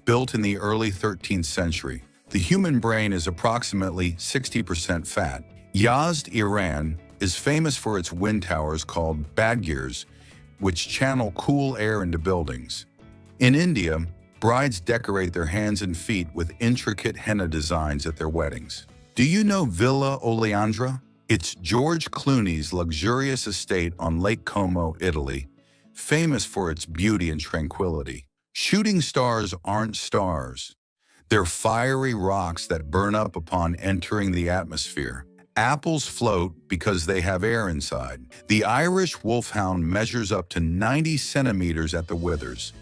built in the early 13th century. The human brain is approximately 60% fat. Yazd, Iran, is famous for its wind towers called badgirs, which channel cool air into buildings. In India, brides decorate their hands and feet with intricate henna designs at their weddings. Do you know Villa Oleandra? It's George Clooney's luxurious estate on Lake Como, Italy, famous for its beauty and tranquility. Shooting stars aren't stars. They're fiery rocks that burn up upon entering the atmosphere. Apples float because they have air inside. The Irish wolfhound measures up to 90 centimeters at the withers,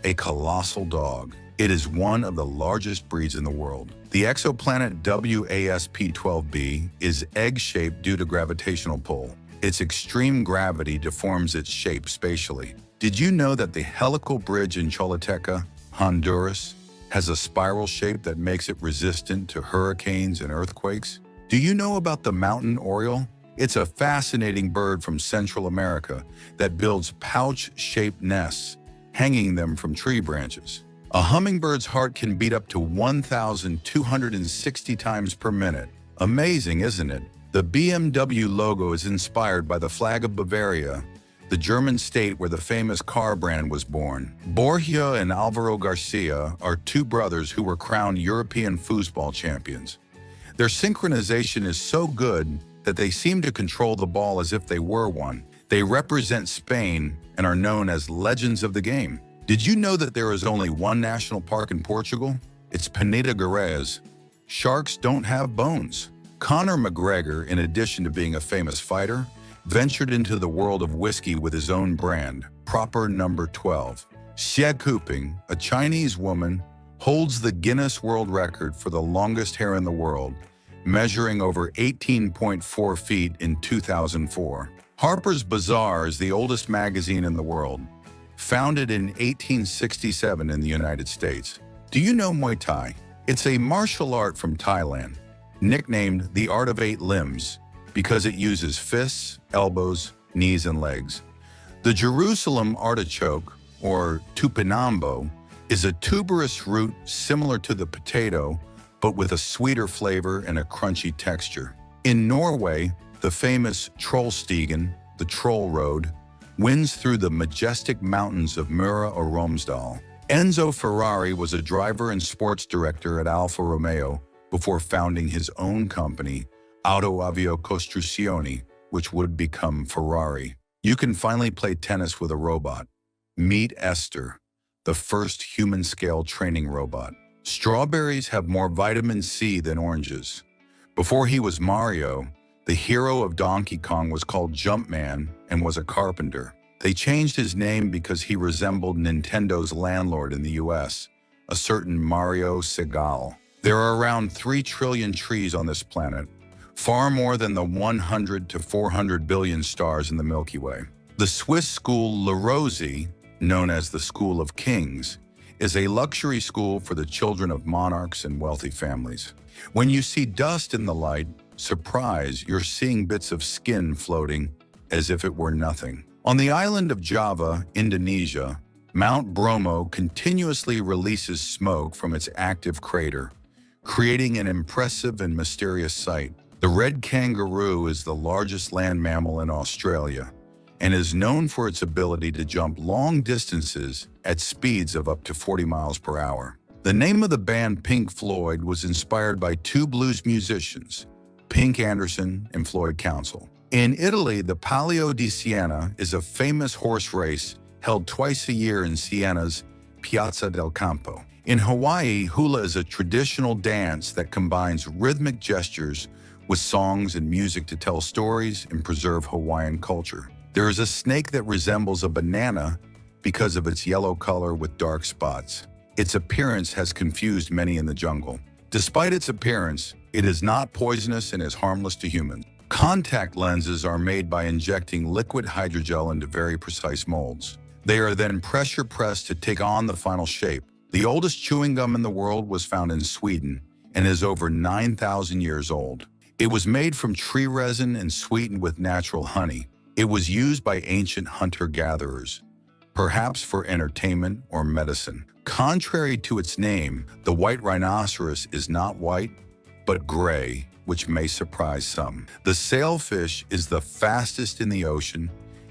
a colossal dog. It is one of the largest breeds in the world. The exoplanet WASP-12b is egg-shaped due to gravitational pull. Its extreme gravity deforms its shape spatially. Did you know that the helical bridge in Choluteca, Honduras, has a spiral shape that makes it resistant to hurricanes and earthquakes? Do you know about the mountain oriole? It's a fascinating bird from Central America that builds pouch-shaped nests, hanging them from tree branches. A hummingbird's heart can beat up to 1,260 times per minute. Amazing, isn't it? The BMW logo is inspired by the flag of Bavaria, the German state where the famous car brand was born. Borja and Alvaro Garcia are two brothers who were crowned European foosball champions. Their synchronization is so good that they seem to control the ball as if they were one. They represent Spain and are known as legends of the game. Did you know that there is only one national park in Portugal? It's Peneda Gerês. Sharks don't have bones. Conor McGregor, in addition to being a famous fighter, ventured into the world of whiskey with his own brand, Proper Number 12. Xie Kuping, a Chinese woman, holds the Guinness World Record for the longest hair in the world, measuring over 18.4 feet in 2004. Harper's Bazaar is the oldest magazine in the world, founded in 1867 in the United States. Do you know Muay Thai? It's a martial art from Thailand, nicknamed the Art of Eight Limbs because it uses fists, elbows, knees, and legs. The Jerusalem artichoke, or tupinambo, is a tuberous root similar to the potato, but with a sweeter flavor and a crunchy texture. In Norway, the famous Trollstigen, the Troll Road, winds through the majestic mountains of Møre og Romsdal. Enzo Ferrari was a driver and sports director at Alfa Romeo before founding his own company, Auto Avio Costruzioni, which would become Ferrari. You can finally play tennis with a robot. Meet Esther, the first human-scale training robot. Strawberries have more vitamin C than oranges. Before he was Mario, the hero of Donkey Kong was called Jumpman and was a carpenter. They changed his name because he resembled Nintendo's landlord in the US, a certain Mario Segal. There are around 3 trillion trees on this planet, far more than the 100 to 400 billion stars in the Milky Way. The Swiss school La Rosey, known as the School of Kings, is a luxury school for the children of monarchs and wealthy families. When you see dust in the light, surprise, you're seeing bits of skin floating as if it were nothing. On the island of Java, Indonesia, Mount Bromo continuously releases smoke from its active crater, creating an impressive and mysterious sight. The red kangaroo is the largest land mammal in Australia and is known for its ability to jump long distances at speeds of up to 40 miles per hour. The name of the band Pink Floyd was inspired by two blues musicians, Pink Anderson and Floyd Council. In Italy, the Palio di Siena is a famous horse race held twice a year in Siena's Piazza del Campo. In Hawaii, hula is a traditional dance that combines rhythmic gestures with songs and music to tell stories and preserve Hawaiian culture. There is a snake that resembles a banana because of its yellow color with dark spots. Its appearance has confused many in the jungle. Despite its appearance, it is not poisonous and is harmless to humans. Contact lenses are made by injecting liquid hydrogel into very precise molds. They are then pressure pressed to take on the final shape. The oldest chewing gum in the world was found in Sweden and is over 9,000 years old. It was made from tree resin and sweetened with natural honey. It was used by ancient hunter-gatherers, perhaps for entertainment or medicine. Contrary to its name, the white rhinoceros is not white, but gray, which may surprise some. The sailfish is the fastest in the ocean,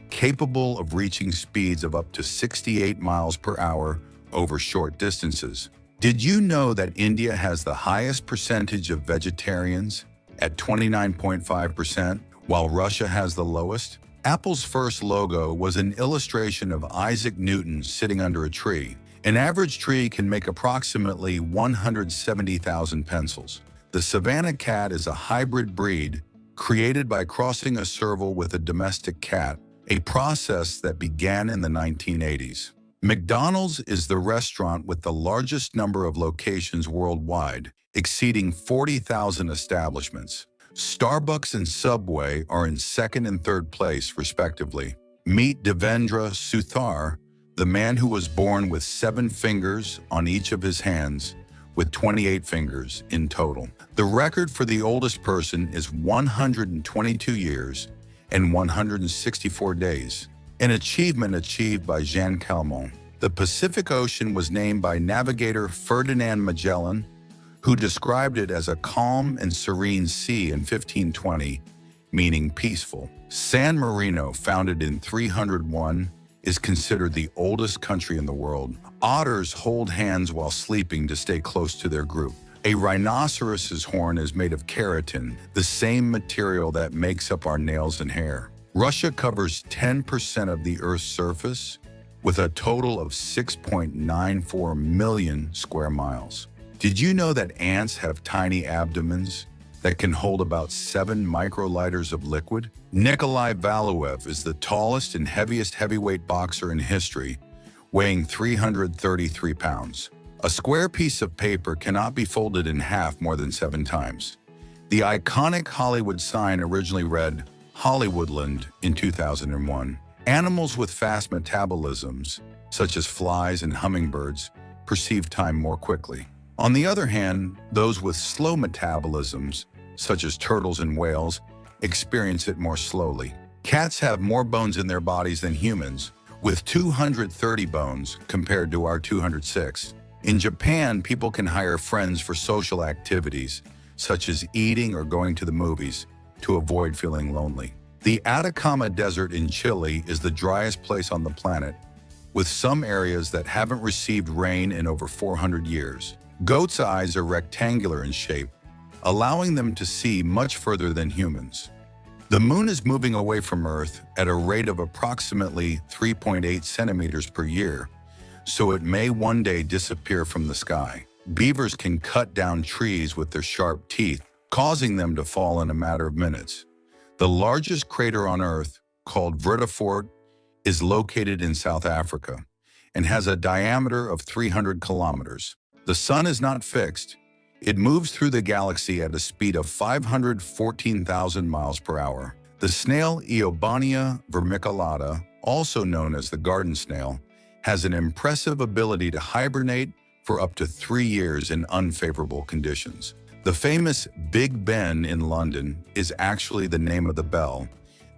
capable of reaching speeds of up to 68 miles per hour over short distances. Did you know that India has the highest percentage of vegetarians at 29.5%, while Russia has the lowest? Apple's first logo was an illustration of Isaac Newton sitting under a tree. An average tree can make approximately 170,000 pencils. The Savannah cat is a hybrid breed created by crossing a serval with a domestic cat, a process that began in the 1980s. McDonald's is the restaurant with the largest number of locations worldwide, exceeding 40,000 establishments. Starbucks and Subway are in second and third place, respectively. Meet Devendra Suthar, the man who was born with 7 fingers on each of his hands, with 28 fingers in total. The record for the oldest person is 122 years and 164 days, an achievement achieved by Jean Calment. The Pacific Ocean was named by navigator Ferdinand Magellan, who described it as a calm and serene sea in 1520, meaning peaceful. San Marino, founded in 301, is considered the oldest country in the world. Otters hold hands while sleeping to stay close to their group. A rhinoceros's horn is made of keratin, the same material that makes up our nails and hair. Russia covers 10% of the Earth's surface, with a total of 6.94 million square miles. Did you know that ants have tiny abdomens that can hold about 7 microliters of liquid? Nikolai Valuev is the tallest and heaviest heavyweight boxer in history, weighing 333 pounds. A square piece of paper cannot be folded in half more than 7 times. The iconic Hollywood sign originally read Hollywoodland in 2001. Animals with fast metabolisms, such as flies and hummingbirds, perceive time more quickly. On the other hand, those with slow metabolisms, such as turtles and whales, experience it more slowly. Cats have more bones in their bodies than humans, with 230 bones compared to our 206. In Japan, people can hire friends for social activities, such as eating or going to the movies, to avoid feeling lonely. The Atacama Desert in Chile is the driest place on the planet, with some areas that haven't received rain in over 400 years. Goats' eyes are rectangular in shape, allowing them to see much further than humans. The moon is moving away from Earth at a rate of approximately 3.8 centimeters per year, so it may one day disappear from the sky. Beavers can cut down trees with their sharp teeth, causing them to fall in a matter of minutes. The largest crater on Earth, called Vredefort, is located in South Africa and has a diameter of 300 kilometers. The sun is not fixed. It moves through the galaxy at a speed of 514,000 miles per hour. The snail Eobonia vermiculata, also known as the garden snail, has an impressive ability to hibernate for up to 3 years in unfavorable conditions. The famous Big Ben in London is actually the name of the bell,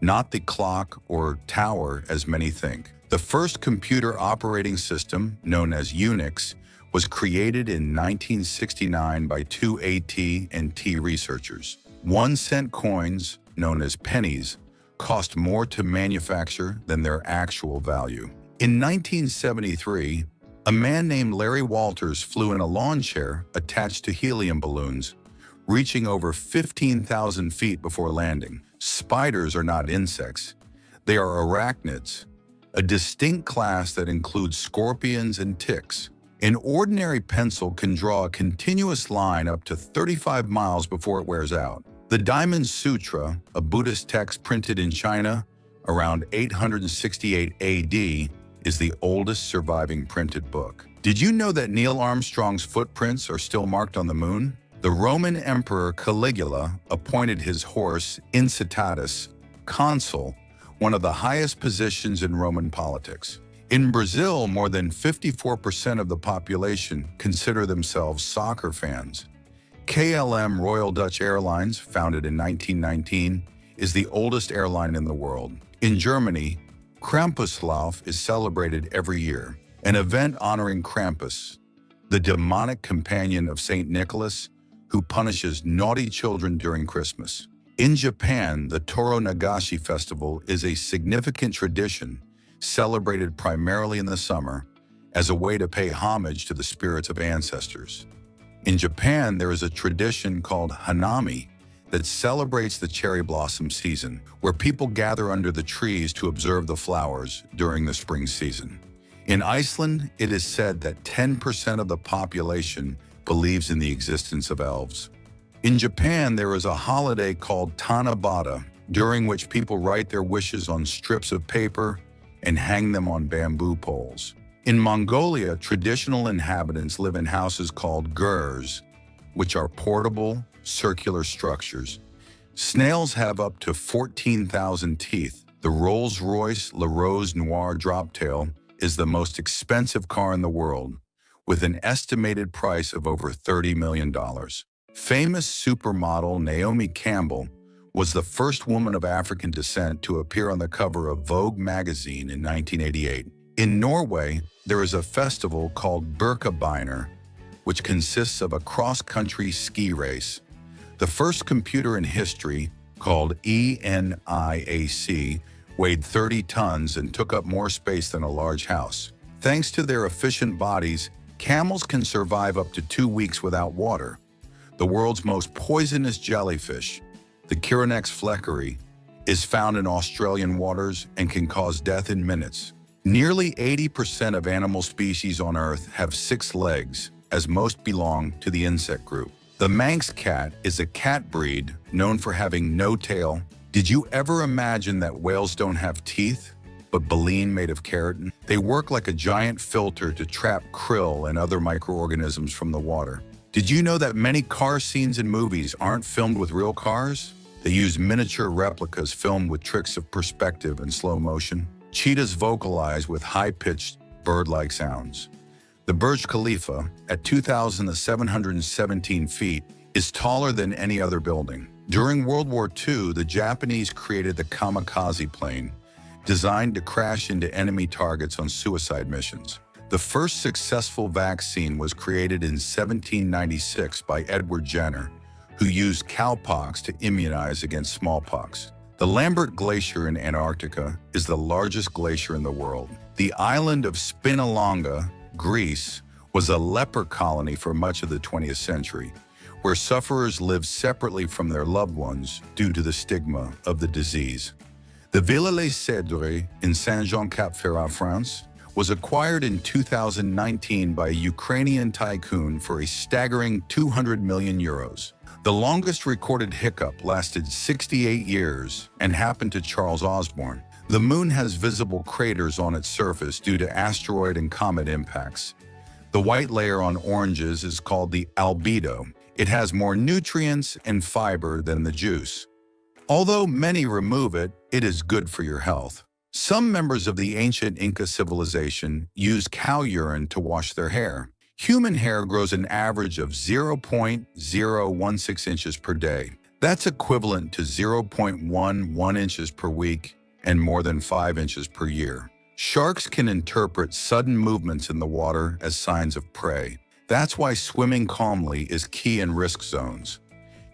not the clock or tower as many think. The first computer operating system, known as Unix, was created in 1969 by two AT&T researchers. 1-cent coins, known as pennies, cost more to manufacture than their actual value. In 1973, a man named Larry Walters flew in a lawn chair attached to helium balloons, reaching over 15,000 feet before landing. Spiders are not insects. They are arachnids, a distinct class that includes scorpions and ticks. An ordinary pencil can draw a continuous line up to 35 miles before it wears out. The Diamond Sutra, a Buddhist text printed in China around 868 AD, is the oldest surviving printed book. Did you know that Neil Armstrong's footprints are still marked on the moon? The Roman Emperor Caligula appointed his horse Incitatus consul, one of the highest positions in Roman politics. In Brazil, more than 54% of the population consider themselves soccer fans. KLM Royal Dutch Airlines, founded in 1919, is the oldest airline in the world. In Germany, Krampuslauf is celebrated every year, an event honoring Krampus, the demonic companion of Saint Nicholas, who punishes naughty children during Christmas. In Japan, the Toro Nagashi Festival is a significant tradition celebrated primarily in the summer as a way to pay homage to the spirits of ancestors. In Japan, there is a tradition called Hanami that celebrates the cherry blossom season, where people gather under the trees to observe the flowers during the spring season. In Iceland, it is said that 10% of the population believes in the existence of elves. In Japan, there is a holiday called Tanabata, during which people write their wishes on strips of paper and hang them on bamboo poles. In Mongolia, traditional inhabitants live in houses called gurs, which are portable, circular structures. Snails have up to 14,000 teeth. The Rolls-Royce La Rose Noire Droptail is the most expensive car in the world, with an estimated price of over $30 million. Famous supermodel Naomi Campbell was the first woman of African descent to appear on the cover of Vogue magazine in 1988. In Norway, there is a festival called Birkebeiner, which consists of a cross-country ski race. The first computer in history, called ENIAC, weighed 30 tons and took up more space than a large house. Thanks to their efficient bodies, camels can survive up to 2 weeks without water. The world's most poisonous jellyfish, the Chironex fleckeri, is found in Australian waters and can cause death in minutes. Nearly 80% of animal species on Earth have 6 legs, as most belong to the insect group. The Manx cat is a cat breed known for having no tail. Did you ever imagine that whales don't have teeth, but baleen made of keratin? They work like a giant filter to trap krill and other microorganisms from the water. Did you know that many car scenes in movies aren't filmed with real cars? They use miniature replicas filmed with tricks of perspective and slow motion. Cheetahs vocalize with high-pitched, bird-like sounds. The Burj Khalifa, at 2,717 feet, is taller than any other building. During World War II, the Japanese created the kamikaze plane, designed to crash into enemy targets on suicide missions. The first successful vaccine was created in 1796 by Edward Jenner, who used cowpox to immunize against smallpox. The Lambert Glacier in Antarctica is the largest glacier in the world. The island of Spinalonga, Greece, was a leper colony for much of the 20th century, where sufferers lived separately from their loved ones due to the stigma of the disease. The Villa Les Cèdres in Saint-Jean-Cap-Ferrat, France, was acquired in 2019 by a Ukrainian tycoon for a staggering 200 million euros. The longest recorded hiccup lasted 68 years and happened to Charles Osborne. The moon has visible craters on its surface due to asteroid and comet impacts. The white layer on oranges is called the albedo. It has more nutrients and fiber than the juice. Although many remove it, it is good for your health. Some members of the ancient Inca civilization used cow urine to wash their hair. Human hair grows an average of 0.016 inches per day. That's equivalent to 0.11 inches per week and more than 5 inches per year. Sharks can interpret sudden movements in the water as signs of prey. That's why swimming calmly is key in risk zones.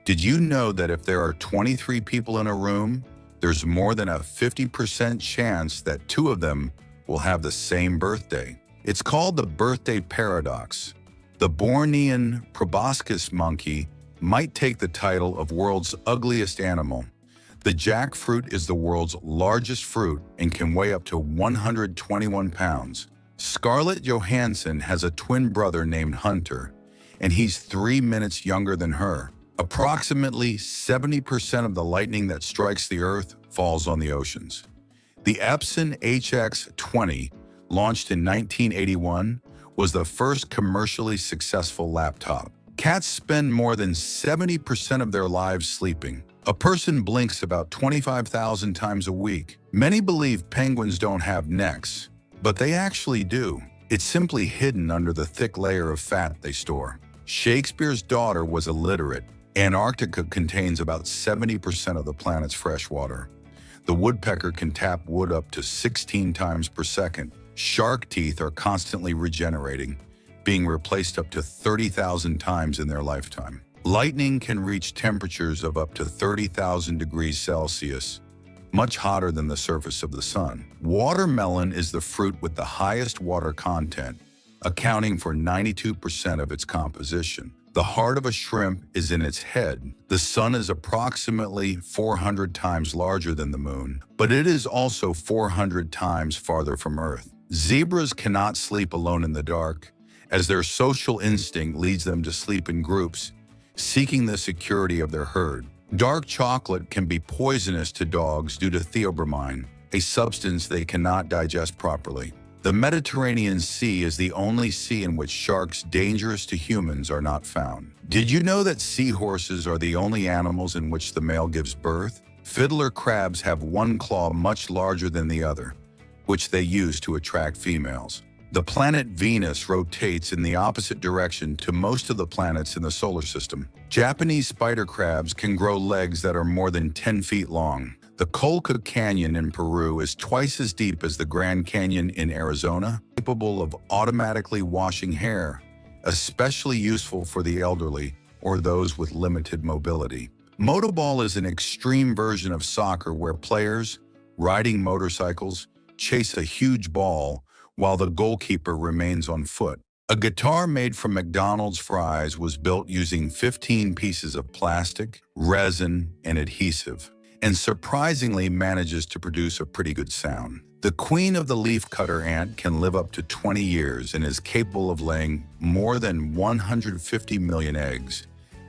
Did you know that if there are 23 people in a room, there's more than a 50% chance that 2 of them will have the same birthday? It's called the birthday paradox. The Bornean proboscis monkey might take the title of world's ugliest animal. The jackfruit is the world's largest fruit and can weigh up to 121 pounds. Scarlett Johansson has a twin brother named Hunter, and he's 3 minutes younger than her. Approximately 70% of the lightning that strikes the Earth falls on the oceans. The Epson HX20, launched in 1981, was the first commercially successful laptop. Cats spend more than 70% of their lives sleeping. A person blinks about 25,000 times a week. Many believe penguins don't have necks, but they actually do. It's simply hidden under the thick layer of fat they store. Shakespeare's daughter was illiterate. Antarctica contains about 70% of the planet's fresh water. The woodpecker can tap wood up to 16 times per second. Shark teeth are constantly regenerating, being replaced up to 30,000 times in their lifetime. Lightning can reach temperatures of up to 30,000 degrees Celsius, much hotter than the surface of the sun. Watermelon is the fruit with the highest water content, accounting for 92% of its composition. The heart of a shrimp is in its head. The sun is approximately 400 times larger than the moon, but it is also 400 times farther from Earth. Zebras cannot sleep alone in the dark, as their social instinct leads them to sleep in groups, seeking the security of their herd. Dark chocolate can be poisonous to dogs due to theobromine, a substance they cannot digest properly. The Mediterranean Sea is the only sea in which sharks dangerous to humans are not found. Did you know that seahorses are the only animals in which the male gives birth? Fiddler crabs have one claw much larger than the other, which they use to attract females. The planet Venus rotates in the opposite direction to most of the planets in the solar system. Japanese spider crabs can grow legs that are more than 10 feet long. The Colca Canyon in Peru is twice as deep as the Grand Canyon in Arizona, capable of automatically washing hair, especially useful for the elderly or those with limited mobility. Motoball is an extreme version of soccer where players, riding motorcycles, chase a huge ball while the goalkeeper remains on foot. A guitar made from McDonald's fries was built using 15 pieces of plastic, resin, and adhesive, and surprisingly manages to produce a pretty good sound. The queen of the leafcutter ant can live up to 20 years and is capable of laying more than 150 million eggs,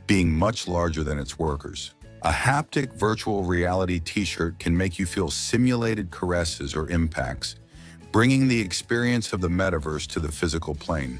being much larger than its workers. A haptic virtual reality t-shirt can make you feel simulated caresses or impacts, bringing the experience of the metaverse to the physical plane.